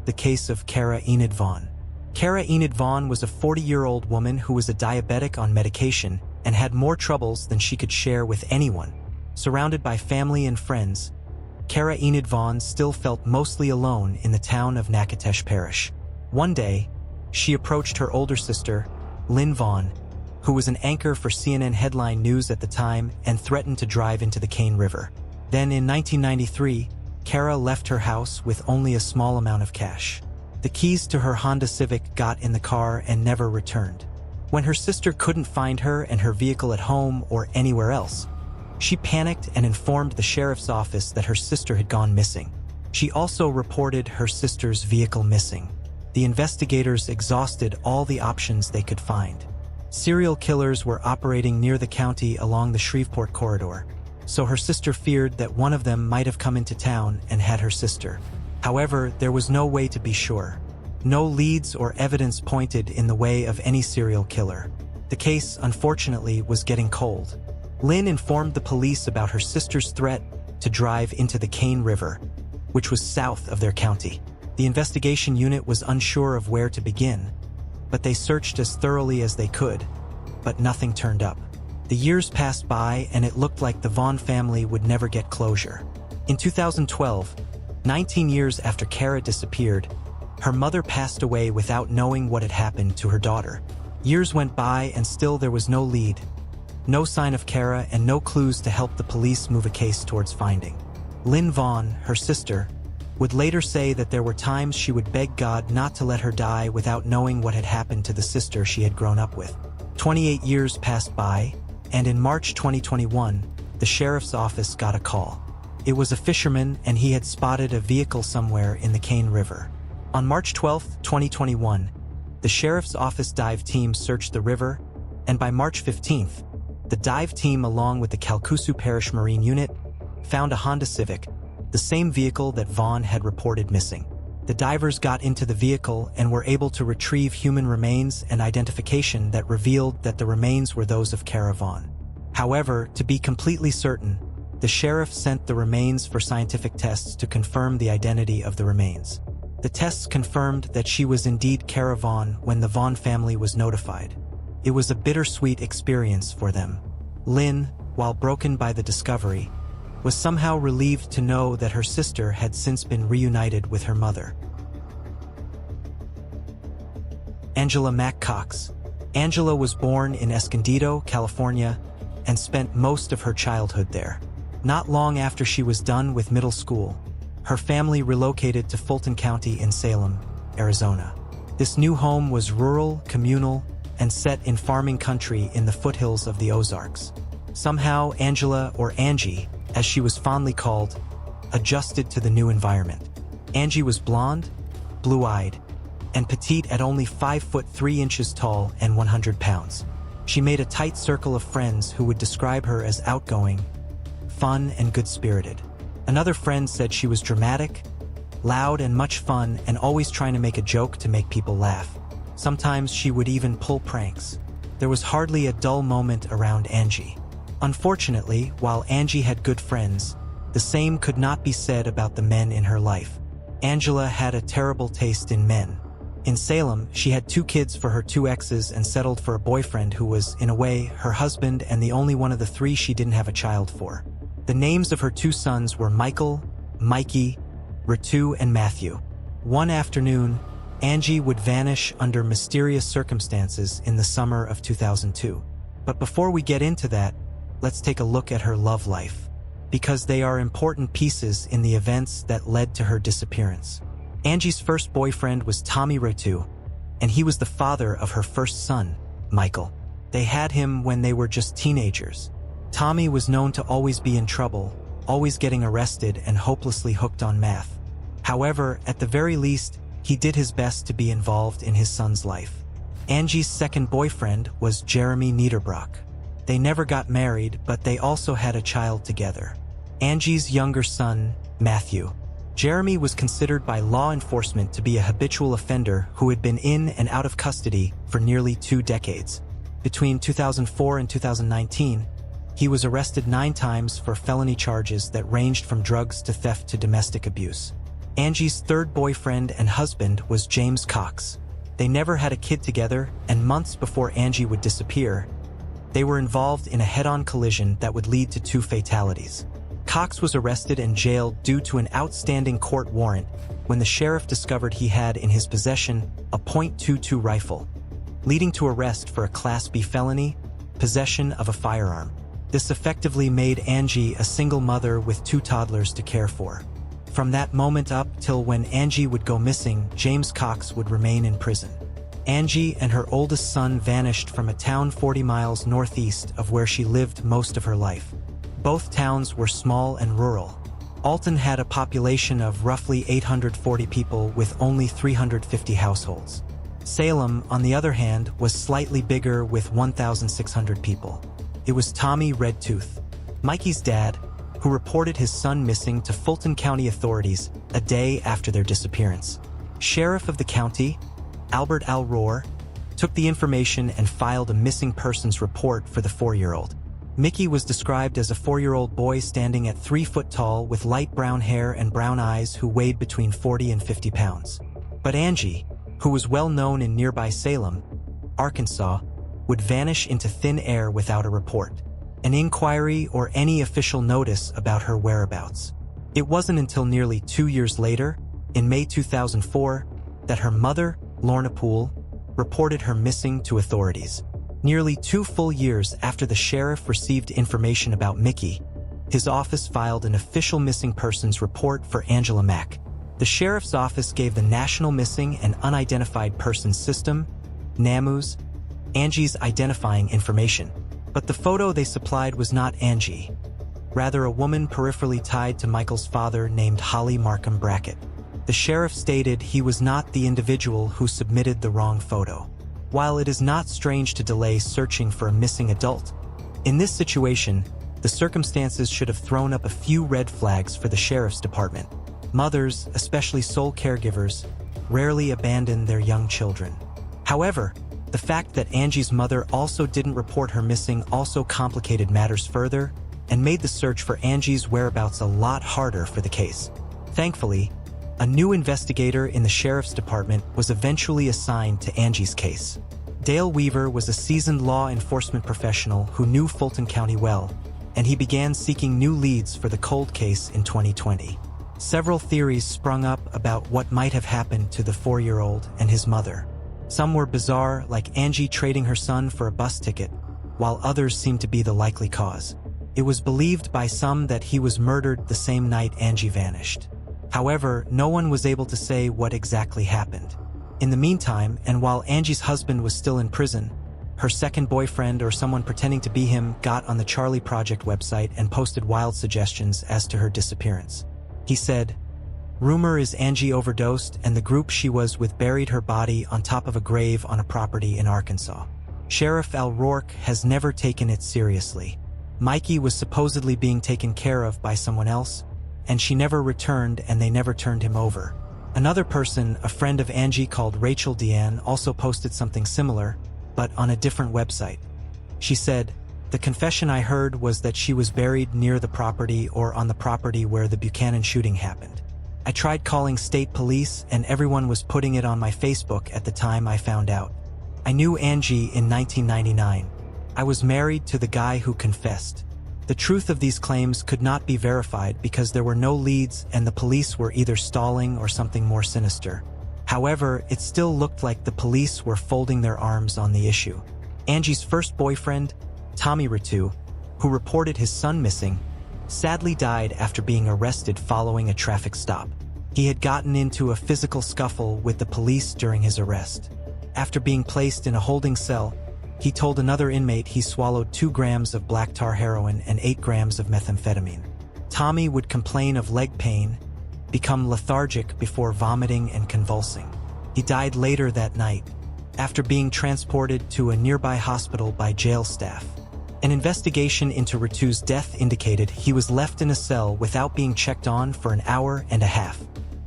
the case of Kara Enid Vaughn. Kara Enid Vaughn was a 40-year-old woman who was a diabetic on medication and had more troubles than she could share with anyone. Surrounded by family and friends, Kara Enid Vaughn still felt mostly alone in the town of Natchitoches Parish. One day, she approached her older sister, Lynn Vaughn, who was an anchor for CNN headline news at the time, and threatened to drive into the Cane River. Then in 1993, Kara left her house with only a small amount of cash. The keys to her Honda Civic got in the car and never returned. When her sister couldn't find her and her vehicle at home or anywhere else, she panicked and informed the sheriff's office that her sister had gone missing. She also reported her sister's vehicle missing. The investigators exhausted all the options they could find. Serial killers were operating near the county along the Shreveport corridor, so her sister feared that one of them might have come into town and had her sister. However, there was no way to be sure. No leads or evidence pointed in the way of any serial killer. The case, unfortunately, was getting cold. Lynn informed the police about her sister's threat to drive into the Cane River, which was south of their county. The investigation unit was unsure of where to begin, but they searched as thoroughly as they could, but nothing turned up. The years passed by and it looked like the Vaughn family would never get closure. In 2012, 19 years after Kara disappeared, her mother passed away without knowing what had happened to her daughter. Years went by and still there was no lead, no sign of Kara, and no clues to help the police move a case towards finding. Lynn Vaughn, her sister, would later say that there were times she would beg God not to let her die without knowing what had happened to the sister she had grown up with. 28 years passed by, and in March 2021, the sheriff's office got a call. It was a fisherman and he had spotted a vehicle somewhere in the Cane River. On March 12, 2021, the sheriff's office dive team searched the river, and by March 15th, the dive team along with the Calcasieu Parish Marine Unit found a Honda Civic, the same vehicle that Vaughn had reported missing. The divers got into the vehicle and were able to retrieve human remains and identification that revealed that the remains were those of Kara Vaughn. However, to be completely certain, the sheriff sent the remains for scientific tests to confirm the identity of the remains. The tests confirmed that she was indeed Kara Vaughn when the Vaughn family was notified. It was a bittersweet experience for them. Lynn, while broken by the discovery, was somehow relieved to know that her sister had since been reunited with her mother. Angela Mack Cox. Angela was born in Escondido, California, and spent most of her childhood there. Not long after she was done with middle school, her family relocated to Fulton County in Salem, Arizona. This new home was rural, communal, and set in farming country in the foothills of the Ozarks. Somehow, Angela, or Angie, as she was fondly called, adjusted to the new environment. Angie was blonde, blue-eyed, and petite at only 5 foot 3 inches tall and 100 pounds. She made a tight circle of friends who would describe her as outgoing, fun, and good-spirited. Another friend said she was dramatic, loud, and much fun, and always trying to make a joke to make people laugh. Sometimes she would even pull pranks. There was hardly a dull moment around Angie. Unfortunately, while Angie had good friends, the same could not be said about the men in her life. Angela had a terrible taste in men. In Salem, she had 2 kids for her 2 exes and settled for a boyfriend who was, in a way, her husband and the only one of the 3 she didn't have a child for. The names of her 2 sons were Michael, Mikey, Ritu, and Matthew. One afternoon, Angie would vanish under mysterious circumstances in the summer of 2002. But before we get into that, let's take a look at her love life, because they are important pieces in the events that led to her disappearance. Angie's first boyfriend was Tommy Ritu, and he was the father of her first son, Michael. They had him when they were just teenagers. Tommy was known to always be in trouble, always getting arrested and hopelessly hooked on meth. However, at the very least, he did his best to be involved in his son's life. Angie's second boyfriend was Jeremy Niederbrock. They never got married, but they also had a child together, Angie's younger son, Matthew. Jeremy was considered by law enforcement to be a habitual offender who had been in and out of custody for nearly 2 decades. Between 2004 and 2019, he was arrested 9 times for felony charges that ranged from drugs to theft to domestic abuse. Angie's third boyfriend and husband was James Cox. They never had a kid together, and months before Angie would disappear, they were involved in a head-on collision that would lead to 2 fatalities. Cox was arrested and jailed due to an outstanding court warrant when the sheriff discovered he had in his possession a .22 rifle, leading to arrest for a Class B felony, possession of a firearm. This effectively made Angie a single mother with 2 toddlers to care for. From that moment up till when Angie would go missing, James Cox would remain in prison. Angie and her oldest son vanished from a town 40 miles northeast of where she lived most of her life. Both towns were small and rural. Alton had a population of roughly 840 people with only 350 households. Salem, on the other hand, was slightly bigger with 1,600 people. It was Tommy Redtooth, Mikey's dad, who reported his son missing to Fulton County authorities a day after their disappearance. Sheriff of the county, Albert Al Rohr, took the information and filed a missing persons report for the 4-year-old. Mickey was described as a 4-year-old boy standing at 3 foot tall with light brown hair and brown eyes who weighed between 40 and 50 pounds. But Angie, who was well known in nearby Salem, Arkansas, would vanish into thin air without a report, an inquiry, or any official notice about her whereabouts. It wasn't until nearly 2 years later, in May 2004, that her mother, Lorna Poole, reported her missing to authorities. Nearly 2 full years after the sheriff received information about Mickey, his office filed an official missing persons report for Angela Mack. The sheriff's office gave the National Missing and Unidentified Persons System, NAMUS, Angie's identifying information. But the photo they supplied was not Angie, rather a woman peripherally tied to Michael's father named Holly Markham Brackett. The sheriff stated he was not the individual who submitted the wrong photo. While it is not strange to delay searching for a missing adult, in this situation, the circumstances should have thrown up a few red flags for the sheriff's department. Mothers, especially sole caregivers, rarely abandon their young children. However, the fact that Angie's mother also didn't report her missing also complicated matters further and made the search for Angie's whereabouts a lot harder for the case. Thankfully, a new investigator in the sheriff's department was eventually assigned to Angie's case. Dale Weaver was a seasoned law enforcement professional who knew Fulton County well, and he began seeking new leads for the cold case in 2020. Several theories sprung up about what might have happened to the 4-year-old and his mother. Some were bizarre, like Angie trading her son for a bus ticket, while others seemed to be the likely cause. It was believed by some that he was murdered the same night Angie vanished. However, no one was able to say what exactly happened. In the meantime, and while Angie's husband was still in prison, her second boyfriend or someone pretending to be him got on the Charlie Project website and posted wild suggestions as to her disappearance. He said, "Rumor is Angie overdosed and the group she was with buried her body on top of a grave on a property in Arkansas. Sheriff Al Rourke has never taken it seriously. Mikey was supposedly being taken care of by someone else, and she never returned and they never turned him over." Another person, a friend of Angie called Rachel Deanne, also posted something similar, but on a different website. She said, "The confession I heard was that she was buried near the property or on the property where the Buchanan shooting happened. I tried calling state police and everyone was putting it on my Facebook at the time I found out. I knew Angie in 1999. I was married to the guy who confessed." The truth of these claims could not be verified because there were no leads and the police were either stalling or something more sinister. However, it still looked like the police were folding their arms on the issue. Angie's first boyfriend, Tommy Redtooth, who reported his son missing, sadly died after being arrested following a traffic stop. He had gotten into a physical scuffle with the police during his arrest. After being placed in a holding cell, he told another inmate he swallowed 2 grams of black tar heroin and 8 grams of methamphetamine. Tommy would complain of leg pain, become lethargic before vomiting and convulsing. He died later that night, after being transported to a nearby hospital by jail staff. An investigation into Redtooth's death indicated he was left in a cell without being checked on for an hour and a half.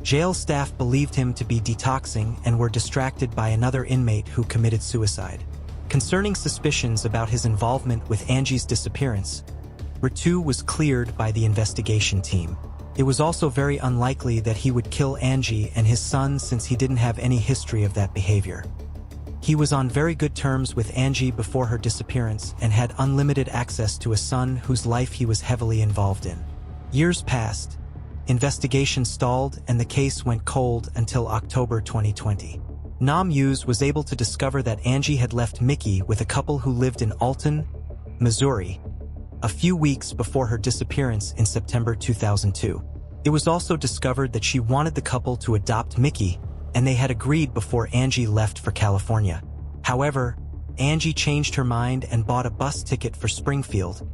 Jail staff believed him to be detoxing and were distracted by another inmate who committed suicide. Concerning suspicions about his involvement with Angie's disappearance, Redtooth was cleared by the investigation team. It was also very unlikely that he would kill Angie and his son since he didn't have any history of that behavior. He was on very good terms with Angie before her disappearance and had unlimited access to a son whose life he was heavily involved in. Years passed. Investigation stalled and the case went cold until October 2020. Nam Hughes was able to discover that Angie had left Mickey with a couple who lived in Alton, Missouri, a few weeks before her disappearance in September 2002. It was also discovered that she wanted the couple to adopt Mickey, and they had agreed before Angie left for California. However, Angie changed her mind and bought a bus ticket for Springfield,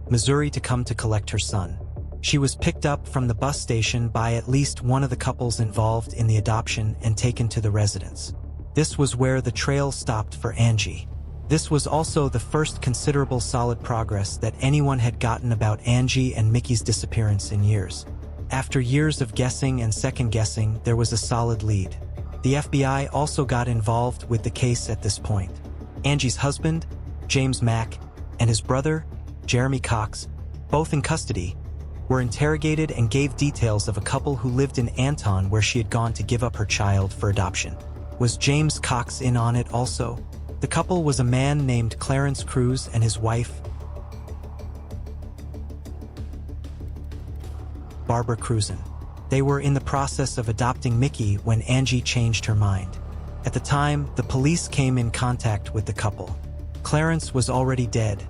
Missouri to come to collect her son. She was picked up from the bus station by at least one of the couples involved in the adoption and taken to the residence. This was where the trail stopped for Angie. This was also the first considerable solid progress that anyone had gotten about Angie and Mickey's disappearance in years. After years of guessing and second-guessing, there was a solid lead. The FBI also got involved with the case at this point. Angie's husband, James Mack, and his brother, Jeremy Cox, both in custody, were interrogated and gave details of a couple who lived in Anton where she had gone to give up her child for adoption. Was James Cox in on it also? The couple was a man named Clarence Cruz and his wife, Barbara Cruzan. They were in the process of adopting Mickey when Angie changed her mind. At the time, the police came in contact with the couple. Clarence was already dead,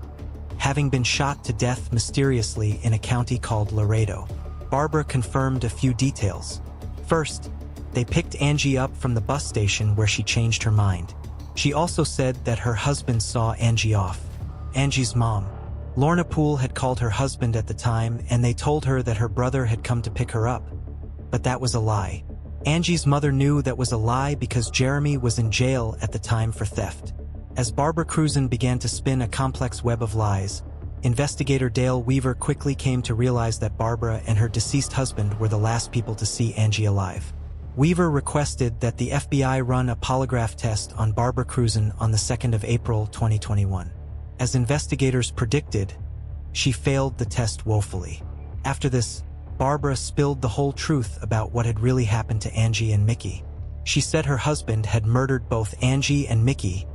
having been shot to death mysteriously in a county called Laredo. Barbara confirmed a few details. First, they picked Angie up from the bus station where she changed her mind. She also said that her husband saw Angie off. Angie's mom, Lorna Poole, had called her husband at the time and they told her that her brother had come to pick her up. But that was a lie. Angie's mother knew that was a lie because Jeremy was in jail at the time for theft. As Barbara Cruzan began to spin a complex web of lies, investigator Dale Weaver quickly came to realize that Barbara and her deceased husband were the last people to see Angie alive. Weaver requested that the FBI run a polygraph test on Barbara Cruzan on the 2nd of April 2021. As investigators predicted, she failed the test woefully. After this, Barbara spilled the whole truth about what had really happened to Angie and Mickey. She said her husband had murdered both Angie and Mickey,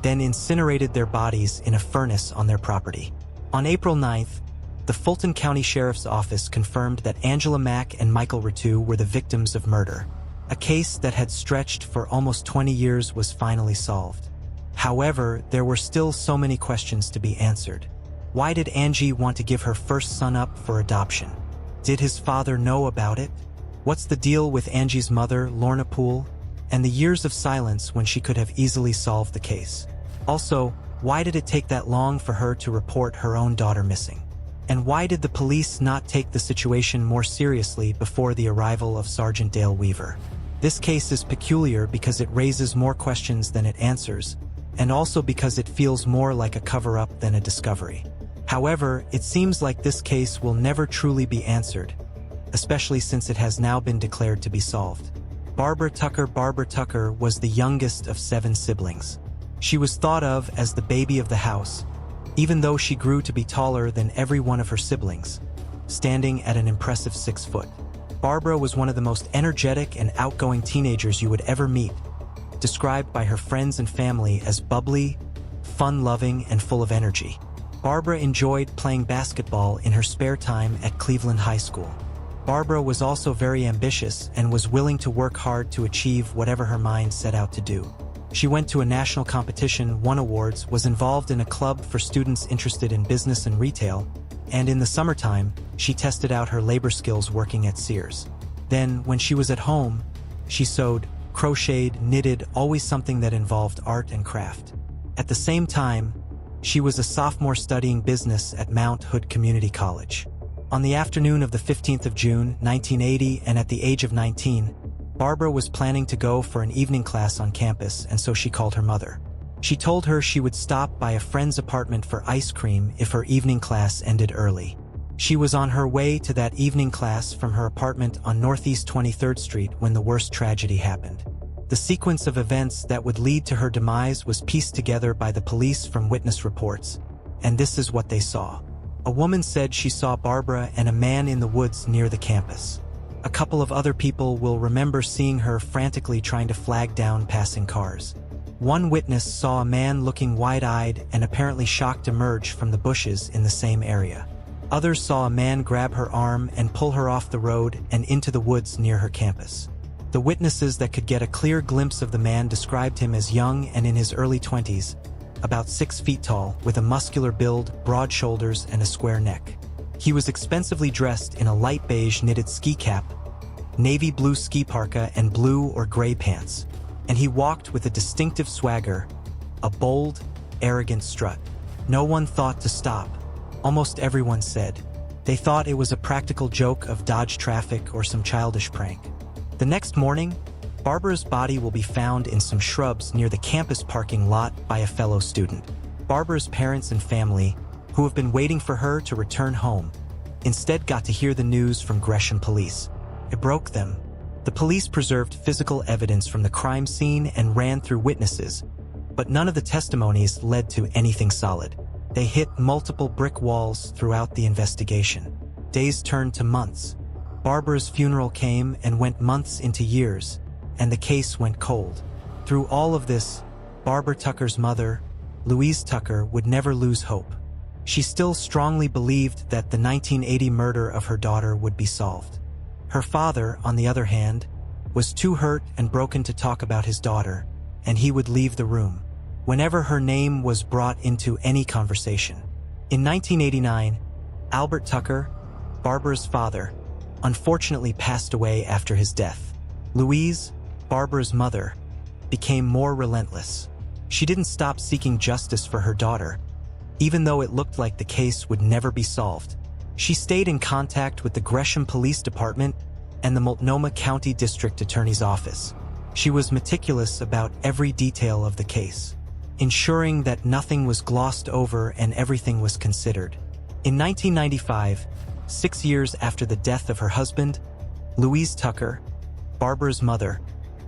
then incinerated their bodies in a furnace on their property. On April 9th, the Fulton County Sheriff's Office confirmed that Angela Mack and Michael Ritu were the victims of murder. A case that had stretched for almost 20 years was finally solved. However, there were still so many questions to be answered. Why did Angie want to give her first son up for adoption? Did his father know about it? What's the deal with Angie's mother, Lorna Poole, and the years of silence when she could have easily solved the case? Also, why did it take that long for her to report her own daughter missing? And why did the police not take the situation more seriously before the arrival of Sergeant Dale Weaver? This case is peculiar because it raises more questions than it answers, and also because it feels more like a cover-up than a discovery. However, it seems like this case will never truly be answered, especially since it has now been declared to be solved. Barbara Tucker was the youngest of 7 siblings. She was thought of as the baby of the house, even though she grew to be taller than every one of her siblings, standing at an impressive 6 foot. Barbara was one of the most energetic and outgoing teenagers you would ever meet, described by her friends and family as bubbly, fun-loving, and full of energy. Barbara enjoyed playing basketball in her spare time at Cleveland High School. Barbara was also very ambitious and was willing to work hard to achieve whatever her mind set out to do. She went to a national competition, won awards, was involved in a club for students interested in business and retail, and in the summertime, she tested out her labor skills working at Sears. Then, when she was at home, she sewed, crocheted, knitted, always something that involved art and craft. At the same time, she was a sophomore studying business at Mount Hood Community College. On the afternoon of the 15th of June, 1980, and at the age of 19, Barbara was planning to go for an evening class on campus, and so she called her mother. She told her she would stop by a friend's apartment for ice cream if her evening class ended early. She was on her way to that evening class from her apartment on Northeast 23rd Street when the worst tragedy happened. The sequence of events that would lead to her demise was pieced together by the police from witness reports, and this is what they saw. A woman said she saw Barbara and a man in the woods near the campus. A couple of other people will remember seeing her frantically trying to flag down passing cars. One witness saw a man looking wide-eyed and apparently shocked emerge from the bushes in the same area. Others saw a man grab her arm and pull her off the road and into the woods near her campus. The witnesses that could get a clear glimpse of the man described him as young and in his early 20s, about 6 feet tall, with a muscular build, broad shoulders, and a square neck. He was expensively dressed in a light beige knitted ski cap, navy blue ski parka, and blue or gray pants. And he walked with a distinctive swagger, a bold, arrogant strut. No one thought to stop. Almost everyone said. They thought it was a practical joke of dodge traffic or some childish prank. The next morning, Barbara's body will be found in some shrubs near the campus parking lot by a fellow student. Barbara's parents and family, who have been waiting for her to return home, instead got to hear the news from Gresham police. It broke them. The police preserved physical evidence from the crime scene and ran through witnesses, but none of the testimonies led to anything solid. They hit multiple brick walls throughout the investigation. Days turned to months. Barbara's funeral came and went months into years, and the case went cold. Through all of this, Barbara Tucker's mother, Louise Tucker, would never lose hope. She still strongly believed that the 1980 murder of her daughter would be solved. Her father, on the other hand, was too hurt and broken to talk about his daughter, and he would leave the room whenever her name was brought into any conversation. In 1989, Albert Tucker, Barbara's father, unfortunately passed away after his death. Louise, Barbara's mother, became more relentless. She didn't stop seeking justice for her daughter, even though it looked like the case would never be solved. She stayed in contact with the Gresham Police Department and the Multnomah County District Attorney's Office. She was meticulous about every detail of the case, ensuring that nothing was glossed over and everything was considered. In 1995, 6 years after the death of her husband, Louise Tucker, Barbara's mother,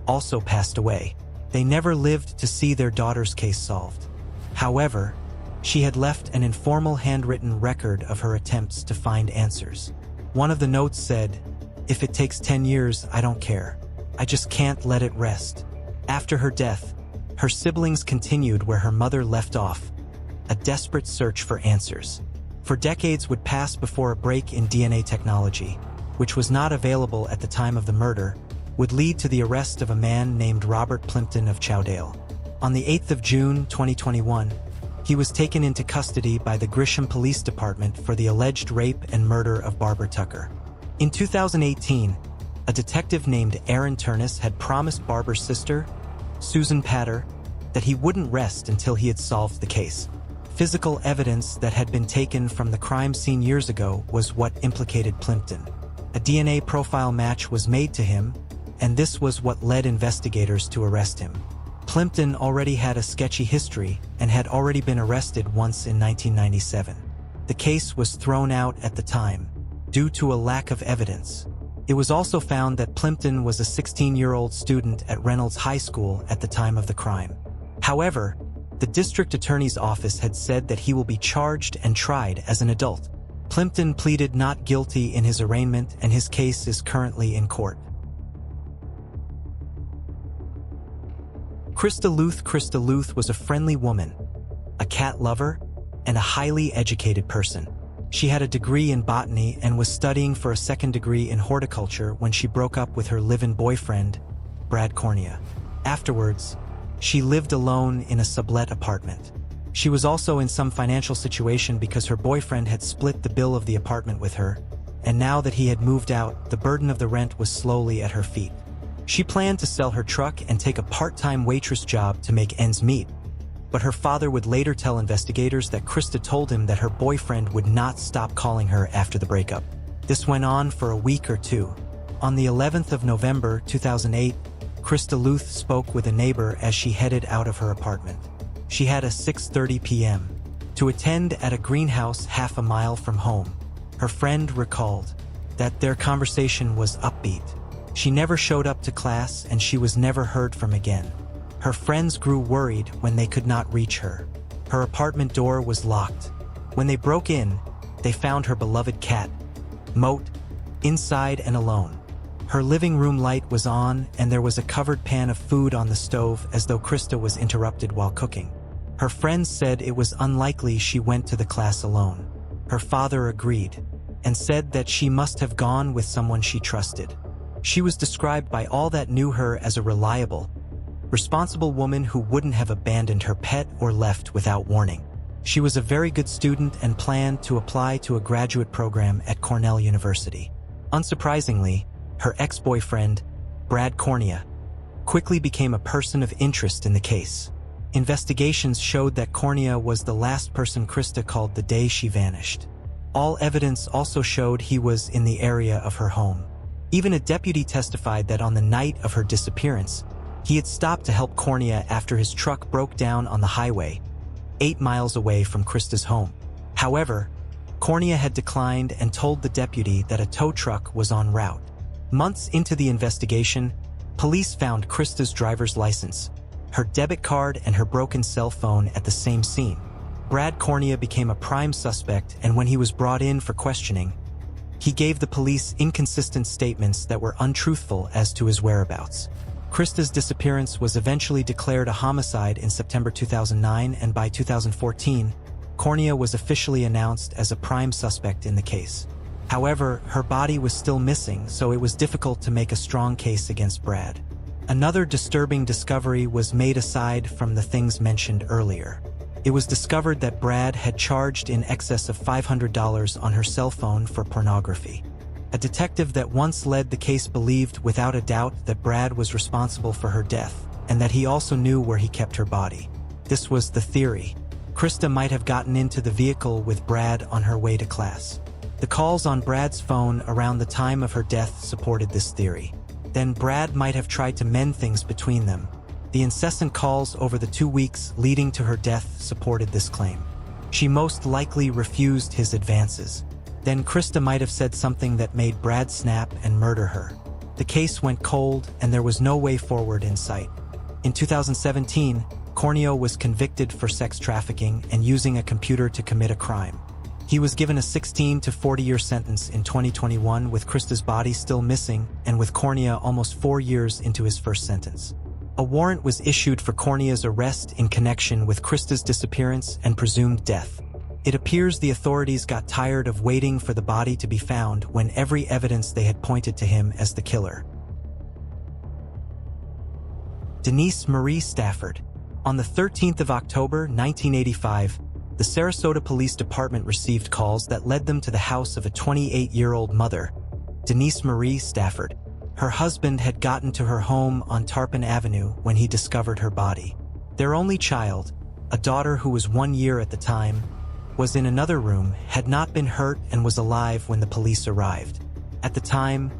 also passed away. They never lived to see their daughter's case solved. However, she had left an informal handwritten record of her attempts to find answers. One of the notes said, "If it takes 10 years, I don't care. I just can't let it rest." After her death, her siblings continued where her mother left off, a desperate search for answers. For decades would pass before a break in DNA technology, which was not available at the time of the murder, would lead to the arrest of a man named Robert Plimpton of Chowdale. On the 8th of June 2021, he was taken into custody by the Gresham Police Department for the alleged rape and murder of Barbara Tucker. In 2018, a detective named Aaron Turnus had promised Barbara's sister, Susan Patter, that he wouldn't rest until he had solved the case. Physical evidence that had been taken from the crime scene years ago was what implicated Plimpton. A DNA profile match was made to him, and this was what led investigators to arrest him. Plimpton already had a sketchy history and had already been arrested once in 1997. The case was thrown out at the time, due to a lack of evidence. It was also found that Plimpton was a 16-year-old student at Reynolds High School at the time of the crime. However, the district attorney's office had said that he will be charged and tried as an adult. Plimpton pleaded not guilty in his arraignment, and his case is currently in court. Christa Luth was a friendly woman, a cat lover, and a highly educated person. She had a degree in botany and was studying for a second degree in horticulture when she broke up with her live-in boyfriend, Brad Cornea. Afterwards, she lived alone in a sublet apartment. She was also in some financial situation because her boyfriend had split the bill of the apartment with her, and now that he had moved out, the burden of the rent was slowly at her feet. She planned to sell her truck and take a part-time waitress job to make ends meet, but her father would later tell investigators that Christa told him that her boyfriend would not stop calling her after the breakup. This went on for a week or two. On the 11th of November 2008, Christa Luth spoke with a neighbor as she headed out of her apartment. She had a 6:30 p.m. to attend at a greenhouse half a mile from home. Her friend recalled that their conversation was upbeat. She never showed up to class and she was never heard from again. Her friends grew worried when they could not reach her. Her apartment door was locked. When they broke in, they found her beloved cat, Moat, inside and alone. Her living room light was on, and there was a covered pan of food on the stove as though Krista was interrupted while cooking. Her friends said it was unlikely she went to the class alone. Her father agreed, and said that she must have gone with someone she trusted. She was described by all that knew her as a reliable, responsible woman who wouldn't have abandoned her pet or left without warning. She was a very good student and planned to apply to a graduate program at Cornell University. Unsurprisingly, her ex-boyfriend, Brad Cornea, quickly became a person of interest in the case. Investigations showed that Cornea was the last person Krista called the day she vanished. All evidence also showed he was in the area of her home. Even a deputy testified that on the night of her disappearance, he had stopped to help Cornea after his truck broke down on the highway, 8 miles away from Krista's home. However, Cornea had declined and told the deputy that a tow truck was en route. Months into the investigation, police found Krista's driver's license, her debit card, and her broken cell phone at the same scene. Brad Cornea became a prime suspect, and when he was brought in for questioning, he gave the police inconsistent statements that were untruthful as to his whereabouts. Krista's disappearance was eventually declared a homicide in September 2009, and by 2014, Cornea was officially announced as a prime suspect in the case. However, her body was still missing, so it was difficult to make a strong case against Brad. Another disturbing discovery was made aside from the things mentioned earlier. It was discovered that Brad had charged in excess of $500 on her cell phone for pornography. A detective that once led the case believed without a doubt that Brad was responsible for her death, and that he also knew where he kept her body. This was the theory. Krista might have gotten into the vehicle with Brad on her way to class. The calls on Brad's phone around the time of her death supported this theory. Then Brad might have tried to mend things between them. The incessant calls over the 2 weeks leading to her death supported this claim. She most likely refused his advances. Then Krista might have said something that made Brad snap and murder her. The case went cold, and there was no way forward in sight. In 2017, Cornea was convicted for sex trafficking and using a computer to commit a crime. He was given a 16 to 40-year sentence in 2021, with Krista's body still missing and with Cornea almost 4 years into his first sentence. A warrant was issued for Cornea's arrest in connection with Krista's disappearance and presumed death. It appears the authorities got tired of waiting for the body to be found when every evidence they had pointed to him as the killer. Denise Marie Stafford. On the 13th of October, 1985, the Sarasota Police Department received calls that led them to the house of a 28-year-old mother, Denise Marie Stafford. Her husband had gotten to her home on Tarpon Avenue when he discovered her body. Their only child, a daughter who was 1 year at the time, was in another room, had not been hurt, and was alive when the police arrived. At the time,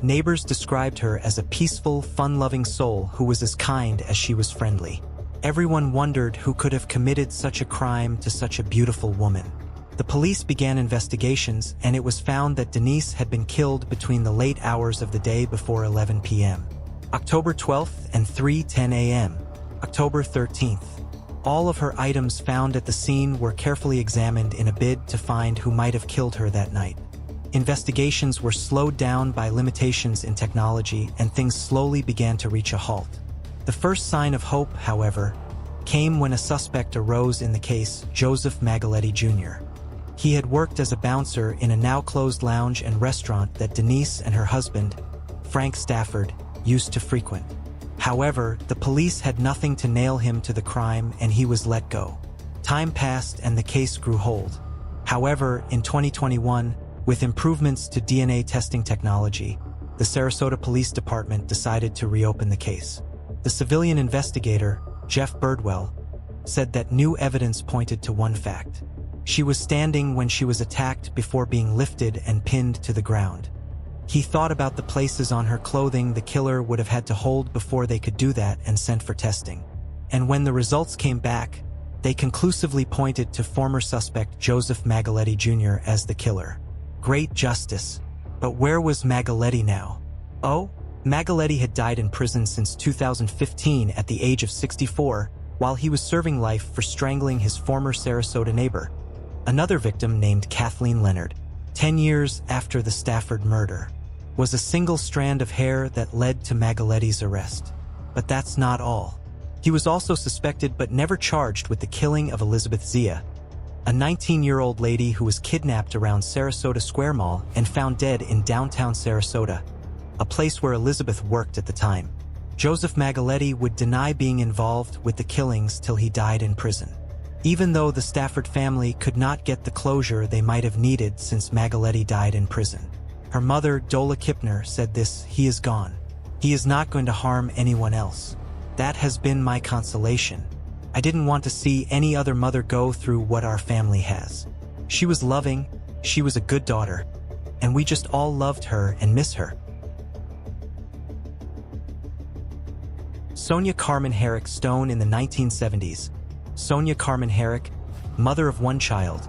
neighbors described her as a peaceful, fun-loving soul who was as kind as she was friendly. Everyone wondered who could have committed such a crime to such a beautiful woman. The police began investigations, and it was found that Denise had been killed between the late hours of the day before 11 p.m. October 12th and 3:10 a.m. October 13th. All of her items found at the scene were carefully examined in a bid to find who might have killed her that night. Investigations were slowed down by limitations in technology, and things slowly began to reach a halt. The first sign of hope, however, came when a suspect arose in the case, Joseph Magaletti Jr. He had worked as a bouncer in a now-closed lounge and restaurant that Denise and her husband, Frank Stafford, used to frequent. However, the police had nothing to nail him to the crime, and he was let go. Time passed and the case grew hold. However, in 2021, with improvements to DNA testing technology, the Sarasota Police Department decided to reopen the case. The civilian investigator, Jeff Birdwell, said that new evidence pointed to one fact. She was standing when she was attacked before being lifted and pinned to the ground. He thought about the places on her clothing the killer would have had to hold before they could do that, and sent for testing. And when the results came back, they conclusively pointed to former suspect Joseph Magaletti Jr. as the killer. Great justice. But where was Magaletti now? Oh, Magaletti had died in prison since 2015 at the age of 64, while he was serving life for strangling his former Sarasota neighbor, Another victim named Kathleen Leonard, 10 years after the Stafford murder, was a single strand of hair that led to Magaletti's arrest. But that's not all. He was also suspected but never charged with the killing of Elizabeth Zia, a 19-year-old lady who was kidnapped around Sarasota Square Mall and found dead in downtown Sarasota, a place where Elizabeth worked at the time. Joseph Magaletti would deny being involved with the killings till he died in prison. Even though the Stafford family could not get the closure they might have needed since Magaletti died in prison. Her mother, Dola Kipner, said this: "He is gone. He is not going to harm anyone else. That has been my consolation. I didn't want to see any other mother go through what our family has. She was loving, she was a good daughter, and we just all loved her and miss her." Sonia Carmen Herrick Stone in the 1970s. Sonia Carmen Herrick, mother of one child,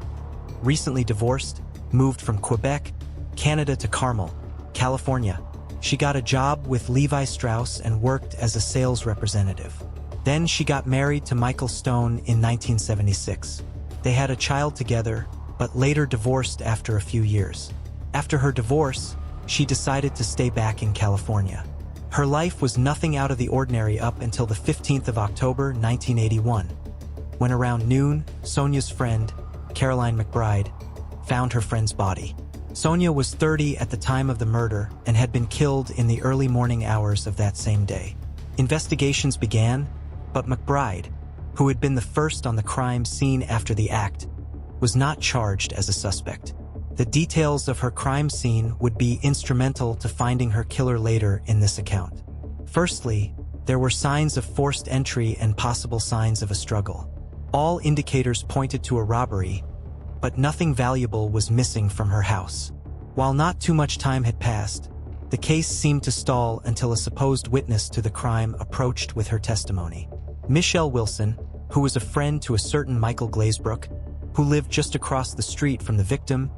recently divorced, moved from Quebec, Canada to Carmel, California. She got a job with Levi Strauss and worked as a sales representative. Then she got married to Michael Stone in 1976. They had a child together, but later divorced after a few years. After her divorce, she decided to stay back in California. Her life was nothing out of the ordinary up until the 15th of October, 1981, when around noon, Sonia's friend, Caroline McBride, found her friend's body. Sonia was 30 at the time of the murder and had been killed in the early morning hours of that same day. Investigations began, but McBride, who had been the first on the crime scene after the act, was not charged as a suspect. The details of her crime scene would be instrumental to finding her killer later in this account. Firstly, there were signs of forced entry and possible signs of a struggle. All indicators pointed to a robbery, but nothing valuable was missing from her house. While not too much time had passed, the case seemed to stall until a supposed witness to the crime approached with her testimony. Michelle Wilson, who was a friend to a certain Michael Glazebrook, who lived just across the street from the victim,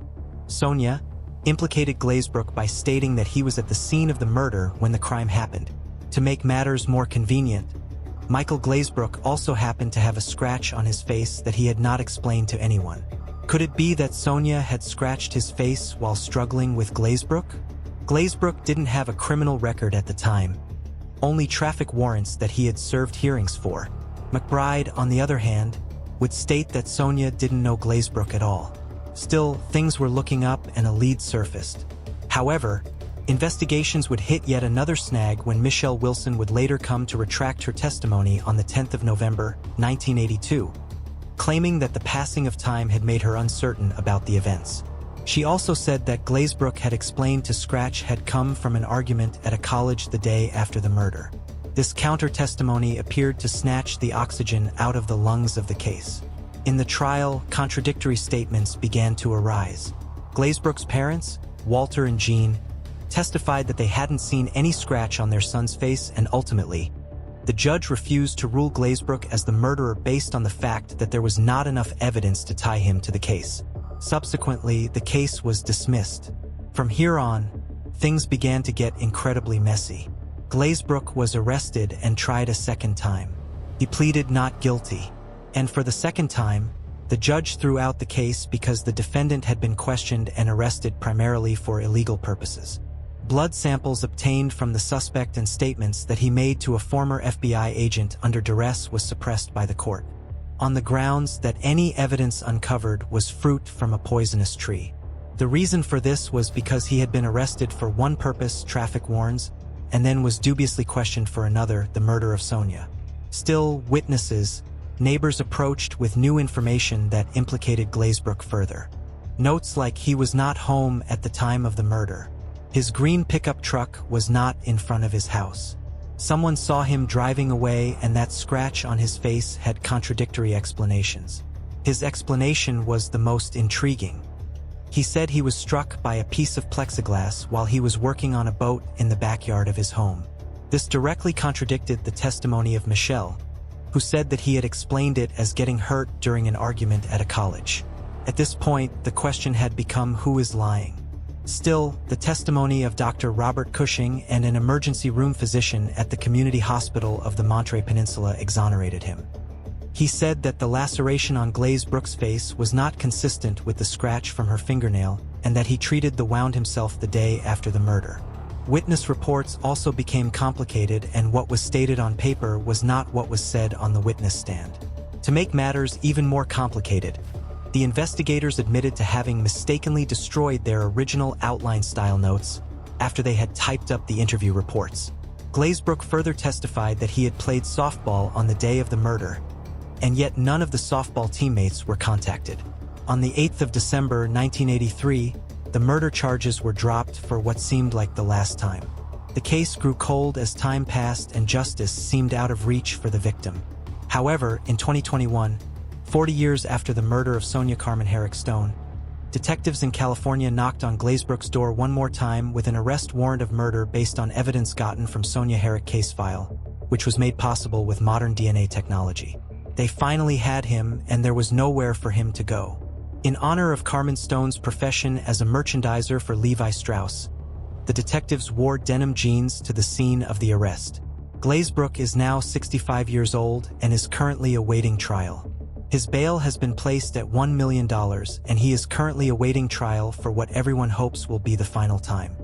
Sonia, implicated Glazebrook by stating that he was at the scene of the murder when the crime happened. To make matters more convenient, Michael Glazebrook also happened to have a scratch on his face that he had not explained to anyone. Could it be that Sonia had scratched his face while struggling with Glazebrook? Glazebrook didn't have a criminal record at the time, only traffic warrants that he had served hearings for. McBride, on the other hand, would state that Sonia didn't know Glazebrook at all. Still, things were looking up and a lead surfaced. However, investigations would hit yet another snag when Michelle Wilson would later come to retract her testimony on the 10th of November, 1982, claiming that the passing of time had made her uncertain about the events. She also said that Glazebrook had explained to Scratch had come from an argument at a college the day after the murder. This counter-testimony appeared to snatch the oxygen out of the lungs of the case. In the trial, contradictory statements began to arise. Glazebrook's parents, Walter and Jean, testified that they hadn't seen any scratch on their son's face, and ultimately, the judge refused to rule Glazebrook as the murderer based on the fact that there was not enough evidence to tie him to the case. Subsequently, the case was dismissed. From here on, things began to get incredibly messy. Glazebrook was arrested and tried a second time. He pleaded not guilty. And for the second time, the judge threw out the case because the defendant had been questioned and arrested primarily for illegal purposes. Blood samples obtained from the suspect and statements that he made to a former FBI agent under duress was suppressed by the court, on the grounds that any evidence uncovered was fruit from a poisonous tree. The reason for this was because he had been arrested for one purpose, traffic warrants, and then was dubiously questioned for another, the murder of Sonia. Still, witnesses, neighbors approached with new information that implicated Glazebrook further. Notes like he was not home at the time of the murder. His green pickup truck was not in front of his house. Someone saw him driving away, and that scratch on his face had contradictory explanations. His explanation was the most intriguing. He said he was struck by a piece of plexiglass while he was working on a boat in the backyard of his home. This directly contradicted the testimony of Michelle, who said that he had explained it as getting hurt during an argument at a college. At this point, the question had become who is lying. Still, the testimony of Dr. Robert Cushing and an emergency room physician at the community hospital of the Monterey Peninsula exonerated him. He said that the laceration on Glaze Brooks' face was not consistent with the scratch from her fingernail and that he treated the wound himself the day after the murder. Witness reports also became complicated, and what was stated on paper was not what was said on the witness stand. To make matters even more complicated, the investigators admitted to having mistakenly destroyed their original outline-style notes after they had typed up the interview reports. Glazebrook further testified that he had played softball on the day of the murder, and yet none of the softball teammates were contacted. On the 8th of December 1983, the murder charges were dropped for what seemed like the last time. The case grew cold as time passed and justice seemed out of reach for the victim. However, in 2021, 40 years after the murder of Sonia Carmen Herrick Stone, detectives in California knocked on Glazebrook's door one more time with an arrest warrant of murder based on evidence gotten from Sonia Herrick case file, which was made possible with modern DNA technology. They finally had him, and there was nowhere for him to go. In honor of Carmen Stone's profession as a merchandiser for Levi Strauss, the detectives wore denim jeans to the scene of the arrest. Glazebrook is now 65 years old and is currently awaiting trial. His bail has been placed at $1 million, and he is currently awaiting trial for what everyone hopes will be the final time.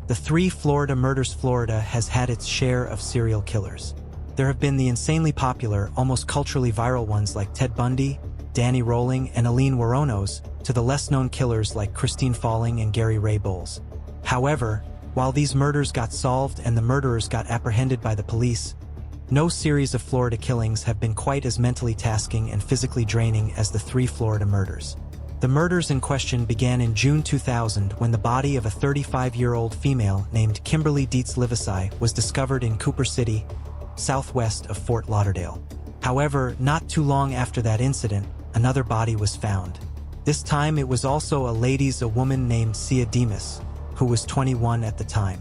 The 3 Florida murders. Florida has had its share of serial killers. There have been the insanely popular, almost culturally viral ones like Ted Bundy, Danny Rolling, and Aline Wuornos, to the less-known killers like Christine Falling and Gary Ray Bowles. However, while these murders got solved and the murderers got apprehended by the police, no series of Florida killings have been quite as mentally tasking and physically draining as the 3 Florida murders. The murders in question began in June 2000 when the body of a 35-year-old female named Kimberly Dietz Livesey was discovered in Cooper City, southwest of Fort Lauderdale. However, not too long after that incident, another body was found. This time it was also a woman named Sia Demas, who was 21 at the time,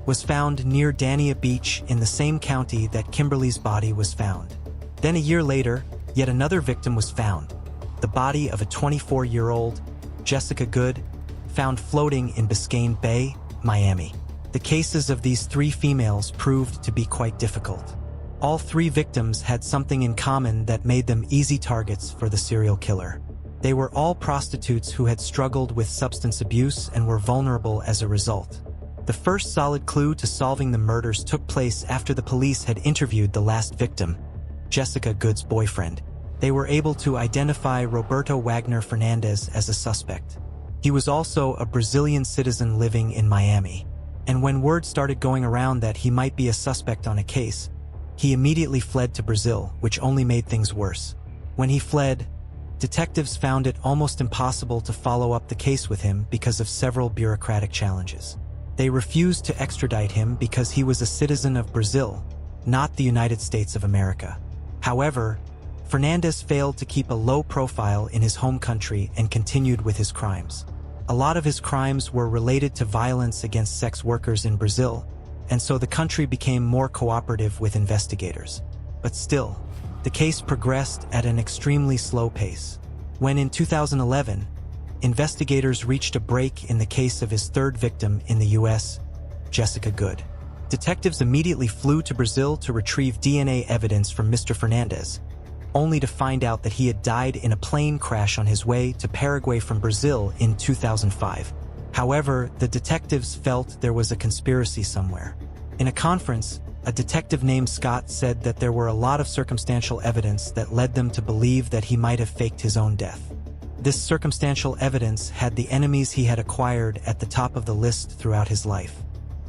was found near Dania Beach in the same county that Kimberly's body was found. Then a year later, yet another victim was found, the body of a 24-year-old, Jessica Good, found floating in Biscayne Bay, Miami. The cases of these 3 females proved to be quite difficult. All 3 victims had something in common that made them easy targets for the serial killer. They were all prostitutes who had struggled with substance abuse and were vulnerable as a result. The first solid clue to solving the murders took place after the police had interviewed the last victim, Jessica Good's boyfriend. They were able to identify Roberto Wagner Fernandez as a suspect. He was also a Brazilian citizen living in Miami. And when word started going around that he might be a suspect on a case, he immediately fled to Brazil, which only made things worse. When he fled, detectives found it almost impossible to follow up the case with him because of several bureaucratic challenges. They refused to extradite him because he was a citizen of Brazil, not the United States of America. However, Fernandez failed to keep a low profile in his home country and continued with his crimes. A lot of his crimes were related to violence against sex workers in Brazil, and so the country became more cooperative with investigators. But still, the case progressed at an extremely slow pace. When in 2011, investigators reached a break in the case of his 3rd victim in the U.S., Jessica Good. Detectives immediately flew to Brazil to retrieve DNA evidence from Mr. Fernandez, only to find out that he had died in a plane crash on his way to Paraguay from Brazil in 2005. However, the detectives felt there was a conspiracy somewhere. In a conference, a detective named Scott said that there were a lot of circumstantial evidence that led them to believe that he might have faked his own death. This circumstantial evidence had the enemies he had acquired at the top of the list throughout his life.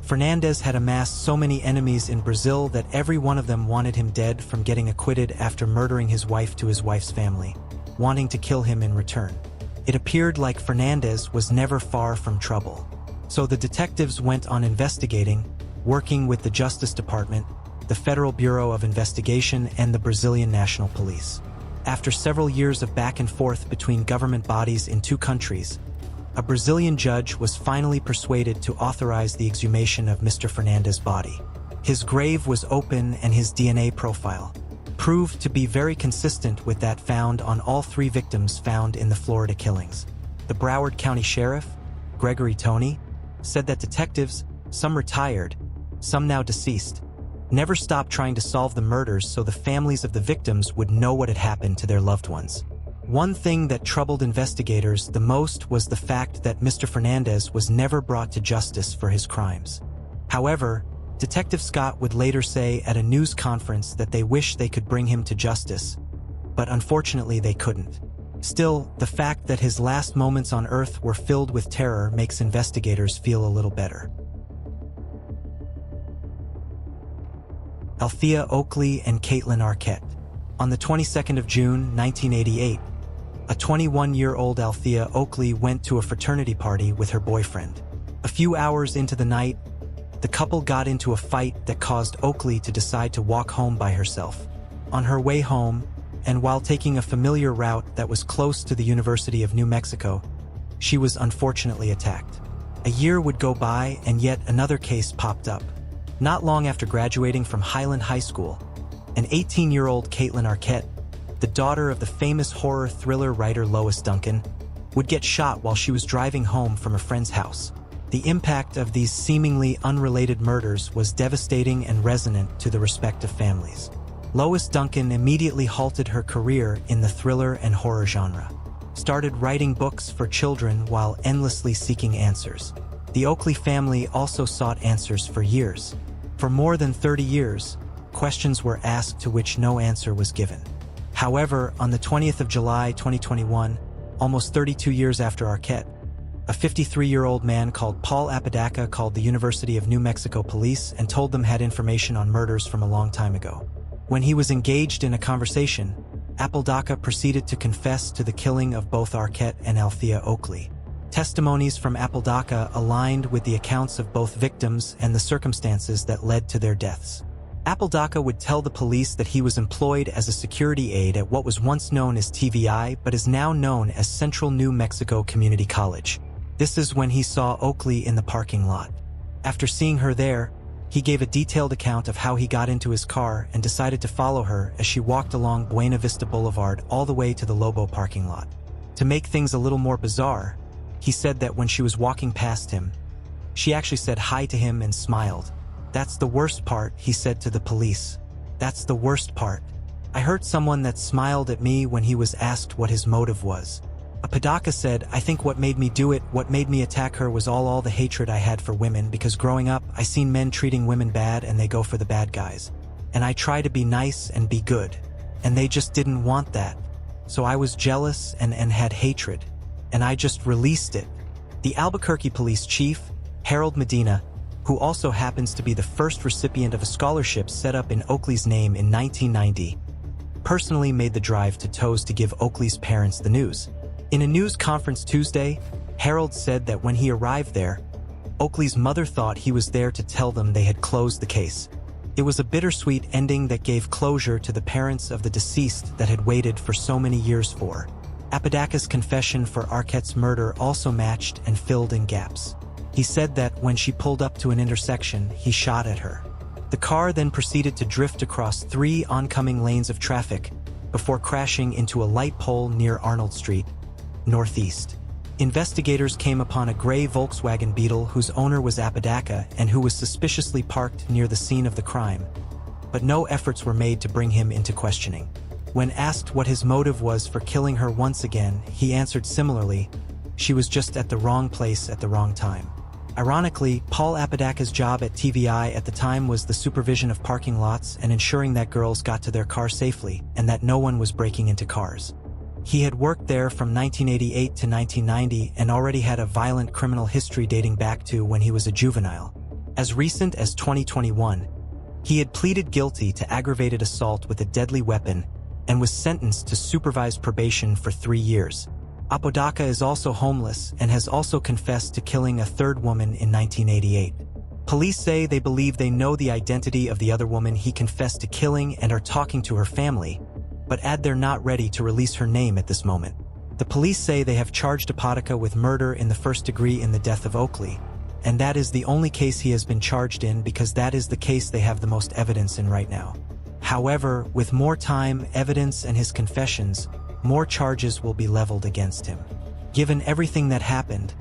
Fernandez had amassed so many enemies in Brazil that every one of them wanted him dead from getting acquitted after murdering his wife to his wife's family, wanting to kill him in return. It appeared like Fernandez was never far from trouble. So the detectives went on investigating, working with the Justice Department, the Federal Bureau of Investigation, and the Brazilian National Police. After several years of back and forth between government bodies in 2 countries, a Brazilian judge was finally persuaded to authorize the exhumation of Mr. Fernandez's body. His grave was open and his DNA profile proved to be very consistent with that found on all 3 victims found in the Florida killings. The Broward County Sheriff, Gregory Toney, said that detectives, some retired, some now deceased, never stopped trying to solve the murders so the families of the victims would know what had happened to their loved ones. One thing that troubled investigators the most was the fact that Mr. Fernandez was never brought to justice for his crimes. However, Detective Scott would later say at a news conference that they wish they could bring him to justice, but unfortunately they couldn't. Still, the fact that his last moments on Earth were filled with terror makes investigators feel a little better. Althea Oakley and Caitlin Arquette. On the 22nd of June, 1988, a 21-year-old Althea Oakley went to a fraternity party with her boyfriend. A few hours into the night, the couple got into a fight that caused Oakley to decide to walk home by herself. On her way home, and while taking a familiar route that was close to the University of New Mexico, she was unfortunately attacked. A year would go by and yet another case popped up. Not long after graduating from Highland High School, an 18-year-old Caitlin Arquette, the daughter of the famous horror thriller writer Lois Duncan, would get shot while she was driving home from a friend's house. The impact of these seemingly unrelated murders was devastating and resonant to the respective families. Lois Duncan immediately halted her career in the thriller and horror genre, started writing books for children while endlessly seeking answers. The Oakley family also sought answers for years. For more than 30 years, questions were asked to which no answer was given. However, on the 20th of July 2021, almost 32 years after Arquette, a 53-year-old man called Paul Apodaca called the University of New Mexico police and told them had information on murders from a long time ago. When he was engaged in a conversation, Apodaca proceeded to confess to the killing of both Arquette and Althea Oakley. Testimonies from Apodaca aligned with the accounts of both victims and the circumstances that led to their deaths. Apodaca would tell the police that he was employed as a security aide at what was once known as TVI but is now known as Central New Mexico Community College. This is when he saw Oakley in the parking lot. After seeing her there, he gave a detailed account of how he got into his car and decided to follow her as she walked along Buena Vista Boulevard all the way to the Lobo parking lot. To make things a little more bizarre, he said that when she was walking past him, she actually said hi to him and smiled. "That's the worst part," he said to the police. "That's the worst part. I heard someone that smiled at me when he was asked what his motive was." Apodaca said, "I think what made me do it, what made me attack her was all the hatred I had for women because growing up, I seen men treating women bad and they go for the bad guys. And I try to be nice and be good. And they just didn't want that. So I was jealous and had hatred. And I just released it." The Albuquerque police chief, Harold Medina, who also happens to be the first recipient of a scholarship set up in Oakley's name in 1990, personally made the drive to Toes to give Oakley's parents the news. In a news conference Tuesday, Harold said that when he arrived there, Oakley's mother thought he was there to tell them they had closed the case. It was a bittersweet ending that gave closure to the parents of the deceased that had waited for so many years for. Apodaca's confession for Arquette's murder also matched and filled in gaps. He said that when she pulled up to an intersection, he shot at her. The car then proceeded to drift across 3 oncoming lanes of traffic before crashing into a light pole near Arnold Street, northeast. Investigators came upon a gray Volkswagen Beetle whose owner was Apodaca and who was suspiciously parked near the scene of the crime, but no efforts were made to bring him into questioning. When asked what his motive was for killing her once again, he answered similarly, "She was just at the wrong place at the wrong time." Ironically, Paul Apodaca's job at TVI at the time was the supervision of parking lots and ensuring that girls got to their car safely and that no one was breaking into cars. He had worked there from 1988 to 1990 and already had a violent criminal history dating back to when he was a juvenile. As recent as 2021, he had pleaded guilty to aggravated assault with a deadly weapon and was sentenced to supervised probation for 3 years. Apodaca is also homeless and has also confessed to killing a third woman in 1988. Police say they believe they know the identity of the other woman he confessed to killing and are talking to her family, but add they're not ready to release her name at this moment. The police say they have charged Apodaca with murder in the first degree in the death of Oakley, and that is the only case he has been charged in because that is the case they have the most evidence in right now. However, with more time, evidence, and his confessions, more charges will be leveled against him. Given everything that happened,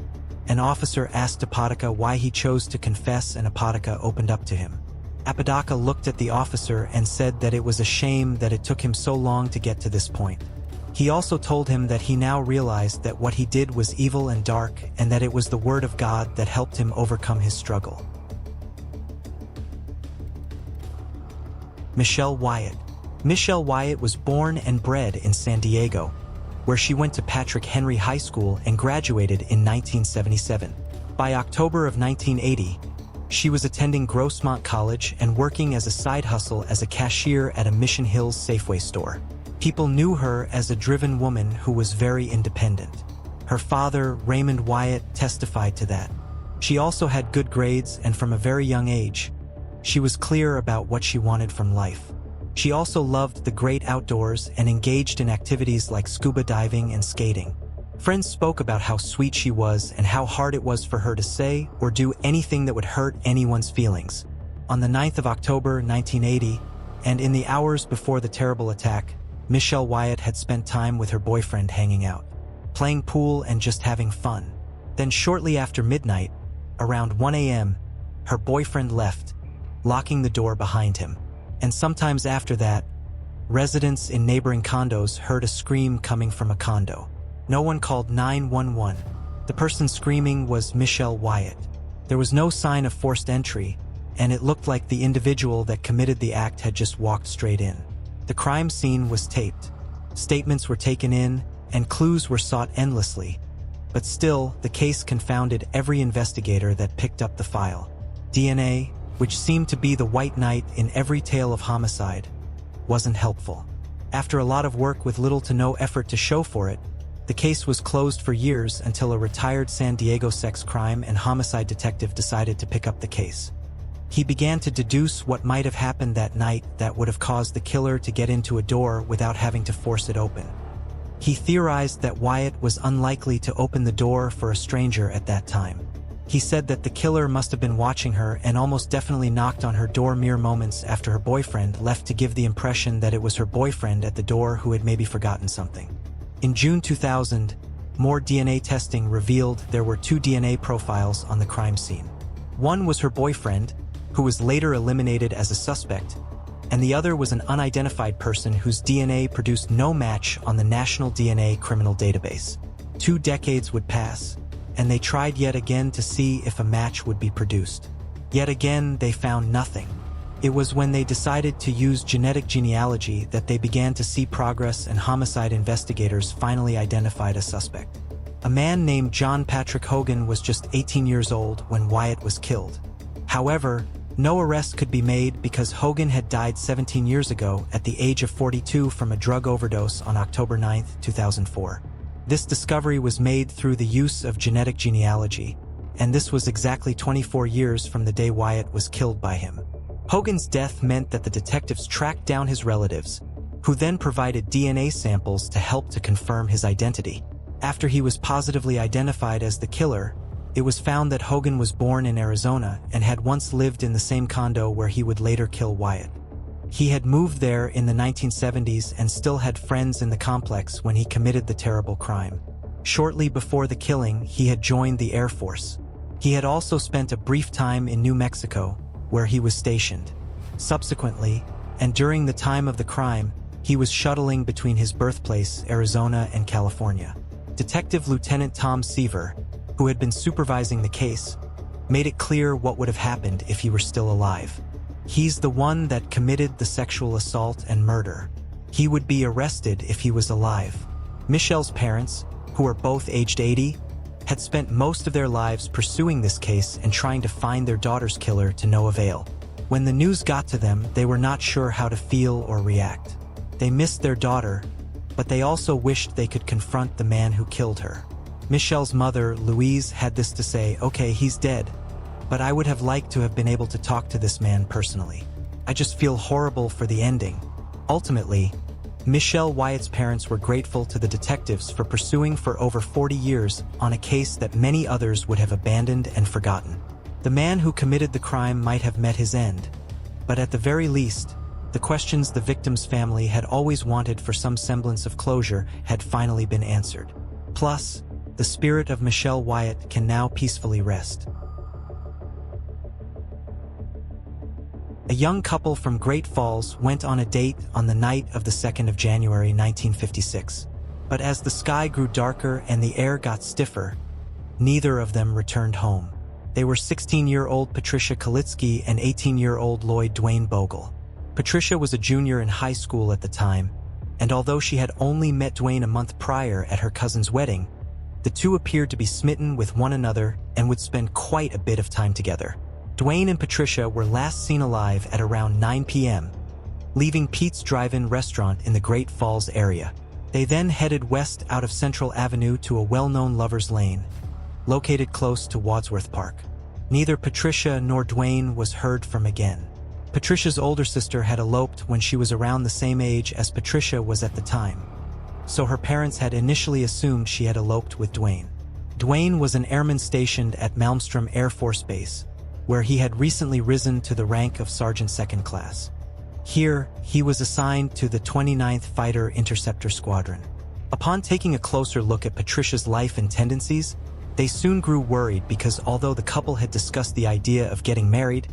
an officer asked Apodaca why he chose to confess and Apodaca opened up to him. Apodaca looked at the officer and said that it was a shame that it took him so long to get to this point. He also told him that he now realized that what he did was evil and dark, and that it was the word of God that helped him overcome his struggle. Michelle Wyatt. Michelle Wyatt was born and bred in San Diego, where she went to Patrick Henry High School and graduated in 1977. By October of 1980, she was attending Grossmont College and working as a side hustle as a cashier at a Mission Hills Safeway store. People knew her as a driven woman who was very independent. Her father, Raymond Wyatt, testified to that. She also had good grades, and from a very young age, she was clear about what she wanted from life. She also loved the great outdoors and engaged in activities like scuba diving and skating. Friends spoke about how sweet she was and how hard it was for her to say or do anything that would hurt anyone's feelings. On the 9th of October 1980, and in the hours before the terrible attack, Michelle Wyatt had spent time with her boyfriend hanging out, playing pool and just having fun. Then shortly after midnight, around 1 a.m., her boyfriend left, locking the door behind him. And sometimes after that, residents in neighboring condos heard a scream coming from a condo. No one called 911. The person screaming was Michelle Wyatt. There was no sign of forced entry, and it looked like the individual that committed the act had just walked straight in. The crime scene was taped. Statements were taken in, and clues were sought endlessly. But still, the case confounded every investigator that picked up the file. DNA, which seemed to be the white knight in every tale of homicide, wasn't helpful. After a lot of work with little to no effort to show for it, the case was closed for years until a retired San Diego sex crime and homicide detective decided to pick up the case. He began to deduce what might have happened that night that would have caused the killer to get into a door without having to force it open. He theorized that Wyatt was unlikely to open the door for a stranger at that time. He said that the killer must have been watching her and almost definitely knocked on her door mere moments after her boyfriend left to give the impression that it was her boyfriend at the door who had maybe forgotten something. In June 2000, more DNA testing revealed there were 2 DNA profiles on the crime scene. One was her boyfriend, who was later eliminated as a suspect, and the other was an unidentified person whose DNA produced no match on the National DNA Criminal Database. 2 decades would pass, and they tried yet again to see if a match would be produced. Yet again, they found nothing. It was when they decided to use genetic genealogy that they began to see progress, and homicide investigators finally identified a suspect. A man named John Patrick Hogan was just 18 years old when Wyatt was killed. However, no arrest could be made because Hogan had died 17 years ago at the age of 42 from a drug overdose on October 9, 2004. This discovery was made through the use of genetic genealogy, and this was exactly 24 years from the day Wyatt was killed by him. Hogan's death meant that the detectives tracked down his relatives, who then provided DNA samples to help to confirm his identity. After he was positively identified as the killer, it was found that Hogan was born in Arizona and had once lived in the same condo where he would later kill Wyatt. He had moved there in the 1970s and still had friends in the complex when he committed the terrible crime. Shortly before the killing, he had joined the Air Force. He had also spent a brief time in New Mexico, where he was stationed. Subsequently, and during the time of the crime, he was shuttling between his birthplace, Arizona, and California. Detective Lieutenant Tom Seaver, who had been supervising the case, made it clear what would have happened if he were still alive. He's the one that committed the sexual assault and murder. He would be arrested if he was alive. Michelle's parents, who are both aged 80, had spent most of their lives pursuing this case and trying to find their daughter's killer to no avail. When the news got to them, they were not sure how to feel or react. They missed their daughter, but they also wished they could confront the man who killed her. Michelle's mother, Louise, had this to say: "Okay, he's dead, but I would have liked to have been able to talk to this man personally. I just feel horrible for the ending." Ultimately, Michelle Wyatt's parents were grateful to the detectives for pursuing for over 40 years on a case that many others would have abandoned and forgotten. The man who committed the crime might have met his end, but at the very least, the questions the victim's family had always wanted for some semblance of closure had finally been answered. Plus, the spirit of Michelle Wyatt can now peacefully rest. A young couple from Great Falls went on a date on the night of the 2nd of January 1956. But as the sky grew darker and the air got stiffer, neither of them returned home. They were 16-year-old Patricia Kalitsky and 18-year-old Lloyd Dwayne Bogle. Patricia was a junior in high school at the time, and although she had only met Dwayne a month prior at her cousin's wedding, the two appeared to be smitten with one another and would spend quite a bit of time together. Dwayne and Patricia were last seen alive at around 9 p.m., leaving Pete's Drive-In restaurant in the Great Falls area. They then headed west out of Central Avenue to a well-known Lover's Lane, located close to Wadsworth Park. Neither Patricia nor Dwayne was heard from again. Patricia's older sister had eloped when she was around the same age as Patricia was at the time, so her parents had initially assumed she had eloped with Dwayne. Dwayne was an airman stationed at Malmstrom Air Force Base, where he had recently risen to the rank of Sergeant Second Class. Here, he was assigned to the 29th Fighter Interceptor Squadron. Upon taking a closer look at Patricia's life and tendencies, they soon grew worried because although the couple had discussed the idea of getting married,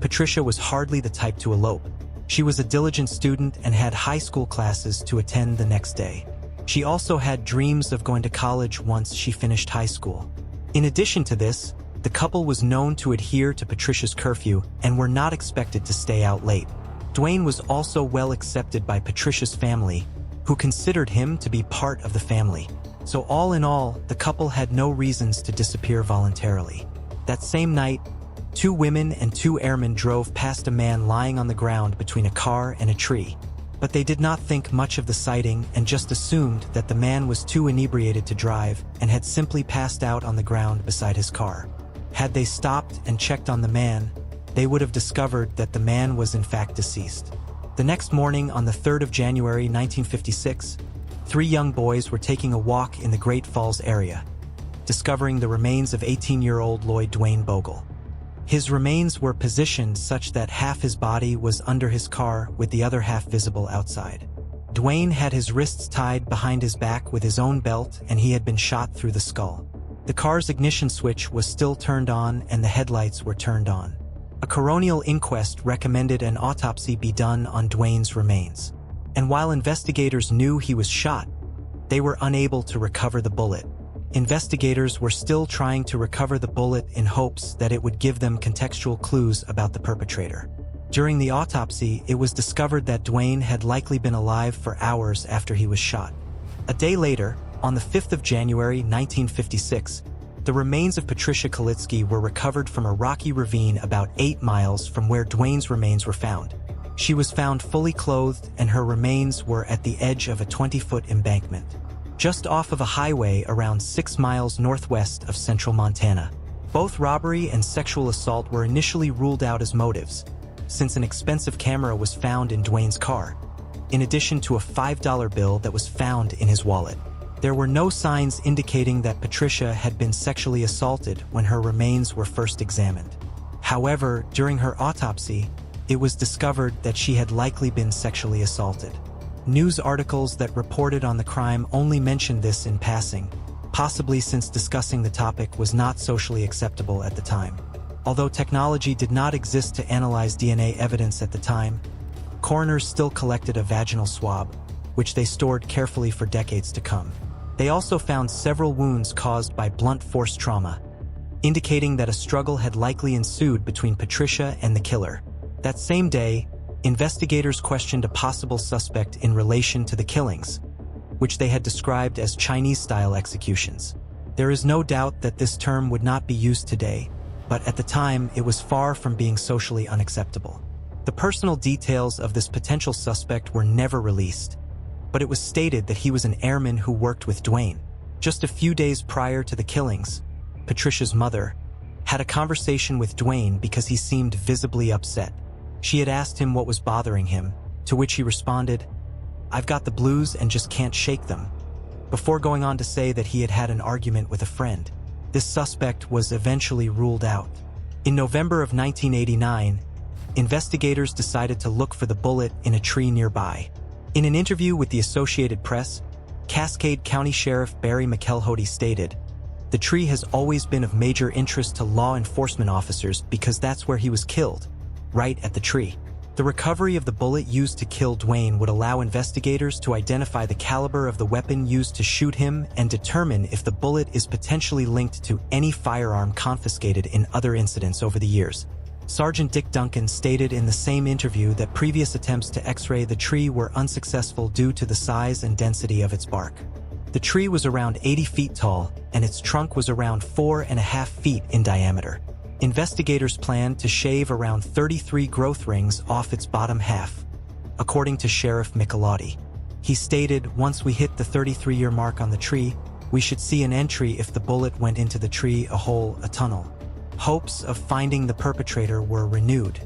Patricia was hardly the type to elope. She was a diligent student and had high school classes to attend the next day. She also had dreams of going to college once she finished high school. In addition to this, the couple was known to adhere to Patricia's curfew and were not expected to stay out late. Dwayne was also well accepted by Patricia's family, who considered him to be part of the family. So all in all, the couple had no reasons to disappear voluntarily. That same night, 2 women and 2 airmen drove past a man lying on the ground between a car and a tree. But they did not think much of the sighting and just assumed that the man was too inebriated to drive and had simply passed out on the ground beside his car. Had they stopped and checked on the man, they would have discovered that the man was in fact deceased. The next morning, on the 3rd of January 1956, 3 young boys were taking a walk in the Great Falls area, discovering the remains of 18-year-old Lloyd Dwayne Bogle. His remains were positioned such that half his body was under his car with the other half visible outside. Dwayne had his wrists tied behind his back with his own belt, and he had been shot through the skull. The car's ignition switch was still turned on and the headlights were turned on. A coronial inquest recommended an autopsy be done on Dwayne's remains. And while investigators knew he was shot, they were unable to recover the bullet. Investigators were still trying to recover the bullet in hopes that it would give them contextual clues about the perpetrator. During the autopsy, it was discovered that Dwayne had likely been alive for hours after he was shot. A day later, on the 5th of January 1956, the remains of Patricia Kalitsky were recovered from a rocky ravine about 8 miles from where Dwayne's remains were found. She was found fully clothed and her remains were at the edge of a 20-foot embankment, just off of a highway around 6 miles northwest of central Montana. Both robbery and sexual assault were initially ruled out as motives, since an expensive camera was found in Dwayne's car, in addition to a $5 bill that was found in his wallet. There were no signs indicating that Patricia had been sexually assaulted when her remains were first examined. However, during her autopsy, it was discovered that she had likely been sexually assaulted. News articles that reported on the crime only mentioned this in passing, possibly since discussing the topic was not socially acceptable at the time. Although technology did not exist to analyze DNA evidence at the time, coroners still collected a vaginal swab, which they stored carefully for decades to come. They also found several wounds caused by blunt force trauma, indicating that a struggle had likely ensued between Patricia and the killer. That same day, investigators questioned a possible suspect in relation to the killings, which they had described as Chinese-style executions. There is no doubt that this term would not be used today, but at the time it was far from being socially unacceptable. The personal details of this potential suspect were never released, but it was stated that he was an airman who worked with Dwayne. Just a few days prior to the killings, Patricia's mother had a conversation with Dwayne because he seemed visibly upset. She had asked him what was bothering him, to which he responded, "I've got the blues and just can't shake them," before going on to say that he had had an argument with a friend. This suspect was eventually ruled out. In November of 1989, investigators decided to look for the bullet in a tree nearby. In an interview with the Associated Press, Cascade County Sheriff Barry McElhody stated, "The tree has always been of major interest to law enforcement officers because that's where he was killed, right at the tree. The recovery of the bullet used to kill Dwayne would allow investigators to identify the caliber of the weapon used to shoot him and determine if the bullet is potentially linked to any firearm confiscated in other incidents over the years. Sergeant Dick Duncan stated in the same interview that previous attempts to X-ray the tree were unsuccessful due to the size and density of its bark. The tree was around 80 feet tall, and its trunk was around 4.5 feet in diameter. Investigators planned to shave around 33 growth rings off its bottom half, according to Sheriff Michelotti. He stated, "Once we hit the 33-year mark on the tree, we should see an entry if the bullet went into the tree, a hole, a tunnel." Hopes of finding the perpetrator were renewed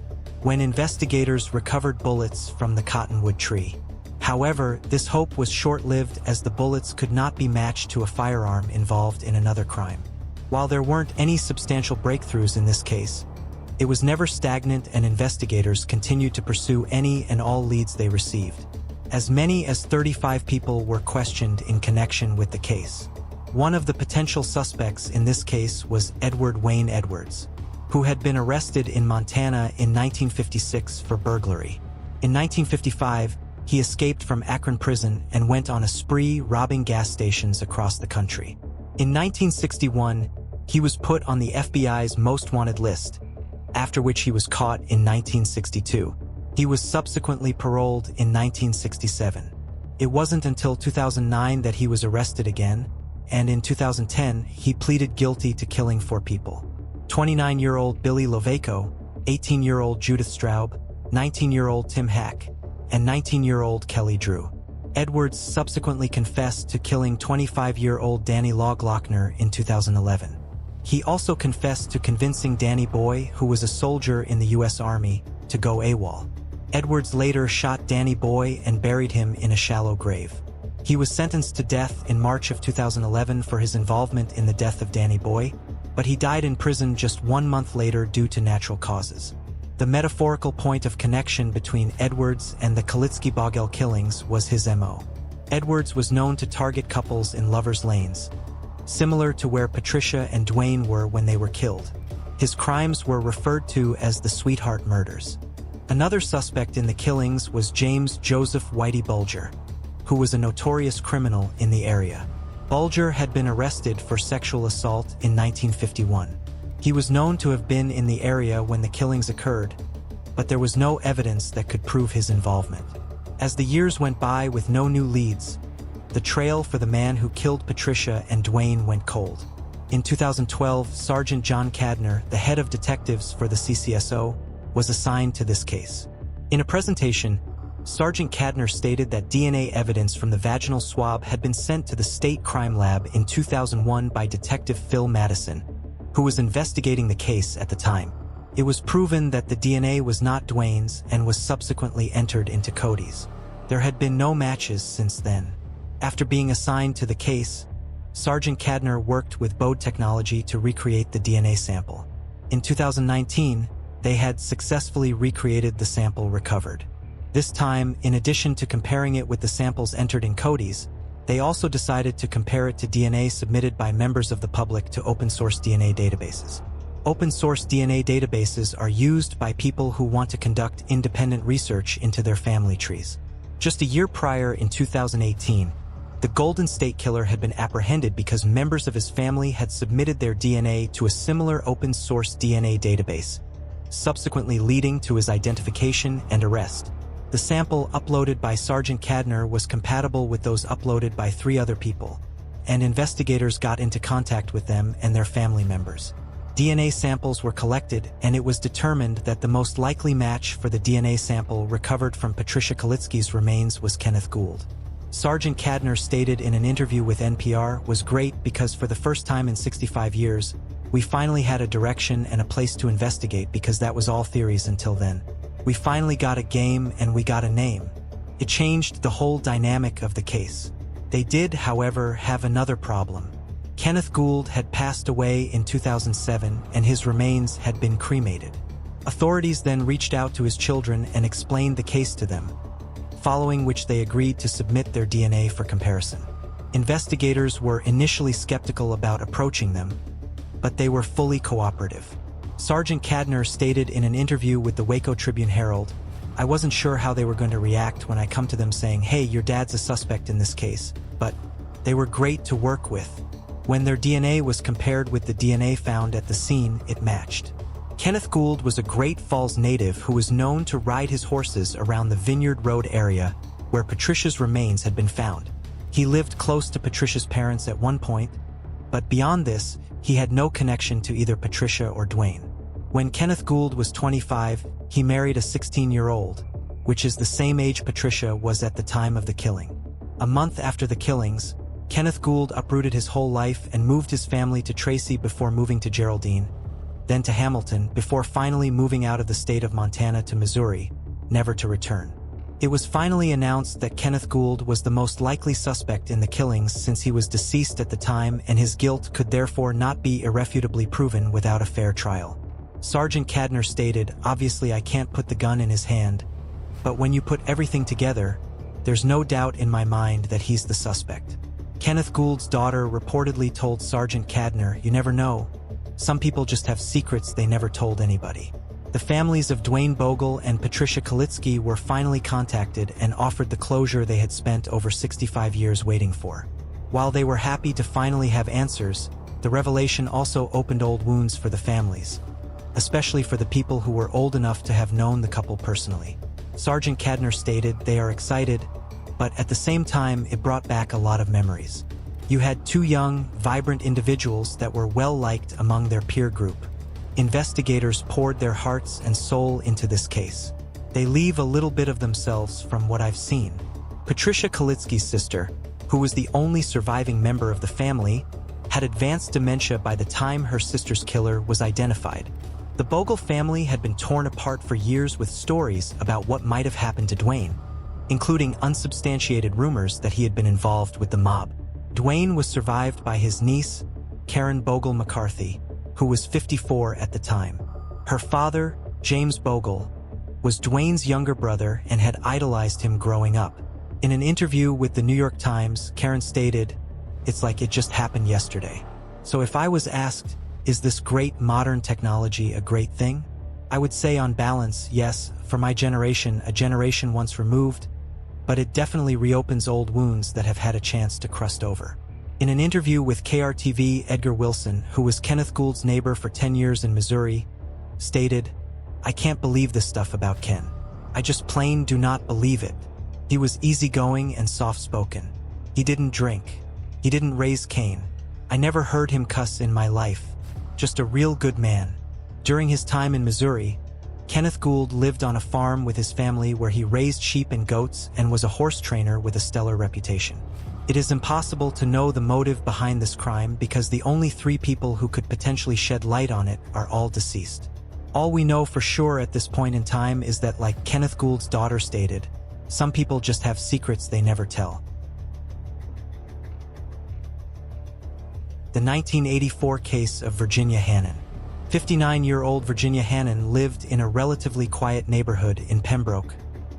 when investigators recovered bullets from the cottonwood tree. However, this hope was short-lived as the bullets could not be matched to a firearm involved in another crime. While there weren't any substantial breakthroughs in this case, it was never stagnant and investigators continued to pursue any and all leads they received. As many as 35 people were questioned in connection with the case. One of the potential suspects in this case was Edward Wayne Edwards, who had been arrested in Montana in 1956 for burglary. In 1955, he escaped from Akron prison and went on a spree robbing gas stations across the country. In 1961, he was put on the FBI's most wanted list, after which he was caught in 1962. He was subsequently paroled in 1967. It wasn't until 2009 that he was arrested again, and in 2010, he pleaded guilty to killing 4 people. 29-year-old Billy Lovaco, 18-year-old Judith Straub, 19-year-old Tim Hack, and 19-year-old Kelly Drew. Edwards subsequently confessed to killing 25-year-old Danny Lochner in 2011. He also confessed to convincing Danny Boy, who was a soldier in the U.S. Army, to go AWOL. Edwards later shot Danny Boy and buried him in a shallow grave. He was sentenced to death in March of 2011 for his involvement in the death of Danny Boy, but he died in prison just 1 month later due to natural causes. The metaphorical point of connection between Edwards and the Kalitsky-Bogel killings was his MO. Edwards was known to target couples in lovers' lanes, similar to where Patricia and Dwayne were when they were killed. His crimes were referred to as the sweetheart murders. Another suspect in the killings was James Joseph Whitey Bulger, who was a notorious criminal in the area. Bulger had been arrested for sexual assault in 1951. He was known to have been in the area when the killings occurred, but there was no evidence that could prove his involvement. As the years went by with no new leads, the trail for the man who killed Patricia and Dwayne went cold. In 2012, Sergeant John Cadner, the head of detectives for the CCSO, was assigned to this case. In a presentation, Sergeant Cadner stated that DNA evidence from the vaginal swab had been sent to the State Crime Lab in 2001 by Detective Phil Madison, who was investigating the case at the time. It was proven that the DNA was not Dwayne's and was subsequently entered into Cody's. There had been no matches since then. After being assigned to the case, Sergeant Cadner worked with Bode Technology to recreate the DNA sample. In 2019, they had successfully recreated the sample recovered. This time, in addition to comparing it with the samples entered in Cody's, they also decided to compare it to DNA submitted by members of the public to open-source DNA databases. Open-source DNA databases are used by people who want to conduct independent research into their family trees. Just a year prior, in 2018, the Golden State Killer had been apprehended because members of his family had submitted their DNA to a similar open-source DNA database, subsequently leading to his identification and arrest. The sample uploaded by Sergeant Cadner was compatible with those uploaded by 3 other people, and investigators got into contact with them and their family members. DNA samples were collected, and it was determined that the most likely match for the DNA sample recovered from Patricia Kalitsky's remains was Kenneth Gould. Sergeant Cadner stated in an interview with NPR, "Was great because for the first time in 65 years, we finally had a direction and a place to investigate because that was all theories until then. We finally got a game and we got a name. It changed the whole dynamic of the case." They did, however, have another problem. Kenneth Gould had passed away in 2007 and his remains had been cremated. Authorities then reached out to his children and explained the case to them, following which they agreed to submit their DNA for comparison. Investigators were initially skeptical about approaching them, but they were fully cooperative. Sergeant Cadner stated in an interview with the Waco Tribune-Herald, "I wasn't sure how they were going to react when I come to them saying, 'Hey, your dad's a suspect in this case,' but they were great to work with. When their DNA was compared with the DNA found at the scene, it matched." Kenneth Gould was a Great Falls native who was known to ride his horses around the Vineyard Road area where Patricia's remains had been found. He lived close to Patricia's parents at one point, but beyond this, he had no connection to either Patricia or Dwayne. When Kenneth Gould was 25, he married a 16-year-old, which is the same age Patricia was at the time of the killing. A month after the killings, Kenneth Gould uprooted his whole life and moved his family to Tracy before moving to Geraldine, then to Hamilton, before finally moving out of the state of Montana to Missouri, never to return. It was finally announced that Kenneth Gould was the most likely suspect in the killings since he was deceased at the time and his guilt could therefore not be irrefutably proven without a fair trial. Sergeant Cadner stated, "Obviously I can't put the gun in his hand, but when you put everything together, there's no doubt in my mind that he's the suspect." Kenneth Gould's daughter reportedly told Sergeant Cadner, "You never know. Some people just have secrets they never told anybody." The families of Dwayne Bogle and Patricia Kalitsky were finally contacted and offered the closure they had spent over 65 years waiting for. While they were happy to finally have answers, the revelation also opened old wounds for the families, especially for the people who were old enough to have known the couple personally. Sergeant Cadner stated, "They are excited, but at the same time it brought back a lot of memories. You had two young, vibrant individuals that were well-liked among their peer group. Investigators poured their hearts and soul into this case. They leave a little bit of themselves from what I've seen." Patricia Kalitsky's sister, who was the only surviving member of the family, had advanced dementia by the time her sister's killer was identified. The Bogle family had been torn apart for years with stories about what might have happened to Dwayne, including unsubstantiated rumors that he had been involved with the mob. Dwayne was survived by his niece, Karen Bogle McCarthy, who was 54 at the time. Her father, James Bogle, was Dwayne's younger brother and had idolized him growing up. In an interview with the New York Times, Karen stated, "It's like it just happened yesterday. So if I was asked, is this great modern technology a great thing? I would say on balance, yes, for my generation, a generation once removed, but it definitely reopens old wounds that have had a chance to crust over." In an interview with KRTV, Edgar Wilson, who was Kenneth Gould's neighbor for 10 years in Missouri, stated, "I can't believe this stuff about Ken. I just plain do not believe it. He was easygoing and soft-spoken. He didn't drink. He didn't raise Cain. I never heard him cuss in my life. Just a real good man." During his time in Missouri, Kenneth Gould lived on a farm with his family where he raised sheep and goats and was a horse trainer with a stellar reputation. It is impossible to know the motive behind this crime because the only 3 people who could potentially shed light on it are all deceased. All we know for sure at this point in time is that, like Kenneth Gould's daughter stated, some people just have secrets they never tell. The 1984 case of Virginia Hannon. 59-year-old Virginia Hannon lived in a relatively quiet neighborhood in Pembroke,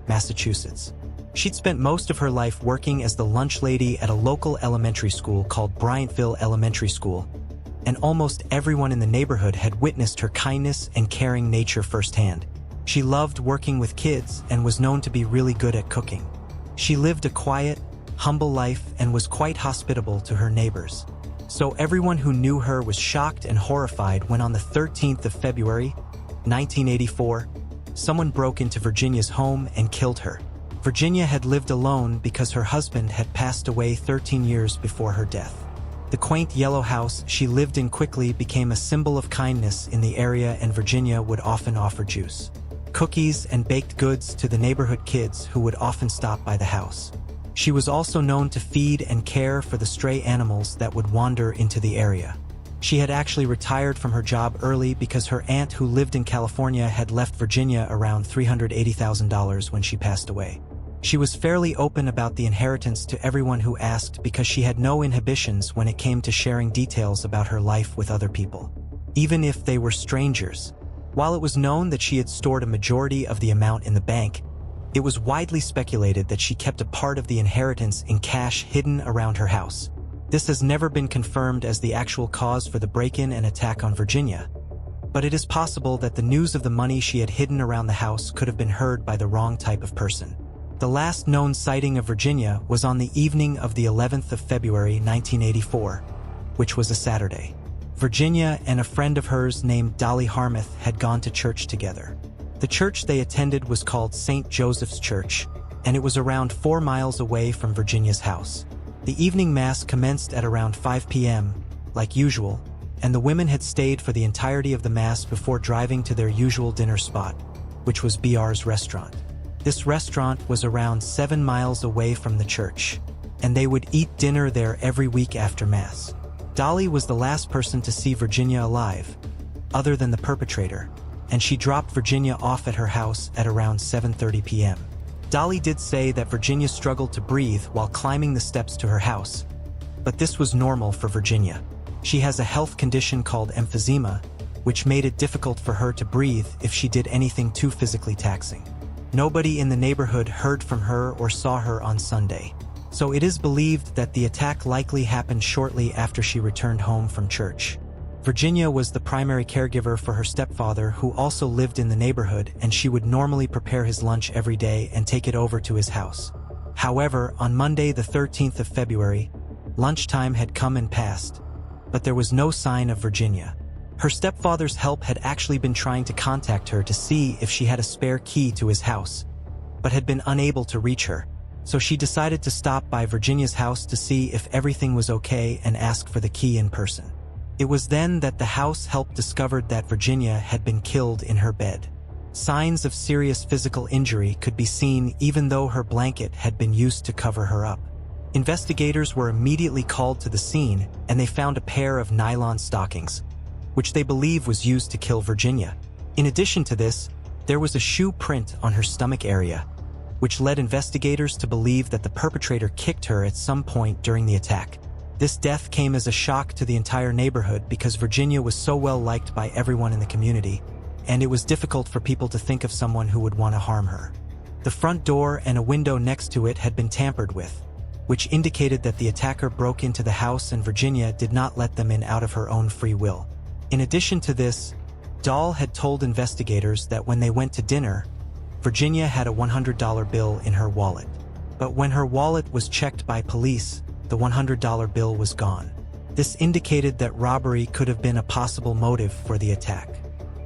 Massachusetts. She'd spent most of her life working as the lunch lady at a local elementary school called Bryantville Elementary School, and almost everyone in the neighborhood had witnessed her kindness and caring nature firsthand. She loved working with kids and was known to be really good at cooking. She lived a quiet, humble life and was quite hospitable to her neighbors. So everyone who knew her was shocked and horrified when on the 13th of February, 1984, someone broke into Virginia's home and killed her. Virginia had lived alone because her husband had passed away 13 years before her death. The quaint yellow house she lived in quickly became a symbol of kindness in the area, and Virginia would often offer juice, cookies, and baked goods to the neighborhood kids who would often stop by the house. She was also known to feed and care for the stray animals that would wander into the area. She had actually retired from her job early because her aunt, who lived in California, had left Virginia around $380,000 when she passed away. She was fairly open about the inheritance to everyone who asked because she had no inhibitions when it came to sharing details about her life with other people, even if they were strangers. While it was known that she had stored a majority of the amount in the bank, it was widely speculated that she kept a part of the inheritance in cash hidden around her house. This has never been confirmed as the actual cause for the break-in and attack on Virginia, But it is possible that the news of the money she had hidden around the house could have been heard by the wrong type of person. The last known sighting of Virginia was on the evening of the 11th of February 1984, which was a Saturday. Virginia and a friend of hers named Dolly Harmouth had gone to church together. The church they attended was called St. Joseph's Church, and it was around 4 miles away from Virginia's house. The evening mass commenced at around 5 p.m., like usual, and the women had stayed for the entirety of the mass before driving to their usual dinner spot, which was BR's restaurant. This restaurant was around 7 miles away from the church, and they would eat dinner there every week after mass. Dolly was the last person to see Virginia alive, other than the perpetrator, and she dropped Virginia off at her house at around 7:30 p.m. Dolly did say that Virginia struggled to breathe while climbing the steps to her house, but this was normal for Virginia. She has a health condition called emphysema, which made it difficult for her to breathe if she did anything too physically taxing. Nobody in the neighborhood heard from her or saw her on Sunday, so it is believed that the attack likely happened shortly after she returned home from church. Virginia was the primary caregiver for her stepfather, who also lived in the neighborhood, and she would normally prepare his lunch every day and take it over to his house. However, on Monday the 13th of February, lunchtime had come and passed, but there was no sign of Virginia. Her stepfather's help had actually been trying to contact her to see if she had a spare key to his house, but had been unable to reach her, so she decided to stop by Virginia's house to see if everything was okay and ask for the key in person. It was then that the house help discovered that Virginia had been killed in her bed. Signs of serious physical injury could be seen even though her blanket had been used to cover her up. Investigators were immediately called to the scene, and they found a pair of nylon stockings, which they believe was used to kill Virginia. In addition to this, there was a shoe print on her stomach area, which led investigators to believe that the perpetrator kicked her at some point during the attack. This death came as a shock to the entire neighborhood because Virginia was so well liked by everyone in the community, and it was difficult for people to think of someone who would want to harm her. The front door and a window next to it had been tampered with, which indicated that the attacker broke into the house and Virginia did not let them in out of her own free will. In addition to this, Dahl had told investigators that when they went to dinner, Virginia had a $100 bill in her wallet. But when her wallet was checked by police, the $100 bill was gone. This indicated that robbery could have been a possible motive for the attack.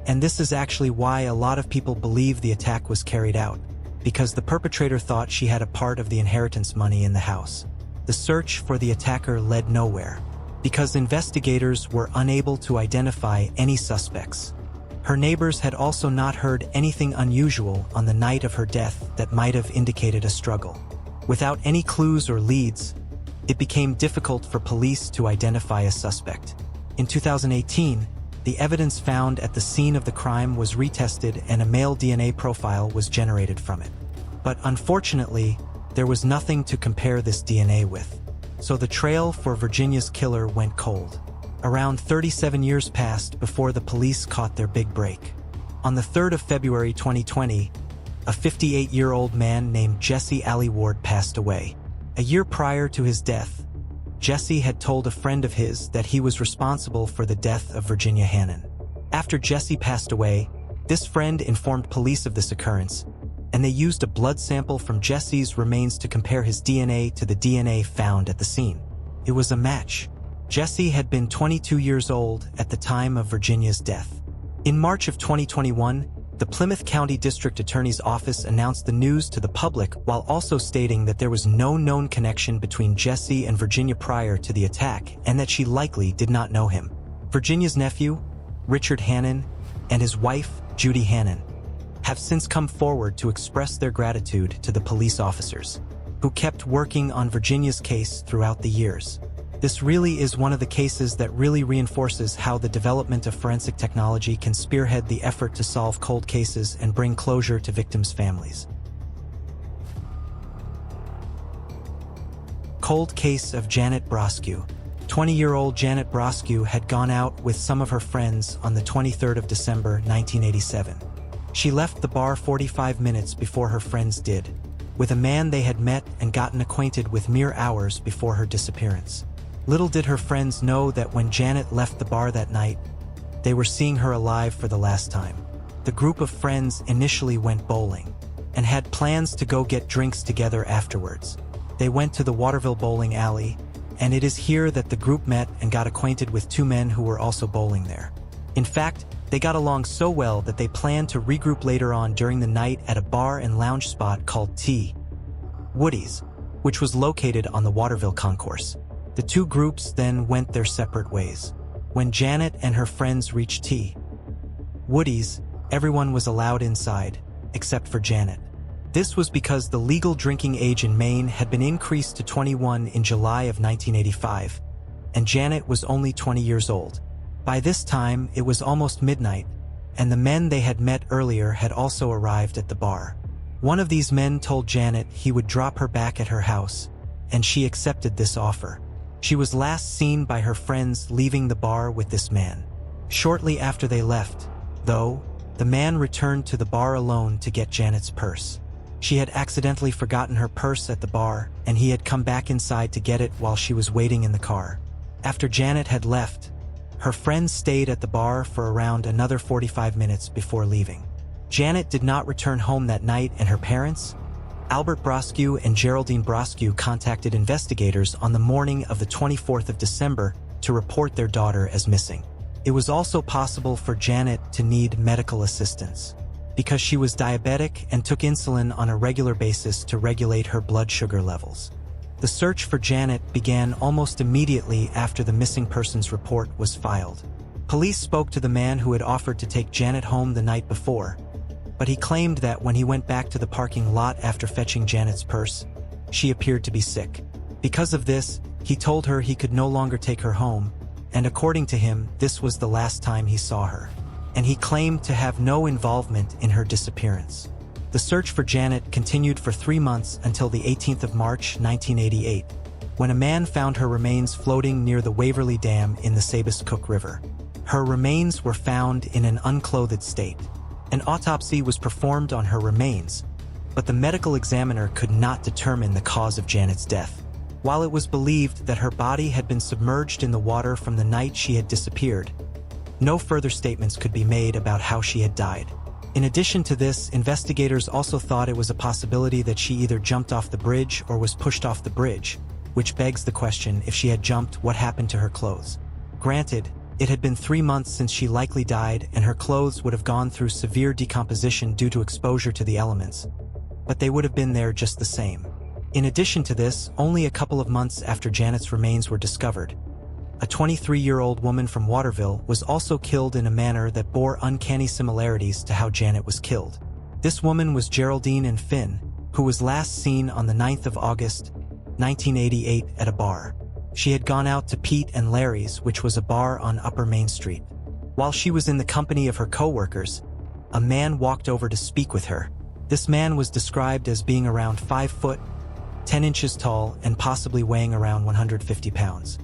And this is actually why a lot of people believe the attack was carried out, because the perpetrator thought she had a part of the inheritance money in the house. The search for the attacker led nowhere, because investigators were unable to identify any suspects. Her neighbors had also not heard anything unusual on the night of her death that might have indicated a struggle. Without any clues or leads, it became difficult for police to identify a suspect. In 2018, the evidence found at the scene of the crime was retested and a male DNA profile was generated from it. But unfortunately, there was nothing to compare this DNA with. So the trail for Virginia's killer went cold. Around 37 years passed before the police caught their big break. On the 3rd of February 2020, a 58-year-old man named Jesse Alley Ward passed away. A year prior to his death, Jesse had told a friend of his that he was responsible for the death of Virginia Hannon. After Jesse passed away, this friend informed police of this occurrence, and they used a blood sample from Jesse's remains to compare his DNA to the DNA found at the scene. It was a match. Jesse had been 22 years old at the time of Virginia's death. In March of 2021, the Plymouth County District Attorney's Office announced the news to the public while also stating that there was no known connection between Jesse and Virginia prior to the attack and that she likely did not know him. Virginia's nephew, Richard Hannon, and his wife, Judy Hannon, have since come forward to express their gratitude to the police officers who kept working on Virginia's case throughout the years. This really is one of the cases that really reinforces how the development of forensic technology can spearhead the effort to solve cold cases and bring closure to victims' families. Cold case of Janet Broskew. 20-year-old Janet Broskew had gone out with some of her friends on the 23rd of December, 1987. She left the bar 45 minutes before her friends did, with a man they had met and gotten acquainted with mere hours before her disappearance. Little did her friends know that when Janet left the bar that night, they were seeing her alive for the last time. The group of friends initially went bowling and had plans to go get drinks together afterwards. They went to the Waterville bowling alley, and it is here that the group met and got acquainted with two men who were also bowling there. In fact, they got along so well that they planned to regroup later on during the night at a bar and lounge spot called T. Woody's, which was located on the Waterville concourse. The two groups then went their separate ways. When Janet and her friends reached T. Woody's, everyone was allowed inside, except for Janet. This was because the legal drinking age in Maine had been increased to 21 in July of 1985, and Janet was only 20 years old. By this time, it was almost midnight, and the men they had met earlier had also arrived at the bar. One of these men told Janet he would drop her back at her house, and she accepted this offer. She was last seen by her friends leaving the bar with this man. Shortly after they left, though, the man returned to the bar alone to get Janet's purse. She had accidentally forgotten her purse at the bar, and he had come back inside to get it while she was waiting in the car. After Janet had left, her friends stayed at the bar for around another 45 minutes before leaving. Janet did not return home that night, and her parents, Albert Brosque and Geraldine Brosque, contacted investigators on the morning of the 24th of December to report their daughter as missing. It was also possible for Janet to need medical assistance because she was diabetic and took insulin on a regular basis to regulate her blood sugar levels. The search for Janet began almost immediately after the missing persons report was filed. Police spoke to the man who had offered to take Janet home the night before, but he claimed that when he went back to the parking lot after fetching Janet's purse, she appeared to be sick. Because of this, he told her he could no longer take her home, and according to him, this was the last time he saw her. And he claimed to have no involvement in her disappearance. The search for Janet continued for 3 months until the 18th of March, 1988, when a man found her remains floating near the Waverly Dam in the Sabus-Cook River. Her remains were found in an unclothed state. An autopsy was performed on her remains, but the medical examiner could not determine the cause of Janet's death. While it was believed that her body had been submerged in the water from the night she had disappeared, no further statements could be made about how she had died. In addition to this, investigators also thought it was a possibility that she either jumped off the bridge or was pushed off the bridge, which begs the question, if she had jumped, what happened to her clothes? Granted, it had been 3 months since she likely died, and her clothes would have gone through severe decomposition due to exposure to the elements, but they would have been there just the same. In addition to this, only a couple of months after Janet's remains were discovered, a 23-year-old woman from Waterville was also killed in a manner that bore uncanny similarities to how Janet was killed. This woman was Geraldine and Finn, who was last seen on the 9th of August, 1988 at a bar. She had gone out to Pete and Larry's, which was a bar on Upper Main Street. While she was in the company of her co-workers, a man walked over to speak with her. This man was described as being around 5 foot, 10 inches tall, and possibly weighing around 150 pounds.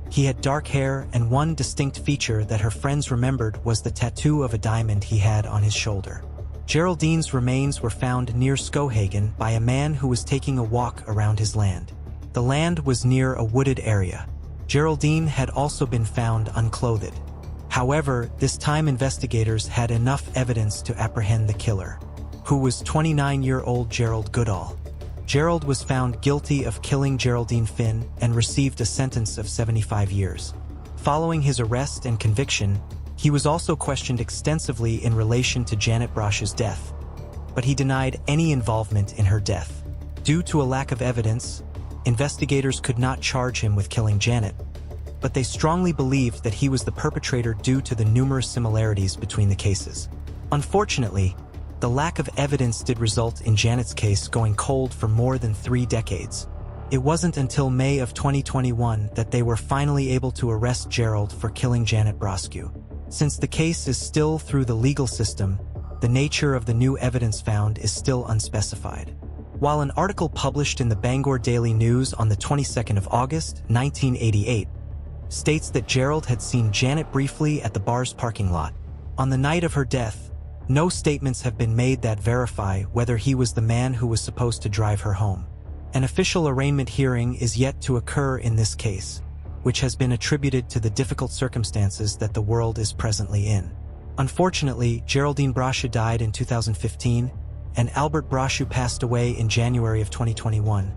He had dark hair, and one distinct feature that her friends remembered was the tattoo of a diamond he had on his shoulder. Geraldine's remains were found near Skohagen by a man who was taking a walk around his land. The land was near a wooded area. Geraldine had also been found unclothed. However, this time investigators had enough evidence to apprehend the killer, who was 29-year-old Gerald Goodall. Gerald was found guilty of killing Geraldine Finn and received a sentence of 75 years. Following his arrest and conviction, he was also questioned extensively in relation to Janet Brosh's death, but he denied any involvement in her death. Due to a lack of evidence, investigators could not charge him with killing Janet, but they strongly believed that he was the perpetrator due to the numerous similarities between the cases. Unfortunately, the lack of evidence did result in Janet's case going cold for more than 3 decades. It wasn't until May of 2021 that they were finally able to arrest Gerald for killing Janet Brosque. Since the case is still through the legal system, the nature of the new evidence found is still unspecified. While an article published in the Bangor Daily News on the 22nd of August, 1988, states that Gerald had seen Janet briefly at the bar's parking lot. On the night of her death, no statements have been made that verify whether he was the man who was supposed to drive her home. An official arraignment hearing is yet to occur in this case, which has been attributed to the difficult circumstances that the world is presently in. Unfortunately, Geraldine Brochu died in 2015, and Albert Brochu passed away in January of 2021,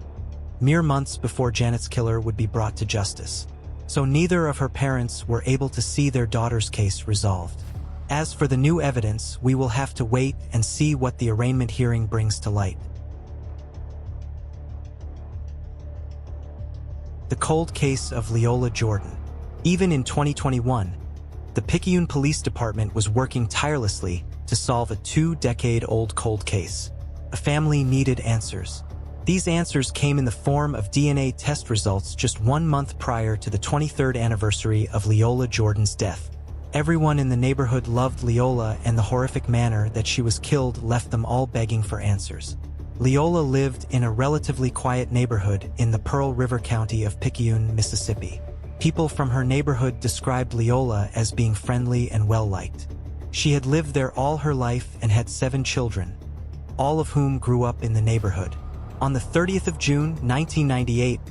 mere months before Janet's killer would be brought to justice. So neither of her parents were able to see their daughter's case resolved. As for the new evidence, we will have to wait and see what the arraignment hearing brings to light. The cold case of Leola Jordan. Even in 2021, the Picayune Police Department was working tirelessly to solve a 2-decade-old cold case. A family needed answers. These answers came in the form of DNA test results just 1 month prior to the 23rd anniversary of Leola Jordan's death. Everyone in the neighborhood loved Leola, and the horrific manner that she was killed left them all begging for answers. Leola lived in a relatively quiet neighborhood in the Pearl River County of Picayune, Mississippi. People from her neighborhood described Leola as being friendly and well-liked. She had lived there all her life and had 7 children, all of whom grew up in the neighborhood. On the 30th of June, 1998,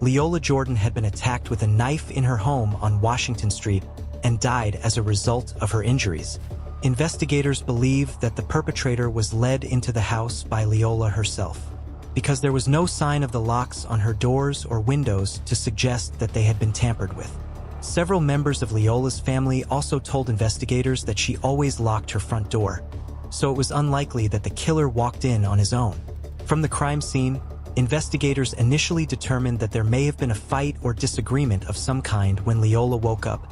Leola Jordan had been attacked with a knife in her home on Washington Street and died as a result of her injuries. Investigators believe that the perpetrator was led into the house by Leola herself, because there was no sign of the locks on her doors or windows to suggest that they had been tampered with. Several members of Leola's family also told investigators that she always locked her front door, so it was unlikely that the killer walked in on his own. From the crime scene, investigators initially determined that there may have been a fight or disagreement of some kind when Leola woke up,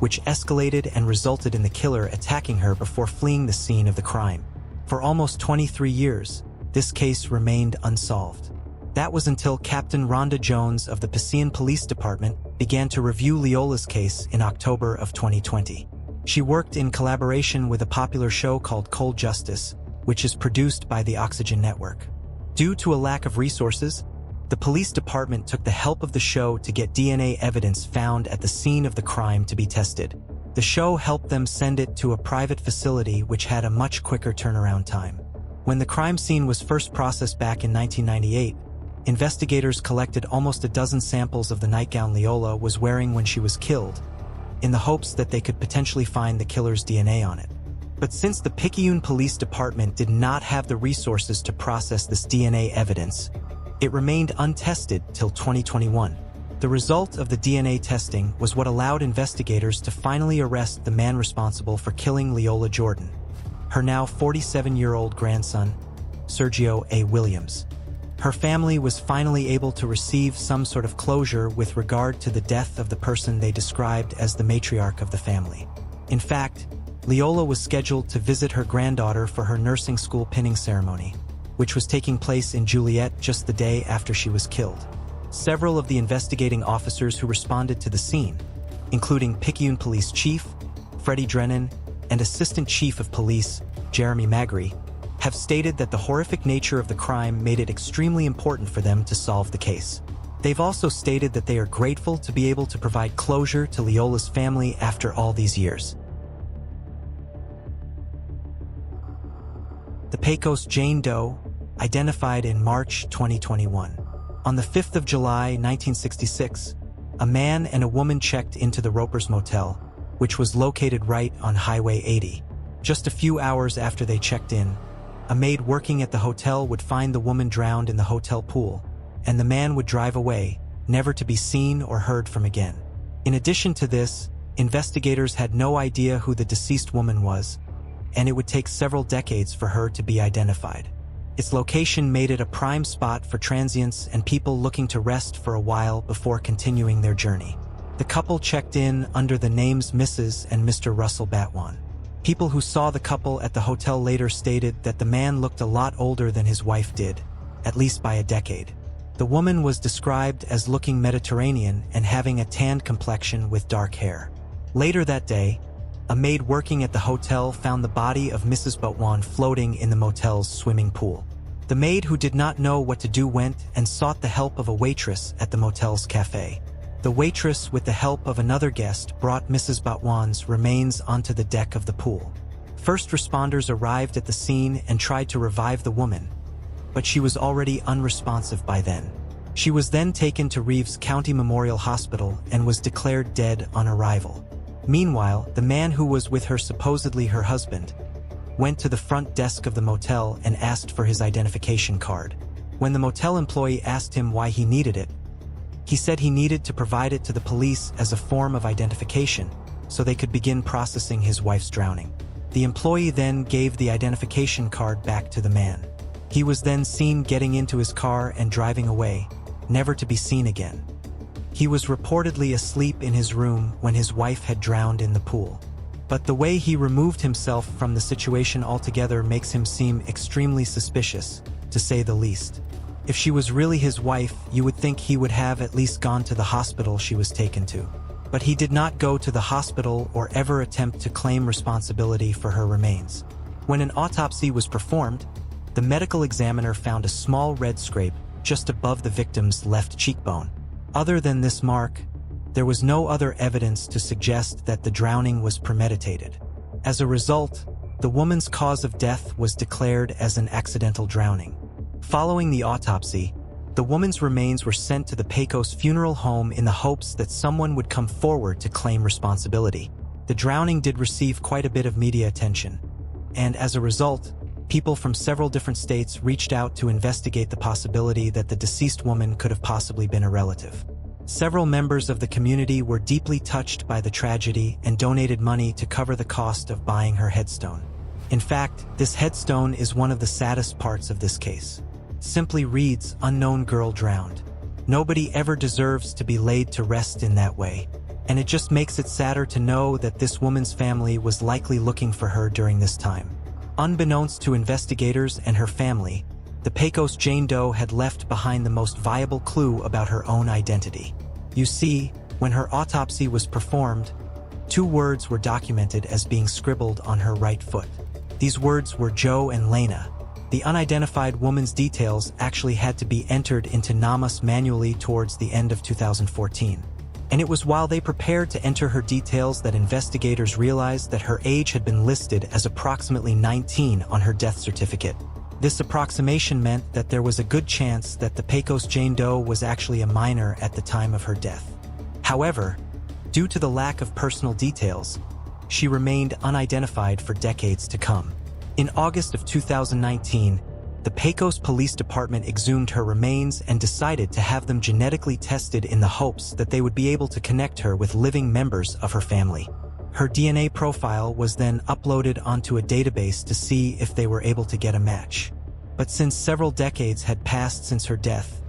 which escalated and resulted in the killer attacking her before fleeing the scene of the crime. For almost 23 years, this case remained unsolved. That was until Captain Rhonda Jones of the Picayune Police Department began to review Leola's case in October of 2020. She worked in collaboration with a popular show called Cold Justice, which is produced by the Oxygen Network. Due to a lack of resources, the police department took the help of the show to get DNA evidence found at the scene of the crime to be tested. The show helped them send it to a private facility which had a much quicker turnaround time. When the crime scene was first processed back in 1998, investigators collected almost a dozen samples of the nightgown Leola was wearing when she was killed, in the hopes that they could potentially find the killer's DNA on it. But since the Picayune Police Department did not have the resources to process this DNA evidence, it remained untested till 2021. The result of the DNA testing was what allowed investigators to finally arrest the man responsible for killing Leola Jordan, her now 47-year-old grandson, Sergio A. Williams. Her family was finally able to receive some sort of closure with regard to the death of the person they described as the matriarch of the family. In fact, Leola was scheduled to visit her granddaughter for her nursing school pinning ceremony, which was taking place in Juliet just the day after she was killed. Several of the investigating officers who responded to the scene, including Picayune Police Chief Freddie Drennan and Assistant Chief of Police Jeremy Magri, have stated that the horrific nature of the crime made it extremely important for them to solve the case. They've also stated that they are grateful to be able to provide closure to Leola's family after all these years. The Pecos Jane Doe, identified in March 2021. On the 5th of July 1966, a man and a woman checked into the Roper's Motel, which was located right on Highway 80. Just a few hours after they checked in, a maid working at the hotel would find the woman drowned in the hotel pool, and the man would drive away, never to be seen or heard from again. In addition to this, investigators had no idea who the deceased woman was, and it would take several decades for her to be identified. Its location made it a prime spot for transients and people looking to rest for a while before continuing their journey. The couple checked in under the names Mrs. and Mr. Russell Batwan. People who saw the couple at the hotel later stated that the man looked a lot older than his wife did, at least by a decade. The woman was described as looking Mediterranean and having a tanned complexion with dark hair. Later that day, a maid working at the hotel found the body of Mrs. Batwan floating in the motel's swimming pool. The maid, who did not know what to do, went and sought the help of a waitress at the motel's cafe. The waitress, with the help of another guest, brought Mrs. Batwan's remains onto the deck of the pool. First responders arrived at the scene and tried to revive the woman, but she was already unresponsive by then. She was then taken to Reeves County Memorial Hospital and was declared dead on arrival. Meanwhile, the man who was with her, supposedly her husband, went to the front desk of the motel and asked for his identification card. When the motel employee asked him why he needed it, he said he needed to provide it to the police as a form of identification so they could begin processing his wife's drowning. The employee then gave the identification card back to the man. He was then seen getting into his car and driving away, never to be seen again. He was reportedly asleep in his room when his wife had drowned in the pool. But the way he removed himself from the situation altogether makes him seem extremely suspicious, to say the least. If she was really his wife, you would think he would have at least gone to the hospital she was taken to. But he did not go to the hospital or ever attempt to claim responsibility for her remains. When an autopsy was performed, the medical examiner found a small red scrape just above the victim's left cheekbone. Other than this mark, there was no other evidence to suggest that the drowning was premeditated. As a result, the woman's cause of death was declared as an accidental drowning. Following the autopsy, the woman's remains were sent to the Pecos funeral home in the hopes that someone would come forward to claim responsibility. The drowning did receive quite a bit of media attention, and as a result, people from several different states reached out to investigate the possibility that the deceased woman could have possibly been a relative. Several members of the community were deeply touched by the tragedy and donated money to cover the cost of buying her headstone. In fact, this headstone is one of the saddest parts of this case. Simply reads, "Unknown girl drowned." Nobody ever deserves to be laid to rest in that way, and it just makes it sadder to know that this woman's family was likely looking for her during this time. Unbeknownst to investigators and her family, the Pecos Jane Doe had left behind the most viable clue about her own identity. You see, when her autopsy was performed, 2 words were documented as being scribbled on her right foot. These words were Joe and Lena. The unidentified woman's details actually had to be entered into NamUs manually towards the end of 2014. And it was while they prepared to enter her details that investigators realized that her age had been listed as approximately 19 on her death certificate. This approximation meant that there was a good chance that the Pecos Jane Doe was actually a minor at the time of her death. However, due to the lack of personal details, she remained unidentified for decades to come. In August of 2019, the Pecos Police Department exhumed her remains and decided to have them genetically tested in the hopes that they would be able to connect her with living members of her family. Her DNA profile was then uploaded onto a database to see if they were able to get a match. But since several decades had passed since her death,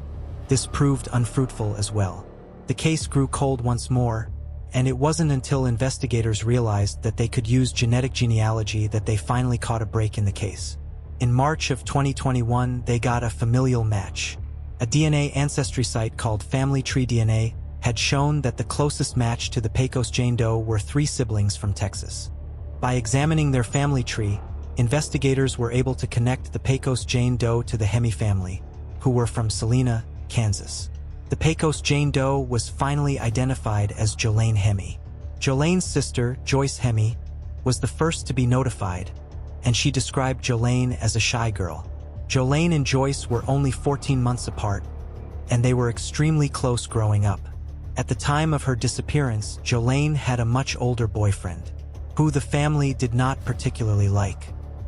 this proved unfruitful as well. The case grew cold once more, and it wasn't until investigators realized that they could use genetic genealogy that they finally caught a break in the case. In March of 2021, they got a familial match. A DNA ancestry site called Family Tree DNA had shown that the closest match to the Pecos Jane Doe were 3 siblings from Texas. By examining their family tree, investigators were able to connect the Pecos Jane Doe to the Hemi family, who were from Salina, Kansas. The Pecos Jane Doe was finally identified as Jolene Hemi. Jolene's sister, Joyce Hemi, was the first to be notified, and she described Jolene as a shy girl. Jolene and Joyce were only 14 months apart, and they were extremely close growing up. At the time of her disappearance, Jolene had a much older boyfriend, who the family did not particularly like.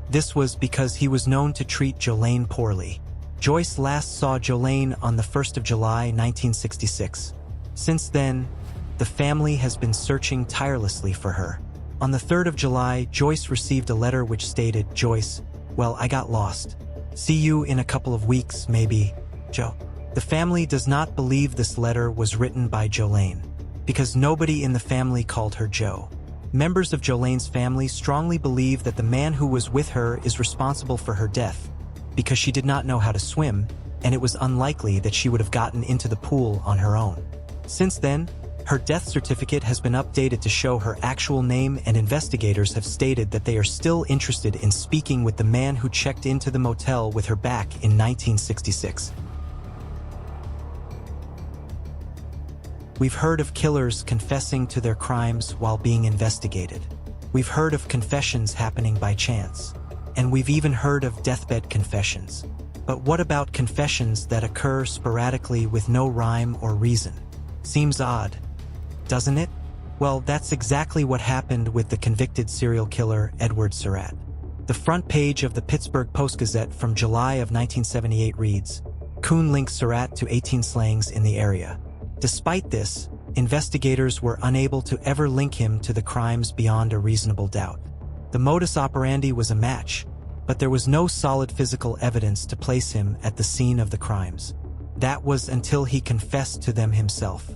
This was because he was known to treat Jolene poorly. Joyce last saw Jolene on the 1st of July, 1966. Since then, the family has been searching tirelessly for her. On the 3rd of July, Joyce received a letter which stated, "Joyce, well, I got lost. See you in a couple of weeks, maybe, Joe." The family does not believe this letter was written by Jolene, because nobody in the family called her Joe. Members of Jolene's family strongly believe that the man who was with her is responsible for her death, because she did not know how to swim, and it was unlikely that she would have gotten into the pool on her own. Since then, her death certificate has been updated to show her actual name, and investigators have stated that they are still interested in speaking with the man who checked into the motel with her back in 1966. We've heard of killers confessing to their crimes while being investigated. We've heard of confessions happening by chance. And we've even heard of deathbed confessions. But what about confessions that occur sporadically with no rhyme or reason? Seems odd, doesn't it? Well, that's exactly what happened with the convicted serial killer Edward Surratt. The front page of the Pittsburgh Post-Gazette from July of 1978 reads, "Coon links Surratt to 18 slayings in the area." Despite this, investigators were unable to ever link him to the crimes beyond a reasonable doubt. The modus operandi was a match, but there was no solid physical evidence to place him at the scene of the crimes. That was until he confessed to them himself.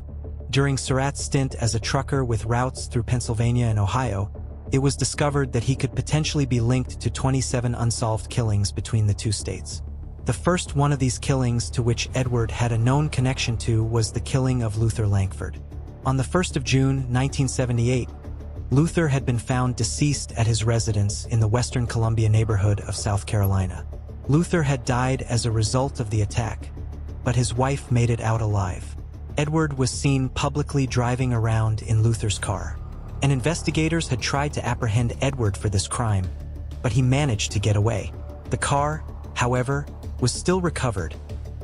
During Surratt's stint as a trucker with routes through Pennsylvania and Ohio, it was discovered that he could potentially be linked to 27 unsolved killings between the two states. The first one of these killings to which Edward had a known connection to was the killing of Luther Langford. On the 1st of June, 1978, Luther had been found deceased at his residence in the Western Columbia neighborhood of South Carolina. Luther had died as a result of the attack, but his wife made it out alive. Edward was seen publicly driving around in Luther's car, and investigators had tried to apprehend Edward for this crime, but he managed to get away. The car, however, was still recovered,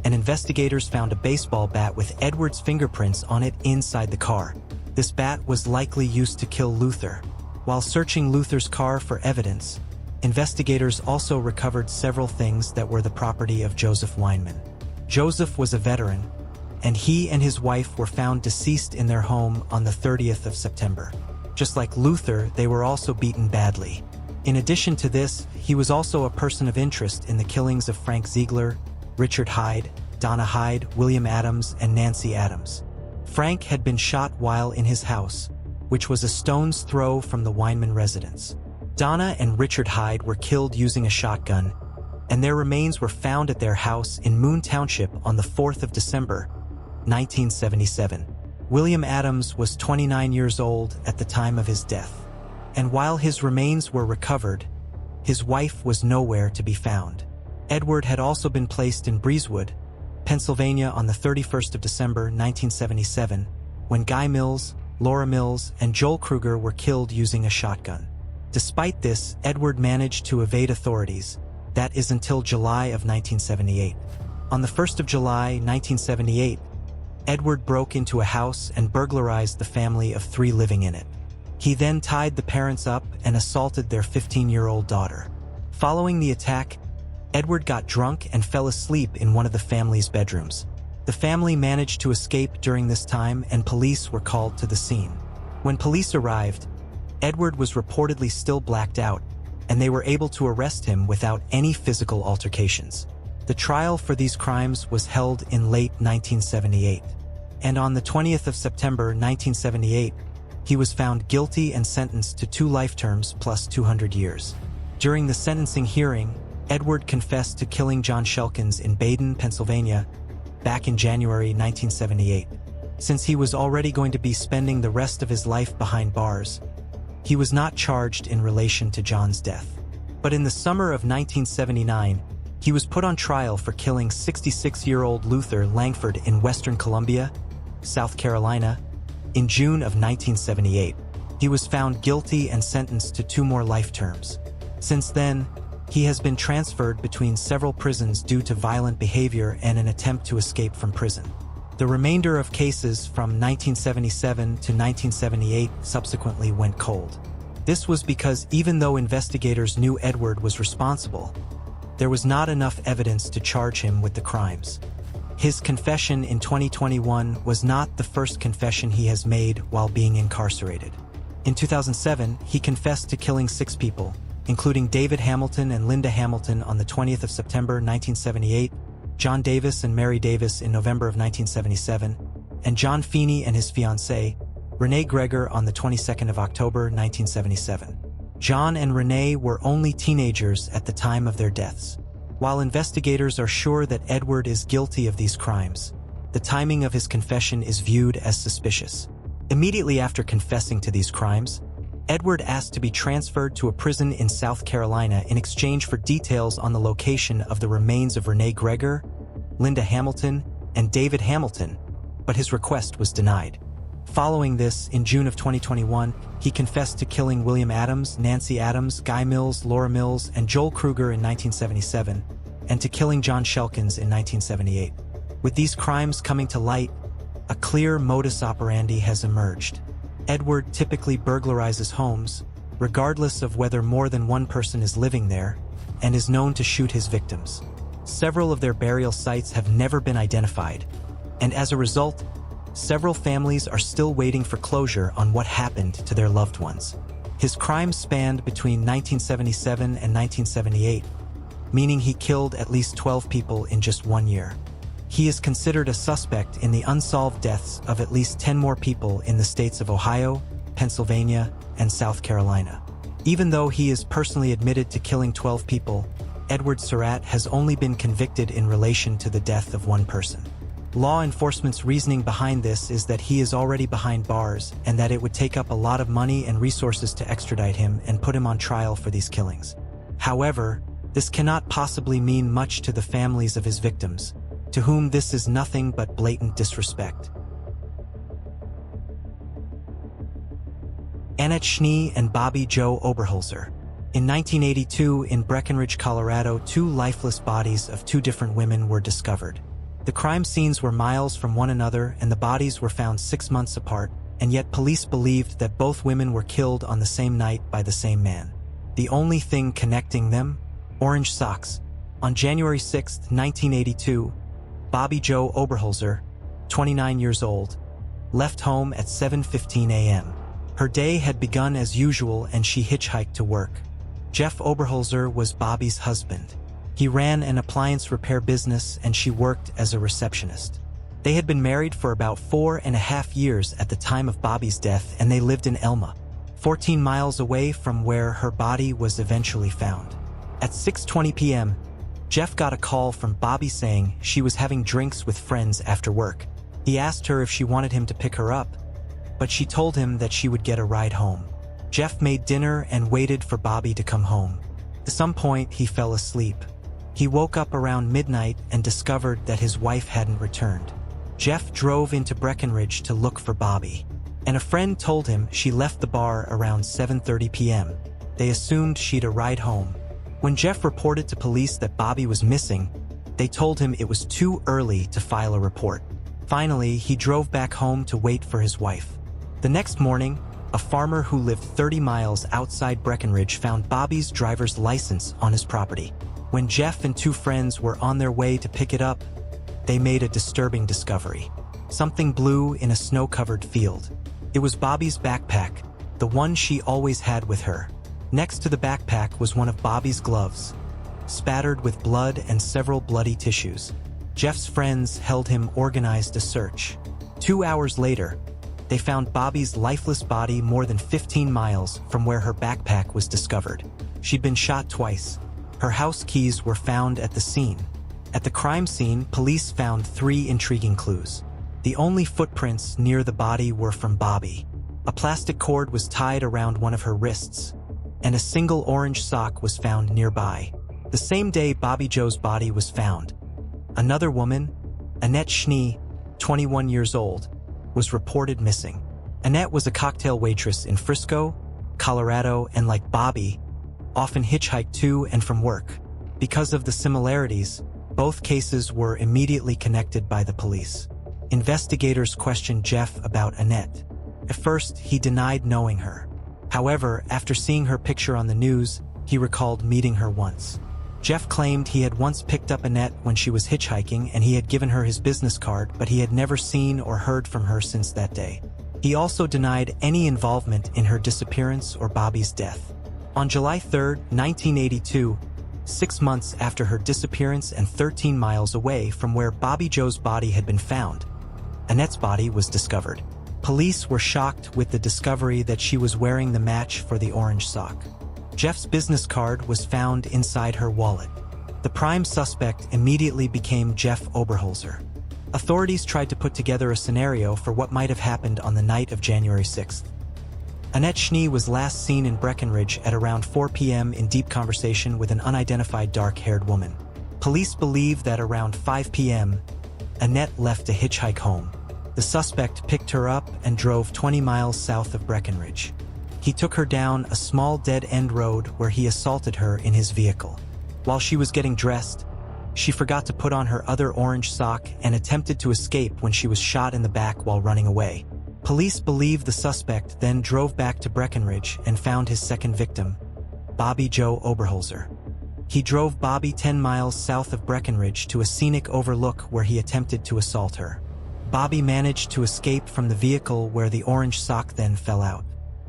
and investigators found a baseball bat with Edward's fingerprints on it inside the car. This bat was likely used to kill Luther. While searching Luther's car for evidence, investigators also recovered several things that were the property of Joseph Weinman. Joseph was a veteran, and he and his wife were found deceased in their home on the 30th of September. Just like Luther, they were also beaten badly. In addition to this, he was also a person of interest in the killings of Frank Ziegler, Richard Hyde, Donna Hyde, William Adams, and Nancy Adams. Frank had been shot while in his house, which was a stone's throw from the Weinman residence. Donna and Richard Hyde were killed using a shotgun, and their remains were found at their house in Moon Township on the 4th of December, 1977. William Adams was 29 years old at the time of his death, and while his remains were recovered, his wife was nowhere to be found. Edward had also been placed in Breezewood, Pennsylvania on the 31st of December, 1977, when Guy Mills, Laura Mills, and Joel Kruger were killed using a shotgun. Despite this, Edward managed to evade authorities. That is until July of 1978. On the 1st of July, 1978, Edward broke into a house and burglarized the family of 3 living in it. He then tied the parents up and assaulted their 15-year-old daughter. Following the attack, Edward got drunk and fell asleep in one of the family's bedrooms. The family managed to escape during this time, and police were called to the scene. When police arrived, Edward was reportedly still blacked out, and they were able to arrest him without any physical altercations. The trial for these crimes was held in late 1978, and on the 20th of September 1978, he was found guilty and sentenced to 2 life terms plus 200 years. During the sentencing hearing, Edward confessed to killing John Shelkins in Baden, Pennsylvania, back in January 1978. Since he was already going to be spending the rest of his life behind bars, he was not charged in relation to John's death. But in the summer of 1979, he was put on trial for killing 66-year-old Luther Langford in Western Columbia, South Carolina, in June of 1978. He was found guilty and sentenced to 2 more life terms. Since then, he has been transferred between several prisons due to violent behavior and an attempt to escape from prison. The remainder of cases from 1977 to 1978 subsequently went cold. This was because even though investigators knew Edward was responsible, there was not enough evidence to charge him with the crimes. His confession in 2021 was not the first confession he has made while being incarcerated. In 2007, he confessed to killing 6 people, including David Hamilton and Linda Hamilton on the 20th of September 1978, John Davis and Mary Davis in November of 1977, and John Feeney and his fiancée, Renee Greger, on the 22nd of October 1977. John and Renee were only teenagers at the time of their deaths. While investigators are sure that Edward is guilty of these crimes, the timing of his confession is viewed as suspicious. Immediately after confessing to these crimes, Edward asked to be transferred to a prison in South Carolina in exchange for details on the location of the remains of Renee Greger, Linda Hamilton, and David Hamilton, but his request was denied. Following this, in June of 2021, he confessed to killing William Adams, Nancy Adams, Guy Mills, Laura Mills, and Joel Kruger in 1977, and to killing John Shelkins in 1978. With these crimes coming to light, a clear modus operandi has emerged. Edward typically burglarizes homes, regardless of whether more than one person is living there, and is known to shoot his victims. Several of their burial sites have never been identified, and as a result, several families are still waiting for closure on what happened to their loved ones. His crimes spanned between 1977 and 1978, meaning he killed at least 12 people in just 1 year. He is considered a suspect in the unsolved deaths of at least 10 more people in the states of Ohio, Pennsylvania, and South Carolina. Even though he is personally admitted to killing 12 people, Edward Surratt has only been convicted in relation to the death of one person. Law enforcement's reasoning behind this is that he is already behind bars and that it would take up a lot of money and resources to extradite him and put him on trial for these killings. However, this cannot possibly mean much to the families of his victims, to whom this is nothing but blatant disrespect. Annette Schnee and Bobby Joe Oberholzer. In 1982, in Breckenridge, Colorado, 2 lifeless bodies of 2 different women were discovered. The crime scenes were miles from one another and the bodies were found 6 months apart, and yet police believed that both women were killed on the same night by the same man. The only thing connecting them? Orange socks. On January 6, 1982, Bobby Joe Oberholzer, 29 years old, left home at 7:15 a.m. Her day had begun as usual and she hitchhiked to work. Jeff Oberholzer was Bobby's husband. He ran an appliance repair business and she worked as a receptionist. They had been married for about 4.5 years at the time of Bobby's death, and they lived in Elma, 14 miles away from where her body was eventually found. At 6:20 p.m., Jeff got a call from Bobby saying she was having drinks with friends after work. He asked her if she wanted him to pick her up, but she told him that she would get a ride home. Jeff made dinner and waited for Bobby to come home. At some point, he fell asleep. He woke up around midnight and discovered that his wife hadn't returned. Jeff drove into Breckenridge to look for Bobby, and a friend told him she left the bar around 7:30 p.m. They assumed she'd a ride home. When Jeff reported to police that Bobby was missing, they told him it was too early to file a report. Finally, he drove back home to wait for his wife. The next morning, a farmer who lived 30 miles outside Breckenridge found Bobby's driver's license on his property. When Jeff and 2 friends were on their way to pick it up, they made a disturbing discovery. Something blue in a snow-covered field. It was Bobby's backpack, the one she always had with her. Next to the backpack was one of Bobby's gloves, spattered with blood and several bloody tissues. Jeff's friends held him organized a search. 2 hours later, they found Bobby's lifeless body more than 15 miles from where her backpack was discovered. She'd been shot twice. Her house keys were found at the scene. At the crime scene, police found 3 intriguing clues. The only footprints near the body were from Bobby. A plastic cord was tied around one of her wrists, and a single orange sock was found nearby. The same day Bobby Joe's body was found, another woman, Annette Schnee, 21 years old, was reported missing. Annette was a cocktail waitress in Frisco, Colorado, and like Bobby, often hitchhiked to and from work. Because of the similarities, both cases were immediately connected by the police. Investigators questioned Jeff about Annette. At first, he denied knowing her. However, after seeing her picture on the news, he recalled meeting her once. Jeff claimed he had once picked up Annette when she was hitchhiking and he had given her his business card, but he had never seen or heard from her since that day. He also denied any involvement in her disappearance or Bobby's death. On July 3, 1982, 6 months after her disappearance and 13 miles away from where Bobby Joe's body had been found, Annette's body was discovered. Police were shocked with the discovery that she was wearing the match for the orange sock. Jeff's business card was found inside her wallet. The prime suspect immediately became Jeff Oberholzer. Authorities tried to put together a scenario for what might have happened on the night of January 6th. Annette Schnee was last seen in Breckenridge at around 4 p.m. in deep conversation with an unidentified dark-haired woman. Police believe that around 5 p.m., Annette left to hitchhike home. The suspect picked her up and drove 20 miles south of Breckenridge. He took her down a small dead-end road where he assaulted her in his vehicle. While she was getting dressed, She forgot to put on her other orange sock and attempted to escape when she was shot in the back while running away. Police believe the suspect then drove back to Breckenridge and found his second victim, Bobby Joe Oberholzer. He drove Bobby 10 miles south of Breckenridge to a scenic overlook where he attempted to assault her. Bobby managed to escape from the vehicle where the orange sock then fell out.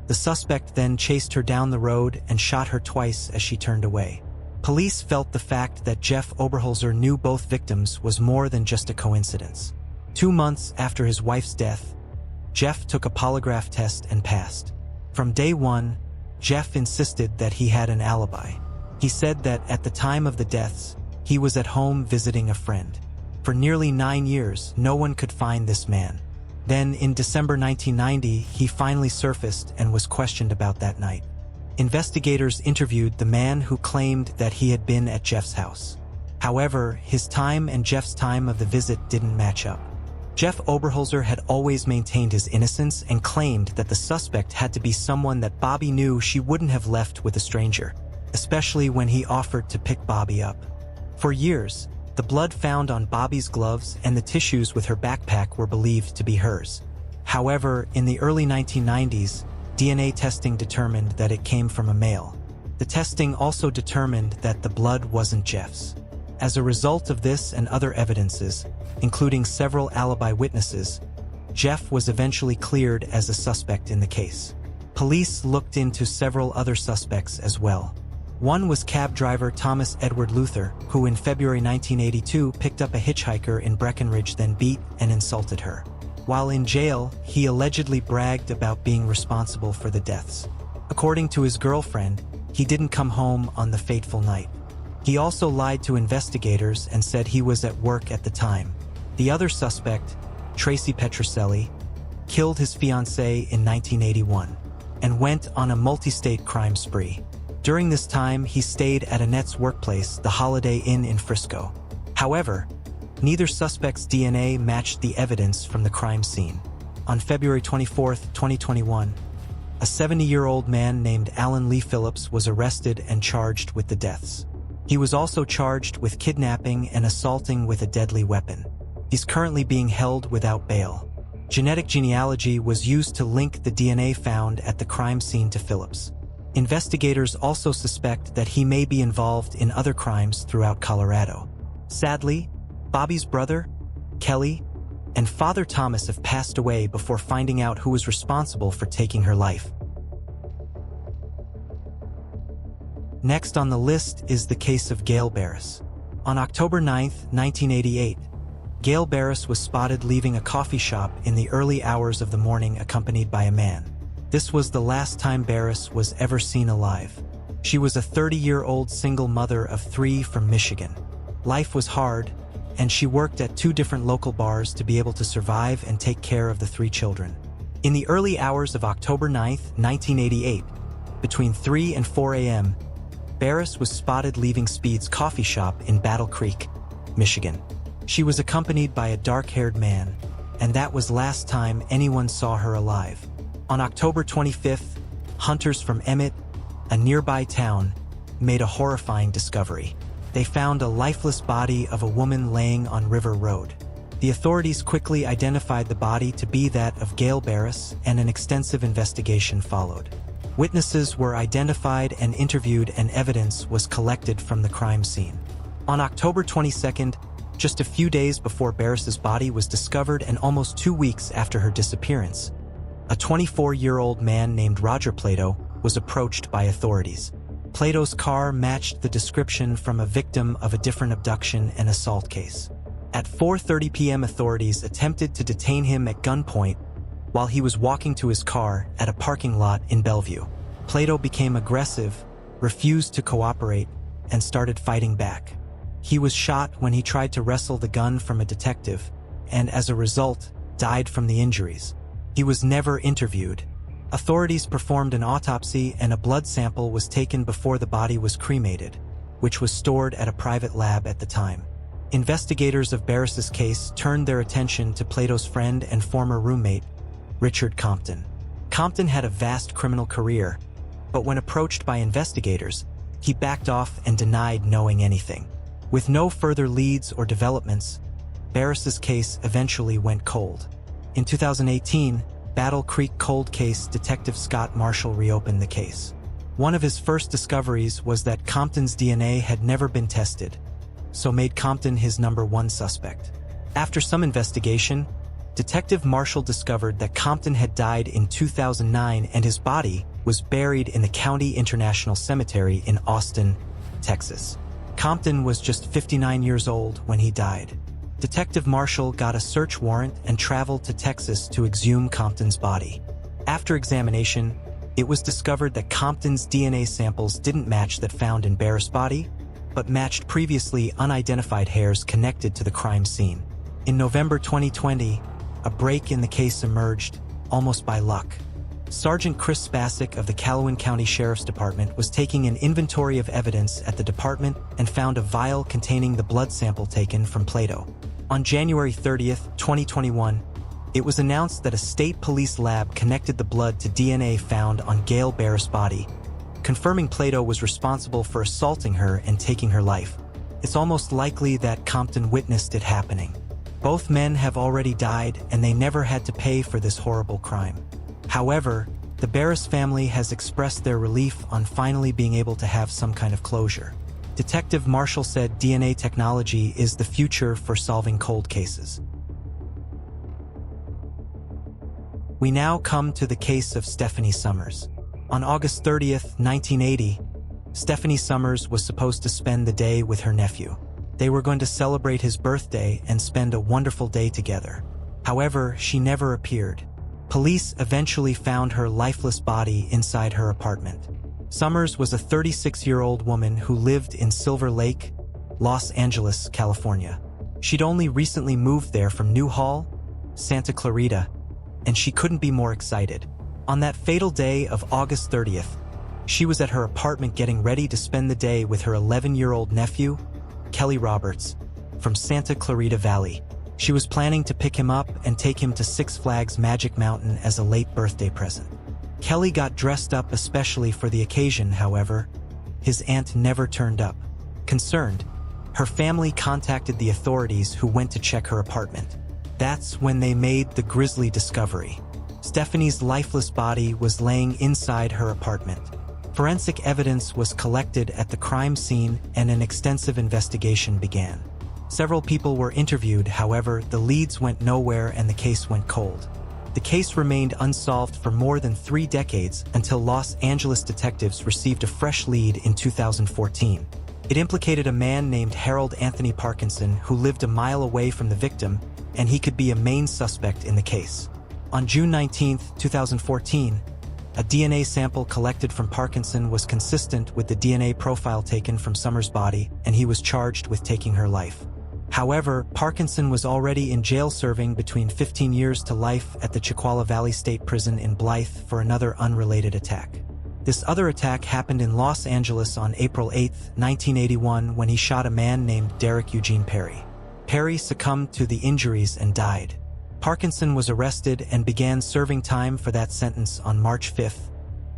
The suspect then chased her down the road and shot her twice as she turned away. Police felt the fact that Jeff Oberholzer knew both victims was more than just a coincidence. 2 months after his wife's death, Jeff took a polygraph test and passed. From day one, Jeff insisted that he had an alibi. He said that at the time of the deaths, he was at home visiting a friend. For nearly 9 years, no one could find this man. Then, in December 1990, he finally surfaced and was questioned about that night. Investigators interviewed the man who claimed that he had been at Jeff's house. However, his time and Jeff's time of the visit didn't match up. Jeff Oberholzer had always maintained his innocence and claimed that the suspect had to be someone that Bobby knew she wouldn't have left with a stranger, especially when he offered to pick Bobby up. For years, the blood found on Bobby's gloves and the tissues with her backpack were believed to be hers. However, in the early 1990s, DNA testing determined that it came from a male. The testing also determined that the blood wasn't Jeff's. As a result of this and other evidences, including several alibi witnesses, Jeff was eventually cleared as a suspect in the case. Police looked into several other suspects as well. One was cab driver Thomas Edward Luther, who in February 1982 picked up a hitchhiker in Breckenridge, then beat and insulted her. While in jail, he allegedly bragged about being responsible for the deaths. According to his girlfriend, he didn't come home on the fateful night. He also lied to investigators and said he was at work at the time. The other suspect, Tracy Petroselli, killed his fiancée in 1981 and went on a multi-state crime spree. During this time, he stayed at Annette's workplace, the Holiday Inn in Frisco. However, neither suspect's DNA matched the evidence from the crime scene. On February 24, 2021, a 70-year-old man named Alan Lee Phillips was arrested and charged with the deaths. He was also charged with kidnapping and assaulting with a deadly weapon. He's currently being held without bail. Genetic genealogy was used to link the DNA found at the crime scene to Phillips. Investigators also suspect that he may be involved in other crimes throughout Colorado. Sadly, Bobby's brother, Kelly, and father Thomas have passed away before finding out who was responsible for taking her life. Next on the list is the case of Gail Barris. On October 9, 1988, Gail Barris was spotted leaving a coffee shop in the early hours of the morning accompanied by a man. This was the last time Barris was ever seen alive. She was a 30-year-old single mother of 3 from Michigan. Life was hard, and she worked at 2 different local bars to be able to survive and take care of the 3 children. In the early hours of October 9, 1988, between 3 and 4 a.m., Barris was spotted leaving Speed's coffee shop in Battle Creek, Michigan. She was accompanied by a dark-haired man, and that was last time anyone saw her alive. On October 25th, hunters from Emmett, a nearby town, made a horrifying discovery. They found a lifeless body of a woman laying on River Road. The authorities quickly identified the body to be that of Gail Barris, and an extensive investigation followed. Witnesses were identified and interviewed, and evidence was collected from the crime scene. On October 22nd, just a few days before Barris's body was discovered and almost 2 weeks after her disappearance, a 24-year-old man named Roger Plato was approached by authorities. Plato's car matched the description from a victim of a different abduction and assault case. At 4:30 p.m., authorities attempted to detain him at gunpoint while he was walking to his car at a parking lot in Bellevue. Plato became aggressive, refused to cooperate, and started fighting back. He was shot when he tried to wrestle the gun from a detective, and as a result, died from the injuries. He was never interviewed. Authorities performed an autopsy and a blood sample was taken before the body was cremated, which was stored at a private lab at the time. Investigators of Barris's case turned their attention to Plato's friend and former roommate, Richard Compton. Compton had a vast criminal career, but when approached by investigators, he backed off and denied knowing anything. With no further leads or developments, Barris's case eventually went cold. In 2018, Battle Creek cold case detective Scott Marshall reopened the case. One of his first discoveries was that Compton's DNA had never been tested, so made Compton his #1 suspect. After some investigation, Detective Marshall discovered that Compton had died in 2009 and his body was buried in the County International Cemetery in Austin, Texas. Compton was just 59 years old when he died. Detective Marshall got a search warrant and traveled to Texas to exhume Compton's body. After examination, it was discovered that Compton's DNA samples didn't match that found in Barris's body, but matched previously unidentified hairs connected to the crime scene. In November 2020, a break in the case emerged, almost by luck. Sergeant Chris Spacek of the Calowan County Sheriff's Department was taking an inventory of evidence at the department and found a vial containing the blood sample taken from Plato. On January 30th, 2021, it was announced that a state police lab connected the blood to DNA found on Gail Barris's body, confirming Plato was responsible for assaulting her and taking her life. It's almost likely that Compton witnessed it happening. Both men have already died and they never had to pay for this horrible crime. However, the Barris family has expressed their relief on finally being able to have some kind of closure. Detective Marshall said DNA technology is the future for solving cold cases. We now come to the case of Stephanie Summers. On August 30th, 1980, Stephanie Summers was supposed to spend the day with her nephew. They were going to celebrate his birthday and spend a wonderful day together. However, she never appeared. Police eventually found her lifeless body inside her apartment. Summers was a 36-year-old woman who lived in Silver Lake, Los Angeles, California. She'd only recently moved there from Newhall, Santa Clarita, and she couldn't be more excited. On that fatal day of August 30th, she was at her apartment getting ready to spend the day with her 11-year-old nephew, Kelly Roberts, from Santa Clarita Valley. She was planning to pick him up and take him to Six Flags Magic Mountain as a late birthday present. Kelly got dressed up especially for the occasion, however. His aunt never turned up. Concerned, her family contacted the authorities who went to check her apartment. That's when they made the grisly discovery. Stephanie's lifeless body was laying inside her apartment. Forensic evidence was collected at the crime scene and an extensive investigation began. Several people were interviewed, however, the leads went nowhere and the case went cold. The case remained unsolved for more than 3 decades until Los Angeles detectives received a fresh lead in 2014. It implicated a man named Harold Anthony Parkinson who lived a mile away from the victim, and he could be a main suspect in the case. On June 19, 2014, a DNA sample collected from Parkinson was consistent with the DNA profile taken from Summers' body, and he was charged with taking her life. However, Parkinson was already in jail serving between 15 years to life at the Chickawa Valley State Prison in Blythe for another unrelated attack. This other attack happened in Los Angeles on April 8, 1981, when he shot a man named Derek Eugene Perry. Perry succumbed to the injuries and died. Parkinson was arrested and began serving time for that sentence on March 5,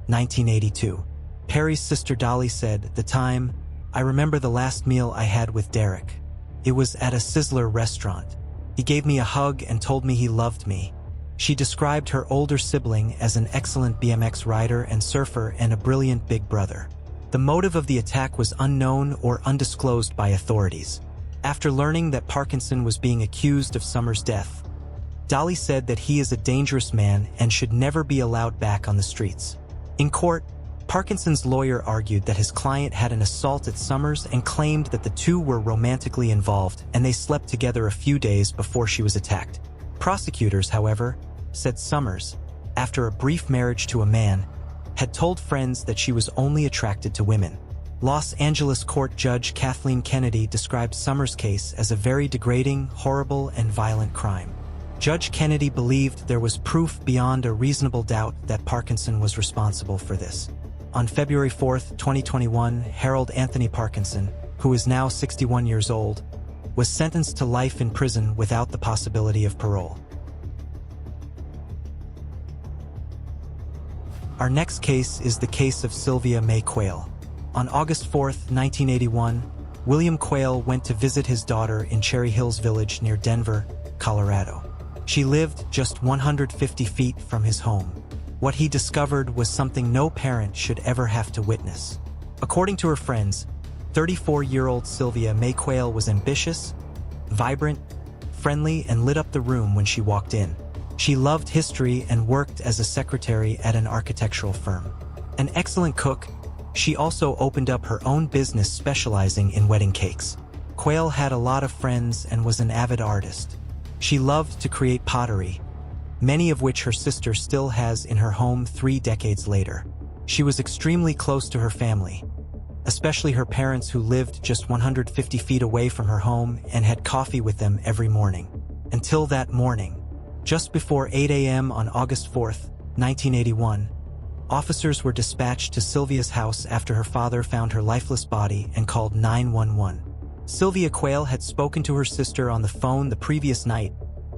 1982. Perry's sister Dolly said, "The time, I remember the last meal I had with Derek. It was at a Sizzler restaurant. He gave me a hug and told me he loved me." She described her older sibling as an excellent BMX rider and surfer and a brilliant big brother. The motive of the attack was unknown or undisclosed by authorities. After learning that Parkinson was being accused of Summers' death, Dolly said that he is a dangerous man and should never be allowed back on the streets. In court, Parkinson's lawyer argued that his client had an assault at Summers and claimed that the two were romantically involved and they slept together a few days before she was attacked. Prosecutors, however, said Summers, after a brief marriage to a man, had told friends that she was only attracted to women. Los Angeles court judge Kathleen Kennedy described Summers' case as a very degrading, horrible, and violent crime. Judge Kennedy believed there was proof beyond a reasonable doubt that Parkinson was responsible for this. On February 4, 2021, Harold Anthony Parkinson, who is now 61 years old, was sentenced to life in prison without the possibility of parole. Our next case is the case of Sylvia May Quayle. On August 4, 1981, William Quayle went to visit his daughter in Cherry Hills Village near Denver, Colorado. She lived just 150 feet from his home. What he discovered was something no parent should ever have to witness. According to her friends, 34-year-old Sylvia May Quayle was ambitious, vibrant, friendly, and lit up the room when she walked in. She loved history and worked as a secretary at an architectural firm. An excellent cook, she also opened up her own business specializing in wedding cakes. Quayle had a lot of friends and was an avid artist. She loved to create pottery, many of which her sister still has in her home 3 decades later. She was extremely close to her family, especially her parents who lived just 150 feet away from her home and had coffee with them every morning. Until that morning, just before 8 a.m. on August 4, 1981, officers were dispatched to Sylvia's house after her father found her lifeless body and called 911. Sylvia Quayle had spoken to her sister on the phone the previous night,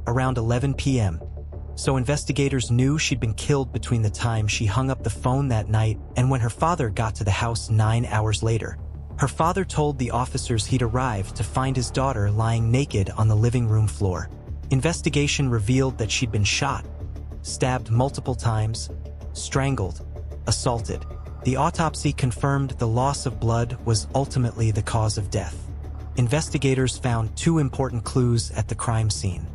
around 11 p.m., so investigators knew she'd been killed between the time she hung up the phone that night and when her father got to the house 9 hours later. Her father told the officers he'd arrived to find his daughter lying naked on the living room floor. Investigation revealed that she'd been shot, stabbed multiple times, strangled, assaulted. The autopsy confirmed the loss of blood was ultimately the cause of death. Investigators found 2 important clues at the crime scene.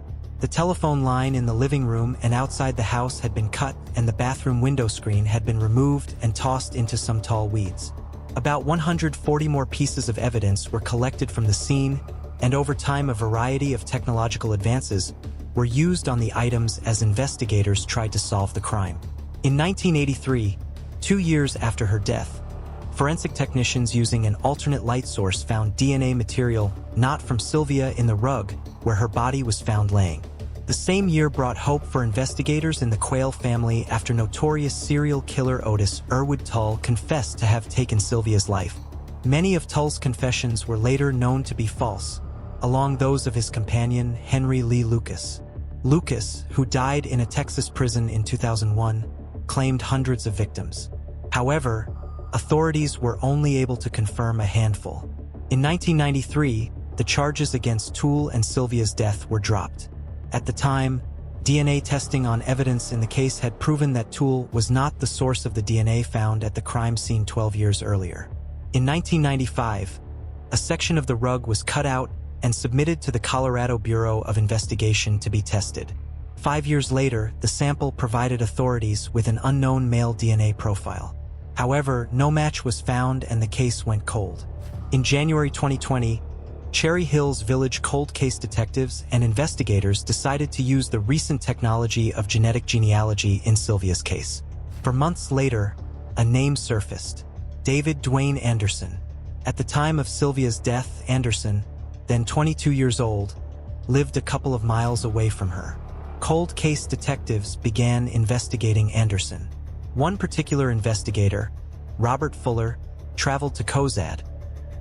The telephone line in the living room and outside the house had been cut, and the bathroom window screen had been removed and tossed into some tall weeds. About 140 more pieces of evidence were collected from the scene, and over time a variety of technological advances were used on the items as investigators tried to solve the crime. In 1983, 2 years after her death, forensic technicians using an alternate light source found DNA material not from Sylvia in the rug where her body was found laying. The same year brought hope for investigators in the Quayle family after notorious serial killer Otis Irwood Tull confessed to have taken Sylvia's life. Many of Tull's confessions were later known to be false, along those of his companion Henry Lee Lucas. Lucas, who died in a Texas prison in 2001, claimed hundreds of victims. However, authorities were only able to confirm a handful. In 1993, the charges against Tull and Sylvia's death were dropped. At the time, DNA testing on evidence in the case had proven that Tull was not the source of the DNA found at the crime scene 12 years earlier. In 1995, a section of the rug was cut out and submitted to the Colorado Bureau of Investigation to be tested. 5 years later, the sample provided authorities with an unknown male DNA profile. However, no match was found and the case went cold. In January 2020, Cherry Hills Village cold case detectives and investigators decided to use the recent technology of genetic genealogy in Sylvia's case. For months later, a name surfaced: David Dwayne Anderson. At the time of Sylvia's death, Anderson, then 22 years old, lived a couple of miles away from her. Cold case detectives began investigating Anderson. One particular investigator, Robert Fuller, traveled to Cozad,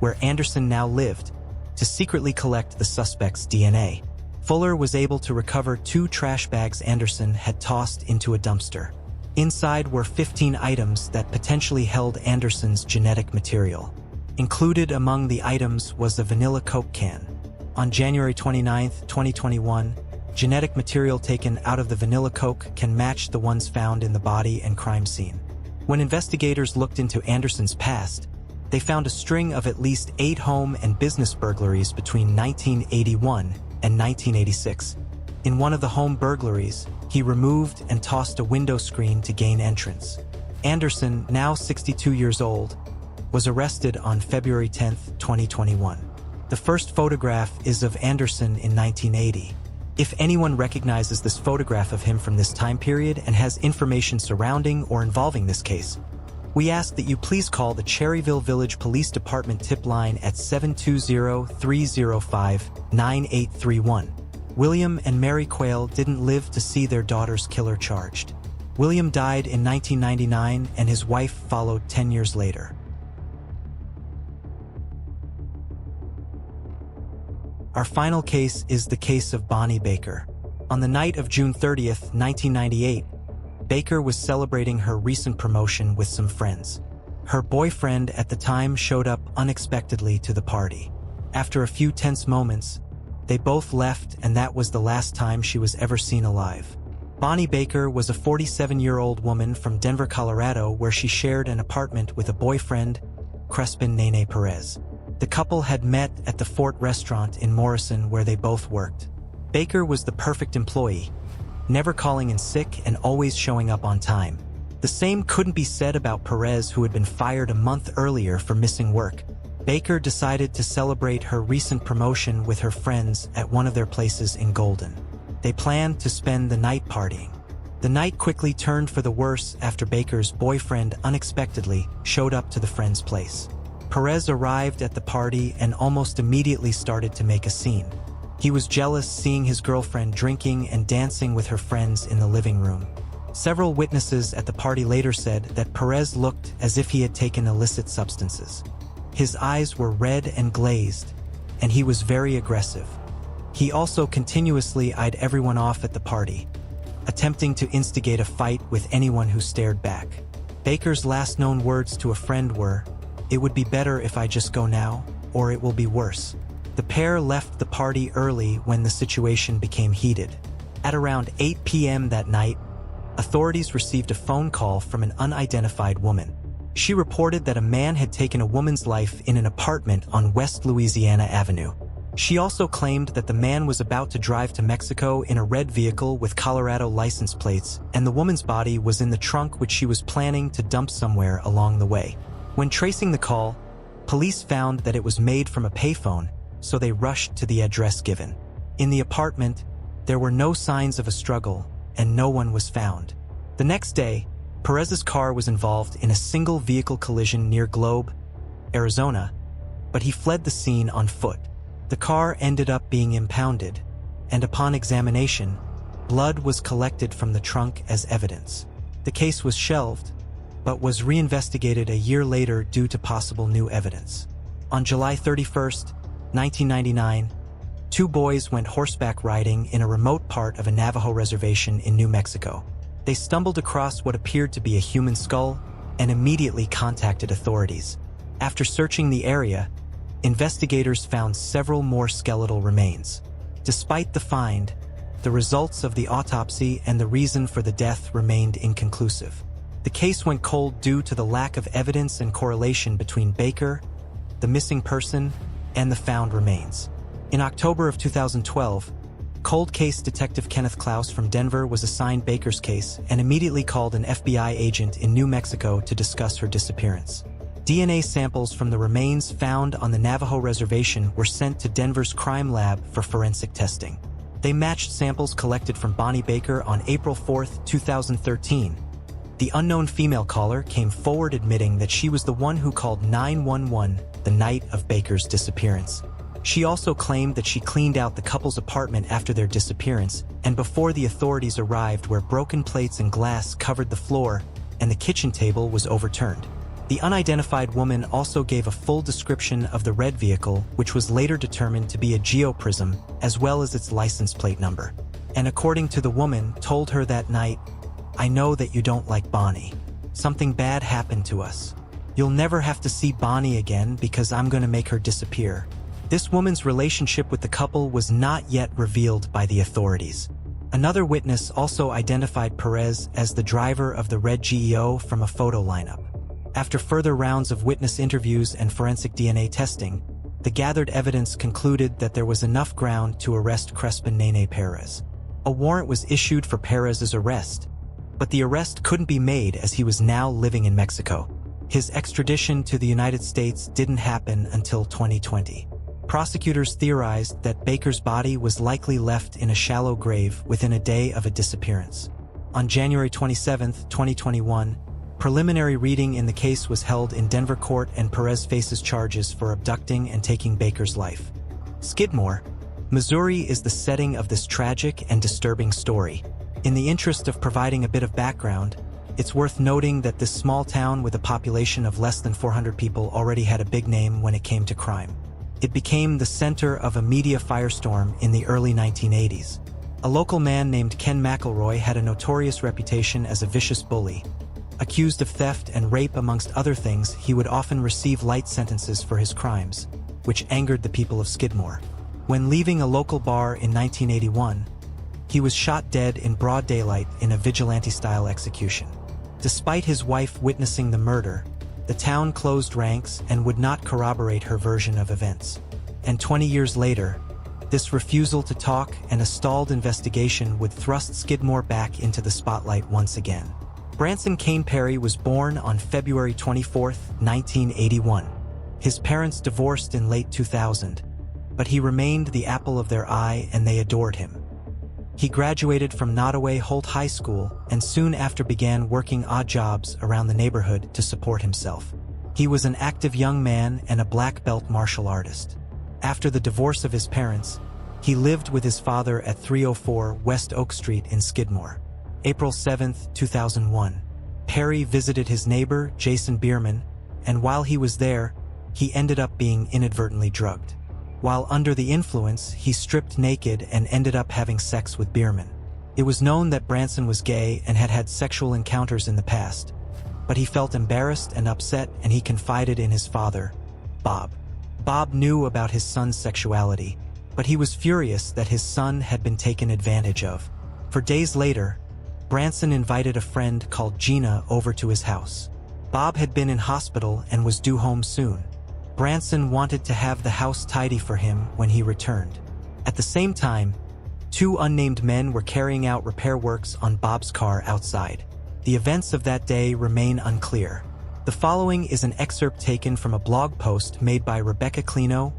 where Anderson now lived, to secretly collect the suspect's DNA. Fuller was able to recover 2 trash bags Anderson had tossed into a dumpster. Inside were 15 items that potentially held Anderson's genetic material. Included among the items was a vanilla Coke can. On January 29, 2021, genetic material taken out of the vanilla Coke can match the ones found in the body and crime scene. When investigators looked into Anderson's past, they found a string of at least 8 home and business burglaries between 1981 and 1986. In one of the home burglaries, he removed and tossed a window screen to gain entrance. Anderson, now 62 years old, was arrested on February 10, 2021. The first photograph is of Anderson in 1980. If anyone recognizes this photograph of him from this time period and has information surrounding or involving this case, we ask that you please call the Cherryville Village Police Department tip line at 720-305-9831. William and Mary Quayle didn't live to see their daughter's killer charged. William died in 1999 and his wife followed 10 years later. Our final case is the case of Bonnie Baker. On the night of June 30th, 1998, Baker was celebrating her recent promotion with some friends. Her boyfriend at the time showed up unexpectedly to the party. After a few tense moments, they both left, and that was the last time she was ever seen alive. Bonnie Baker was a 47-year-old woman from Denver, Colorado, where she shared an apartment with a boyfriend, Crespin Nene Perez. The couple had met at the Fort restaurant in Morrison, where they both worked. Baker was the perfect employee, never calling in sick and always showing up on time. The same couldn't be said about Perez, who had been fired a month earlier for missing work. Baker decided to celebrate her recent promotion with her friends at one of their places in Golden. They planned to spend the night partying. The night quickly turned for the worse after Baker's boyfriend unexpectedly showed up to the friend's place. Perez arrived at the party and almost immediately started to make a scene. He was jealous seeing his girlfriend drinking and dancing with her friends in the living room. Several witnesses at the party later said that Perez looked as if he had taken illicit substances. His eyes were red and glazed, and he was very aggressive. He also continuously eyed everyone off at the party, attempting to instigate a fight with anyone who stared back. Baker's last known words to a friend were, "It would be better if I just go now, or it will be worse." The pair left the party early when the situation became heated. At around 8 p.m. that night, authorities received a phone call from an unidentified woman. She reported that a man had taken a woman's life in an apartment on West Louisiana Avenue. She also claimed that the man was about to drive to Mexico in a red vehicle with Colorado license plates, and the woman's body was in the trunk, which she was planning to dump somewhere along the way. When tracing the call, police found that it was made from a payphone, so they rushed to the address given. In the apartment, there were no signs of a struggle, and no one was found. The next day, Perez's car was involved in a single vehicle collision near Globe, Arizona, but he fled the scene on foot. The car ended up being impounded, and upon examination, blood was collected from the trunk as evidence. The case was shelved, but was reinvestigated a year later due to possible new evidence. On July 31st, 1999, two boys went horseback riding in a remote part of a Navajo reservation in New Mexico. They stumbled across what appeared to be a human skull and immediately contacted authorities. After searching the area, investigators found several more skeletal remains. Despite the find, the results of the autopsy and the reason for the death remained inconclusive. The case went cold due to the lack of evidence and correlation between Baker, the missing person, and the found remains. In October of 2012, cold case detective Kenneth Klaus from Denver was assigned Baker's case and immediately called an FBI agent in New Mexico to discuss her disappearance. DNA samples from the remains found on the Navajo reservation were sent to Denver's crime lab for forensic testing. They matched samples collected from Bonnie Baker on April 4, 2013. The unknown female caller came forward admitting that she was the one who called 911 the night of Baker's disappearance. She also claimed that she cleaned out the couple's apartment after their disappearance and before the authorities arrived, where broken plates and glass covered the floor and the kitchen table was overturned. The unidentified woman also gave a full description of the red vehicle, which was later determined to be a geoprism, as well as its license plate number. And according to the woman, told her that night, "I know that you don't like Bonnie. Something bad happened to us. You'll never have to see Bonnie again because I'm going to make her disappear." This woman's relationship with the couple was not yet revealed by the authorities. Another witness also identified Perez as the driver of the red GEO from a photo lineup. After further rounds of witness interviews and forensic DNA testing, the gathered evidence concluded that there was enough ground to arrest Crespin Nene Perez. A warrant was issued for Perez's arrest, but the arrest couldn't be made as he was now living in Mexico. His extradition to the United States didn't happen until 2020. Prosecutors theorized that Baker's body was likely left in a shallow grave within a day of a disappearance. On January 27, 2021, preliminary reading in the case was held in Denver court, and Perez faces charges for abducting and taking Baker's life. Skidmore, Missouri is the setting of this tragic and disturbing story. In the interest of providing a bit of background, it's worth noting that this small town with a population of less than 400 people already had a big name when it came to crime. It became the center of a media firestorm in the early 1980s. A local man named Ken McElroy had a notorious reputation as a vicious bully. Accused of theft and rape amongst other things, he would often receive light sentences for his crimes. which angered the people of Skidmore. When leaving a local bar in 1981, he was shot dead in broad daylight in a vigilante-style execution. Despite his wife witnessing the murder, the town closed ranks and would not corroborate her version of events. And 20 years later, this refusal to talk and a stalled investigation would thrust Skidmore back into the spotlight once again. Branson Kane Perry was born on February 24, 1981. His parents divorced in late 2000, but he remained the apple of their eye and they adored him. He graduated from Nottoway Holt High School and soon after began working odd jobs around the neighborhood to support himself. He was an active young man and a black belt martial artist. After the divorce of his parents, he lived with his father at 304 West Oak Street in Skidmore. April 7, 2001. Perry visited his neighbor, Jason Bierman, and while he was there, he ended up being inadvertently drugged. While under the influence, he stripped naked and ended up having sex with Bierman. It was known that Branson was gay and had had sexual encounters in the past, but he felt embarrassed and upset and he confided in his father, Bob. Bob knew about his son's sexuality, but he was furious that his son had been taken advantage of. For days later, Branson invited a friend called Gina over to his house. Bob had been in hospital and was due home soon. Branson wanted to have the house tidy for him when he returned. At the same time, two unnamed men were carrying out repair works on Bob's car outside. The events of that day remain unclear. The following is an excerpt taken from a blog post made by Rebecca Clino,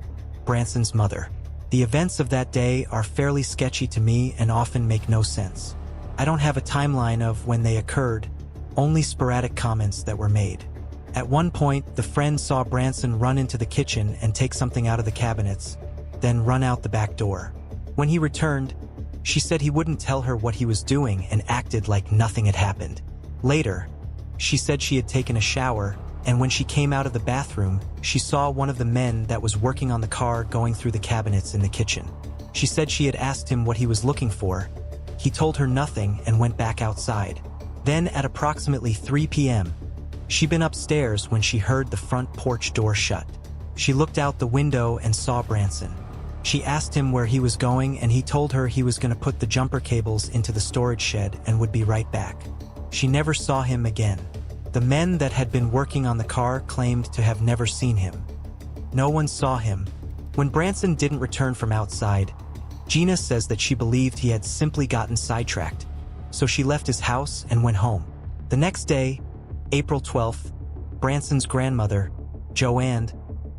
Branson's mother. The events of that day are fairly sketchy to me and often make no sense. I don't have a timeline of when they occurred, only sporadic comments that were made. At one point, the friend saw Branson run into the kitchen and take something out of the cabinets, then run out the back door. When he returned, she said he wouldn't tell her what he was doing and acted like nothing had happened. Later, she said she had taken a shower, and when she came out of the bathroom, she saw one of the men that was working on the car going through the cabinets in the kitchen. She said she had asked him what he was looking for. He told her nothing and went back outside. Then at approximately 3 p.m., she'd been upstairs when she heard the front porch door shut. She looked out the window and saw Branson. She asked him where he was going and he told her he was going to put the jumper cables into the storage shed and would be right back. She never saw him again. The men that had been working on the car claimed to have never seen him. No one saw him. When Branson didn't return from outside, Gina says that she believed he had simply gotten sidetracked, so she left his house and went home. The next day, April 12th, Branson's grandmother, Joanne,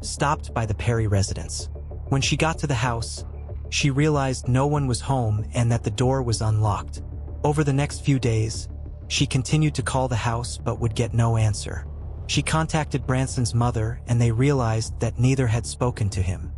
stopped by the Perry residence. When she got to the house, she realized no one was home and that the door was unlocked. Over the next few days, she continued to call the house but would get no answer. She contacted Branson's mother and they realized that neither had spoken to him.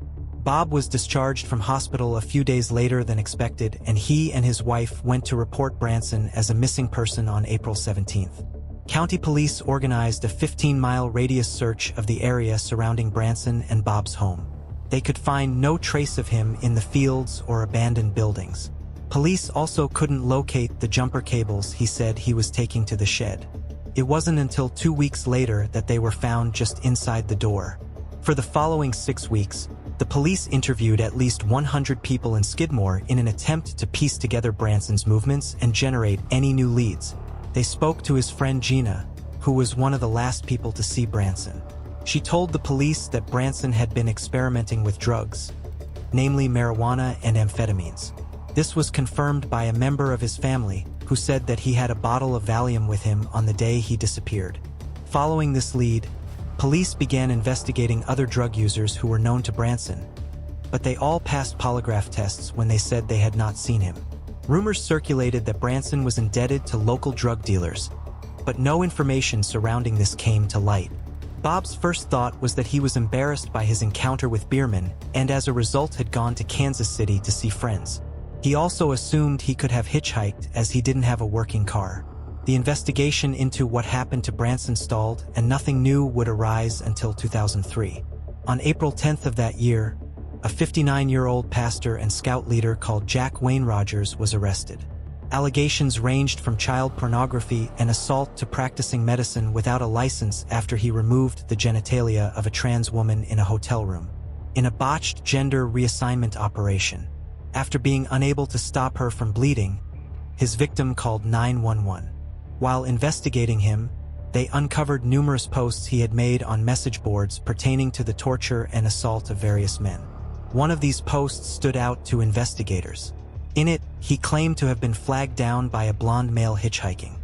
Bob was discharged from hospital a few days later than expected and he and his wife went to report Branson as a missing person on April 17th. County police organized a 15-mile radius search of the area surrounding Branson and Bob's home. They could find no trace of him in the fields or abandoned buildings. Police also couldn't locate the jumper cables he said he was taking to the shed. It wasn't until 2 weeks later that they were found just inside the door. For the following 6 weeks, the police interviewed at least 100 people in Skidmore in an attempt to piece together Branson's movements and generate any new leads. They spoke to his friend Gina, who was one of the last people to see Branson. She told the police that Branson had been experimenting with drugs, namely marijuana and amphetamines. This was confirmed by a member of his family, who said that he had a bottle of Valium with him on the day he disappeared. Following this lead, police began investigating other drug users who were known to Branson, but they all passed polygraph tests when they said they had not seen him. Rumors circulated that Branson was indebted to local drug dealers, but no information surrounding this came to light. Bob's first thought was that he was embarrassed by his encounter with Bierman and as a result had gone to Kansas City to see friends. He also assumed he could have hitchhiked as he didn't have a working car. The investigation into what happened to Branson stalled and nothing new would arise until 2003. On April 10th of that year, a 59-year-old pastor and scout leader called Jack Wayne Rogers was arrested. Allegations ranged from child pornography and assault to practicing medicine without a license after he removed the genitalia of a trans woman in a hotel room. in a botched gender reassignment operation. After being unable to stop her from bleeding, his victim called 911. While investigating him, they uncovered numerous posts he had made on message boards pertaining to the torture and assault of various men. One of these posts stood out to investigators. In it, he claimed to have been flagged down by a blonde male hitchhiking.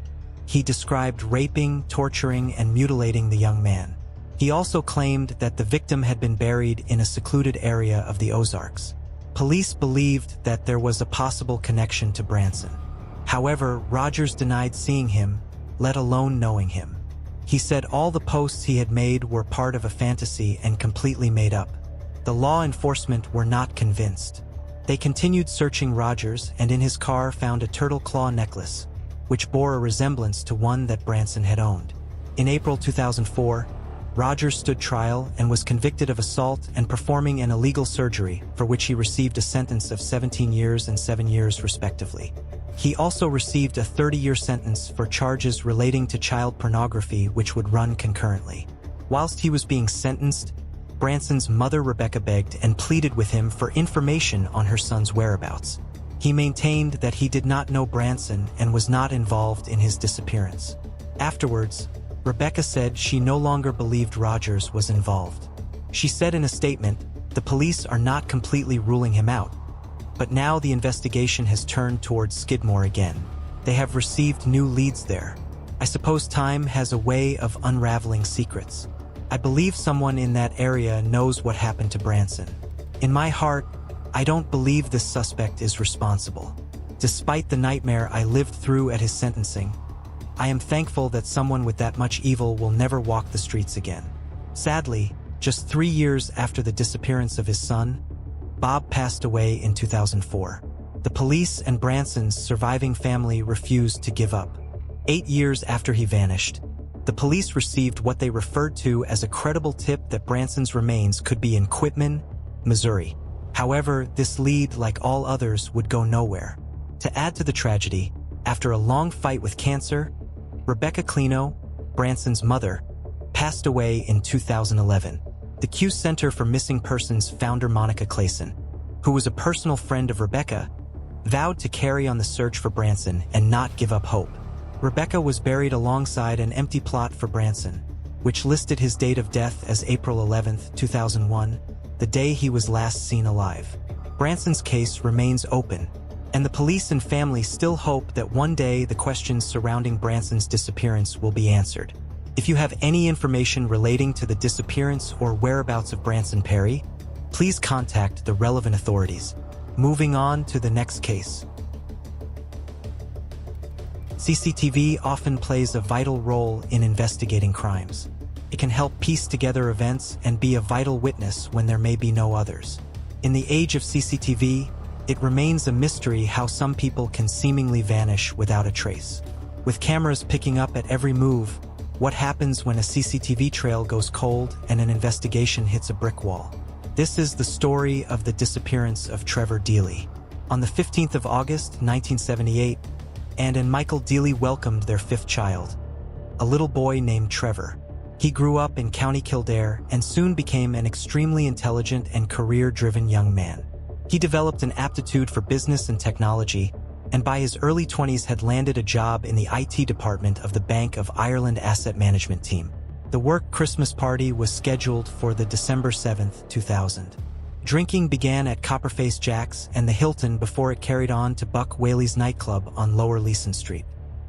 He described raping, torturing, and mutilating the young man. He also claimed that the victim had been buried in a secluded area of the Ozarks. Police believed that there was a possible connection to Branson. However, Rogers denied seeing him, let alone knowing him. He said all the posts he had made were part of a fantasy and completely made up. The law enforcement were not convinced. They continued searching Rogers and in his car found a turtle claw necklace, which bore a resemblance to one that Branson had owned. In April 2004, Rogers stood trial and was convicted of assault and performing an illegal surgery, for which he received a sentence of 17 years and 7 years respectively. He also received a 30-year sentence for charges relating to child pornography, which would run concurrently. Whilst he was being sentenced, Branson's mother Rebecca begged and pleaded with him for information on her son's whereabouts. He maintained that he did not know Branson and was not involved in his disappearance. Afterwards, Rebecca said she no longer believed Rogers was involved. She said in a statement, "The police are not completely ruling him out, but now the investigation has turned towards Skidmore again. They have received new leads there. I suppose time has a way of unraveling secrets. I believe someone in that area knows what happened to Branson. In my heart, I don't believe this suspect is responsible. Despite the nightmare I lived through at his sentencing, I am thankful that someone with that much evil will never walk the streets again." Sadly, just 3 years after the disappearance of his son, Bob passed away in 2004. The police and Branson's surviving family refused to give up. 8 years after he vanished, the police received what they referred to as a credible tip that Branson's remains could be in Quitman, Missouri. However, this lead, like all others, would go nowhere. To add to the tragedy, after a long fight with cancer, Rebecca Clino, Branson's mother, passed away in 2011. The Q Center for Missing Persons founder Monica Clayson, who was a personal friend of Rebecca, vowed to carry on the search for Branson and not give up hope. Rebecca was buried alongside an empty plot for Branson, which listed his date of death as April 11, 2001, the day he was last seen alive. Branson's case remains open, and the police and family still hope that one day the questions surrounding Branson's disappearance will be answered. If you have any information relating to the disappearance or whereabouts of Branson Perry, please contact the relevant authorities. Moving on to the next case. CCTV often plays a vital role in investigating crimes. It can help piece together events and be a vital witness when there may be no others. In the age of CCTV, it remains a mystery how some people can seemingly vanish without a trace. With cameras picking up at every move, what happens when a CCTV trail goes cold and an investigation hits a brick wall? This is the story of the disappearance of Trevor Deely. On the 15th of August, 1978, Ann and Michael Deely welcomed their 5th child, a little boy named Trevor. He grew up in County Kildare and soon became an extremely intelligent and career-driven young man. He developed an aptitude for business and technology, and by his early 20s had landed a job in the IT department of the Bank of Ireland Asset Management team. The work Christmas party was scheduled for the December 7, 2000. Drinking began at Copperface Jack's and the Hilton before it carried on to Buck Whaley's nightclub on Lower Leeson Street.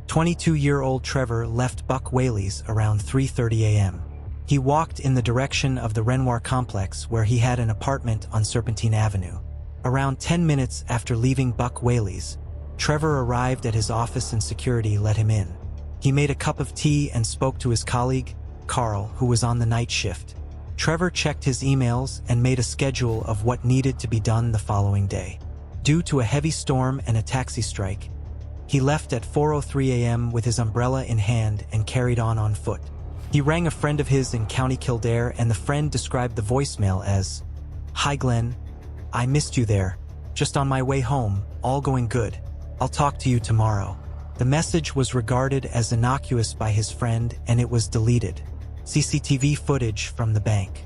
22-year-old Trevor left Buck Whaley's around 3:30 a.m. He walked in the direction of the Renoir complex where he had an apartment on Serpentine Avenue. Around 10 minutes after leaving Buck Whaley's, Trevor arrived at his office and security let him in. He made a cup of tea and spoke to his colleague, Carl, who was on the night shift. Trevor checked his emails and made a schedule of what needed to be done the following day. Due to a heavy storm and a taxi strike, he left at 4:03 a.m. with his umbrella in hand and carried on foot. He rang a friend of his in County Kildare and the friend described the voicemail as, "Hi Glenn, I missed you there. Just on my way home, all going good. I'll talk to you tomorrow." The message was regarded as innocuous by his friend and it was deleted. CCTV footage from the bank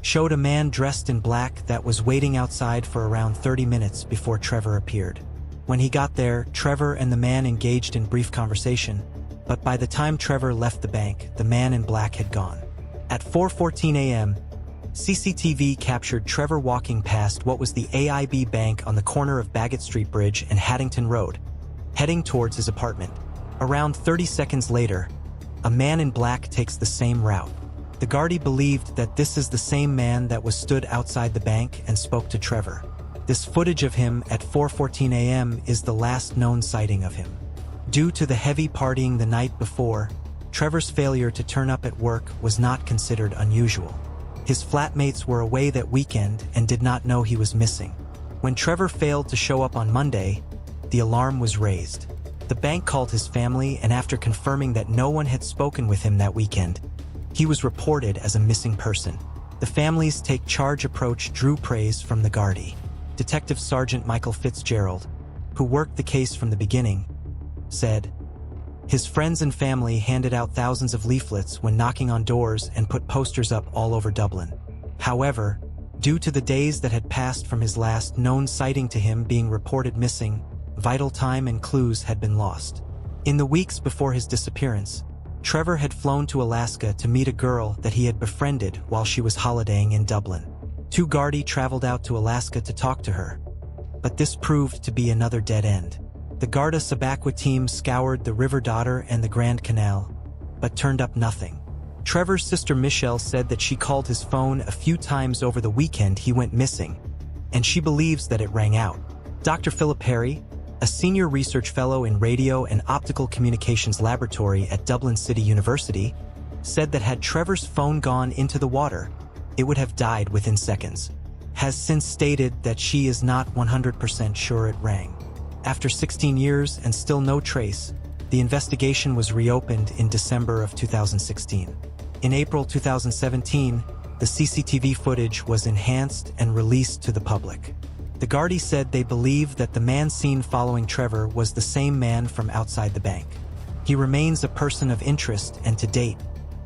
showed a man dressed in black that was waiting outside for around 30 minutes before Trevor appeared. When he got there, Trevor and the man engaged in brief conversation, but by the time Trevor left the bank, the man in black had gone. At 4:14 a.m., CCTV captured Trevor walking past what was the AIB Bank on the corner of Bagot Street Bridge and Haddington Road, heading towards his apartment. Around 30 seconds later, a man in black takes the same route. The Gardaí believed that this is the same man that was stood outside the bank and spoke to Trevor. This footage of him at 4:14 a.m. is the last known sighting of him. Due to the heavy partying the night before, Trevor's failure to turn up at work was not considered unusual. His flatmates were away that weekend and did not know he was missing. When Trevor failed to show up on Monday, the alarm was raised. The bank called his family, and after confirming that no one had spoken with him that weekend, he was reported as a missing person. The family's take charge approach drew praise from the Gardaí. Detective Sergeant Michael Fitzgerald, who worked the case from the beginning, said, "His friends and family handed out thousands of leaflets when knocking on doors and put posters up all over Dublin. However, due to the days that had passed from his last known sighting to him being reported missing, vital time and clues had been lost." In the weeks before his disappearance, Trevor had flown to Alaska to meet a girl that he had befriended while she was holidaying in Dublin. Two Gardaí traveled out to Alaska to talk to her, but this proved to be another dead end. The Garda Sabaqua team scoured the River Dodder and the Grand Canal, but turned up nothing. Trevor's sister Michelle said that she called his phone a few times over the weekend he went missing, and she believes that it rang out. Dr. Philip Perry, a senior research fellow in Radio and Optical Communications Laboratory at Dublin City University, said that had Trevor's phone gone into the water, it would have died within seconds. Has since stated that she is not 100% sure it rang. After 16 years and still no trace, the investigation was reopened in December of 2016. In April 2017, the CCTV footage was enhanced and released to the public. The Gardaí said they believe that the man seen following Trevor was the same man from outside the bank. He remains a person of interest, and to date,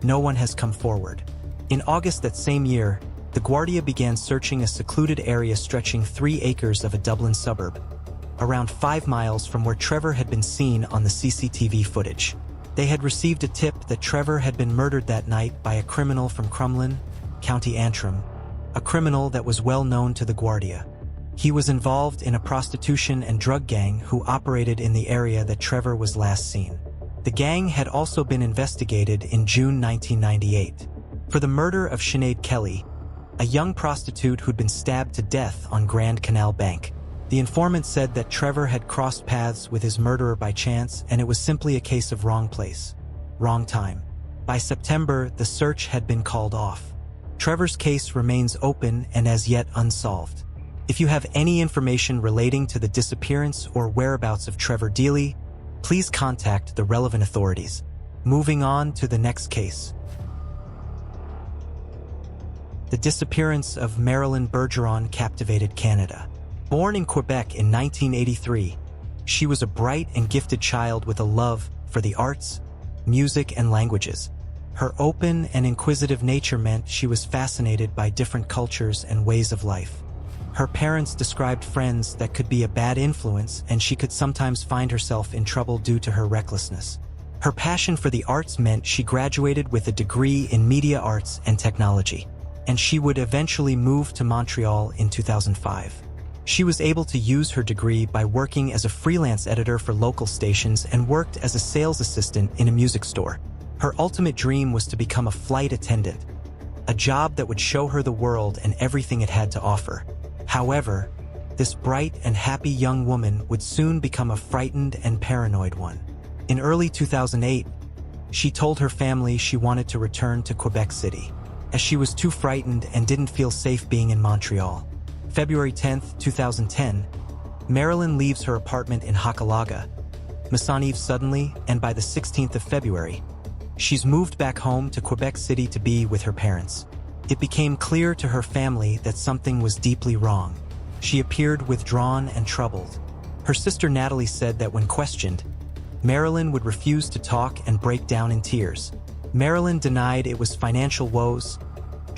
no one has come forward. In August that same year, the Guardia began searching a secluded area stretching 3 acres of a Dublin suburb, around 5 miles from where Trevor had been seen on the CCTV footage. They had received a tip that Trevor had been murdered that night by a criminal from Crumlin, County Antrim, a criminal that was well known to the Guardia. He was involved in a prostitution and drug gang who operated in the area that Trevor was last seen. The gang had also been investigated in June 1998 for the murder of Sinead Kelly, a young prostitute who'd been stabbed to death on Grand Canal Bank. The informant said that Trevor had crossed paths with his murderer by chance, and it was simply a case of wrong place, wrong time. By September, the search had been called off. Trevor's case remains open and as yet unsolved. If you have any information relating to the disappearance or whereabouts of Trevor Deely, please contact the relevant authorities. Moving on to the next case. The disappearance of Marilyn Bergeron captivated Canada. Born in Quebec in 1983, she was a bright and gifted child with a love for the arts, music, and languages. Her open and inquisitive nature meant she was fascinated by different cultures and ways of life. Her parents described friends that could be a bad influence, and she could sometimes find herself in trouble due to her recklessness. Her passion for the arts meant she graduated with a degree in media arts and technology, and she would eventually move to Montreal in 2005. She was able to use her degree by working as a freelance editor for local stations and worked as a sales assistant in a music store. Her ultimate dream was to become a flight attendant, a job that would show her the world and everything it had to offer. However, this bright and happy young woman would soon become a frightened and paranoid one. In early 2008, she told her family she wanted to return to Quebec City, as she was too frightened and didn't feel safe being in Montreal. February 10, 2010, Marilyn leaves her apartment in Hochelaga, Maisonneuve suddenly, and by the 16th of February, she's moved back home to Quebec City to be with her parents. It became clear to her family that something was deeply wrong. She appeared withdrawn and troubled. Her sister Natalie said that when questioned, Marilyn would refuse to talk and break down in tears. Marilyn denied it was financial woes,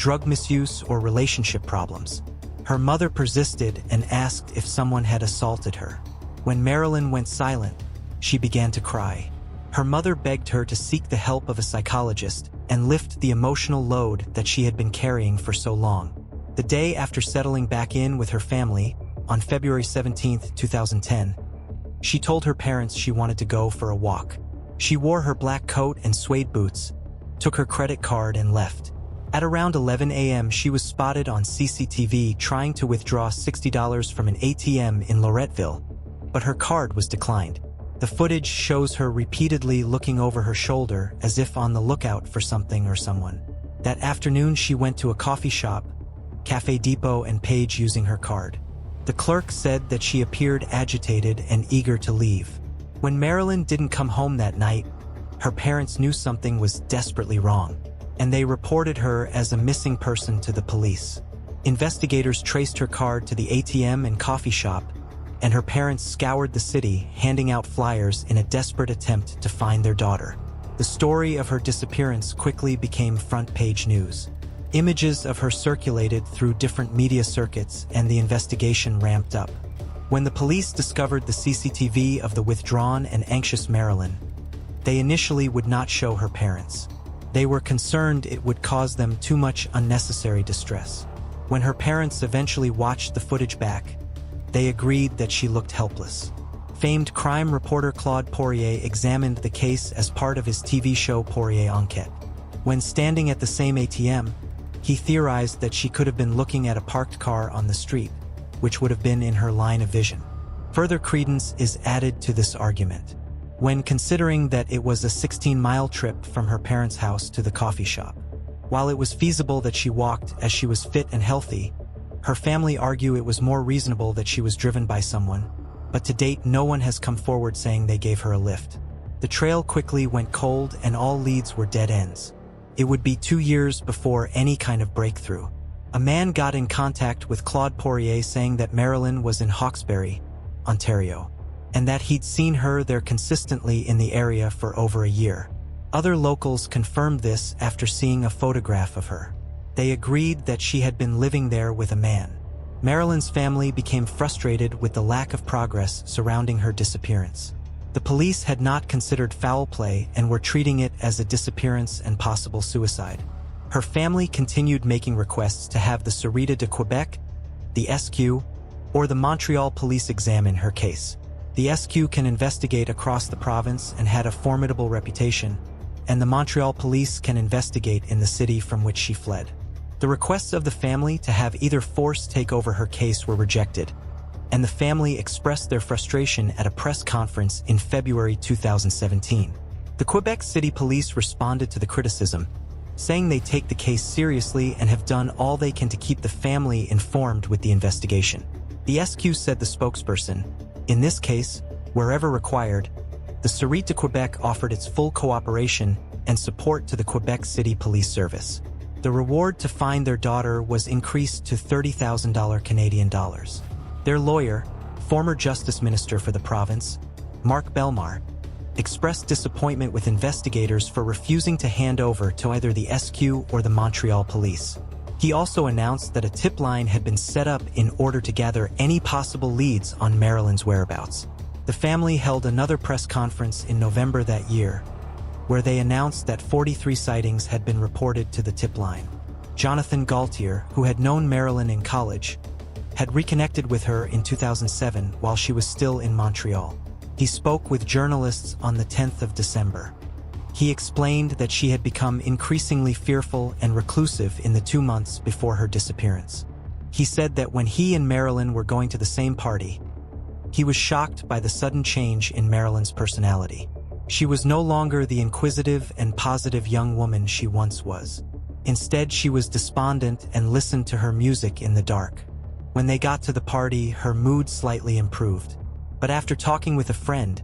drug misuse, or relationship problems. Her mother persisted and asked if someone had assaulted her. When Marilyn went silent, she began to cry. Her mother begged her to seek the help of a psychologist and lift the emotional load that she had been carrying for so long. The day after settling back in with her family, on February 17, 2010, she told her parents she wanted to go for a walk. She wore her black coat and suede boots, took her credit card and left. At around 11 a.m., she was spotted on CCTV trying to withdraw $60 from an ATM in Loretteville, but her card was declined. The footage shows her repeatedly looking over her shoulder as if on the lookout for something or someone. That afternoon, she went to a coffee shop, Cafe Depot, and paid using her card. The clerk said that she appeared agitated and eager to leave. When Marilyn didn't come home that night, her parents knew something was desperately wrong, and they reported her as a missing person to the police. Investigators traced her card to the ATM and coffee shop, and her parents scoured the city, handing out flyers in a desperate attempt to find their daughter. The story of her disappearance quickly became front-page news. Images of her circulated through different media circuits, and the investigation ramped up. When the police discovered the CCTV of the withdrawn and anxious Marilyn, they initially would not show her parents. They were concerned it would cause them too much unnecessary distress. When her parents eventually watched the footage back, they agreed that she looked helpless. Famed crime reporter Claude Poirier examined the case as part of his TV show Poirier Enquête. When standing at the same ATM, he theorized that she could have been looking at a parked car on the street, which would have been in her line of vision. Further credence is added to this argument when considering that it was a 16-mile trip from her parents' house to the coffee shop. While it was feasible that she walked as she was fit and healthy, her family argue it was more reasonable that she was driven by someone, but to date no one has come forward saying they gave her a lift. The trail quickly went cold and all leads were dead ends. It would be 2 years before any kind of breakthrough. A man got in contact with Claude Poirier saying that Marilyn was in Hawkesbury, Ontario, and that he'd seen her there consistently in the area for over a year. Other locals confirmed this after seeing a photograph of her. They agreed that she had been living there with a man. Marilyn's family became frustrated with the lack of progress surrounding her disappearance. The police had not considered foul play and were treating it as a disappearance and possible suicide. Her family continued making requests to have the Sûreté de Québec, the SQ, or the Montreal police examine her case. The SQ can investigate across the province and had a formidable reputation, and the Montreal police can investigate in the city from which she fled. The requests of the family to have either force take over her case were rejected, and the family expressed their frustration at a press conference in February 2017. The Quebec City Police responded to the criticism, saying they take the case seriously and have done all they can to keep the family informed with the investigation. The SQ said the spokesperson, "In this case, wherever required, the Sûreté de Québec offered its full cooperation and support to the Quebec City Police Service." The reward to find their daughter was increased to $30,000 Canadian dollars. Their lawyer, former Justice Minister for the province, Marc Bellemare, expressed disappointment with investigators for refusing to hand over to either the SQ or the Montreal police. He also announced that a tip line had been set up in order to gather any possible leads on Marilyn's whereabouts. The family held another press conference in November that year, where they announced that 43 sightings had been reported to the tip line. Jonathan Gaultier, who had known Marilyn in college, had reconnected with her in 2007 while she was still in Montreal. He spoke with journalists on the 10th of December. He explained that she had become increasingly fearful and reclusive in the 2 months before her disappearance. He said that when he and Marilyn were going to the same party, he was shocked by the sudden change in Marilyn's personality. She was no longer the inquisitive and positive young woman she once was. Instead, she was despondent and listened to her music in the dark. When they got to the party, her mood slightly improved. But after talking with a friend,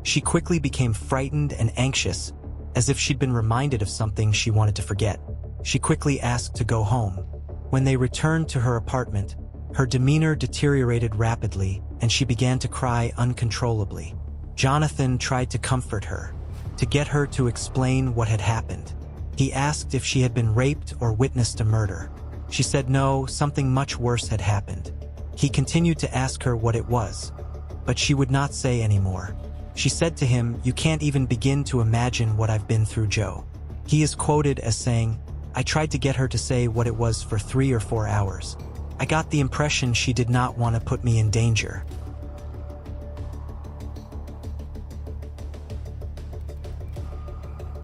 she quickly became frightened and anxious, as if she'd been reminded of something she wanted to forget. She quickly asked to go home. When they returned to her apartment, her demeanor deteriorated rapidly and she began to cry uncontrollably. Jonathan tried to comfort her, to get her to explain what had happened. He asked if she had been raped or witnessed a murder. She said no, something much worse had happened. He continued to ask her what it was, but she would not say anymore. She said to him, "You can't even begin to imagine what I've been through, Joe." He is quoted as saying, "I tried to get her to say what it was for 3 or 4 hours. I got the impression she did not want to put me in danger."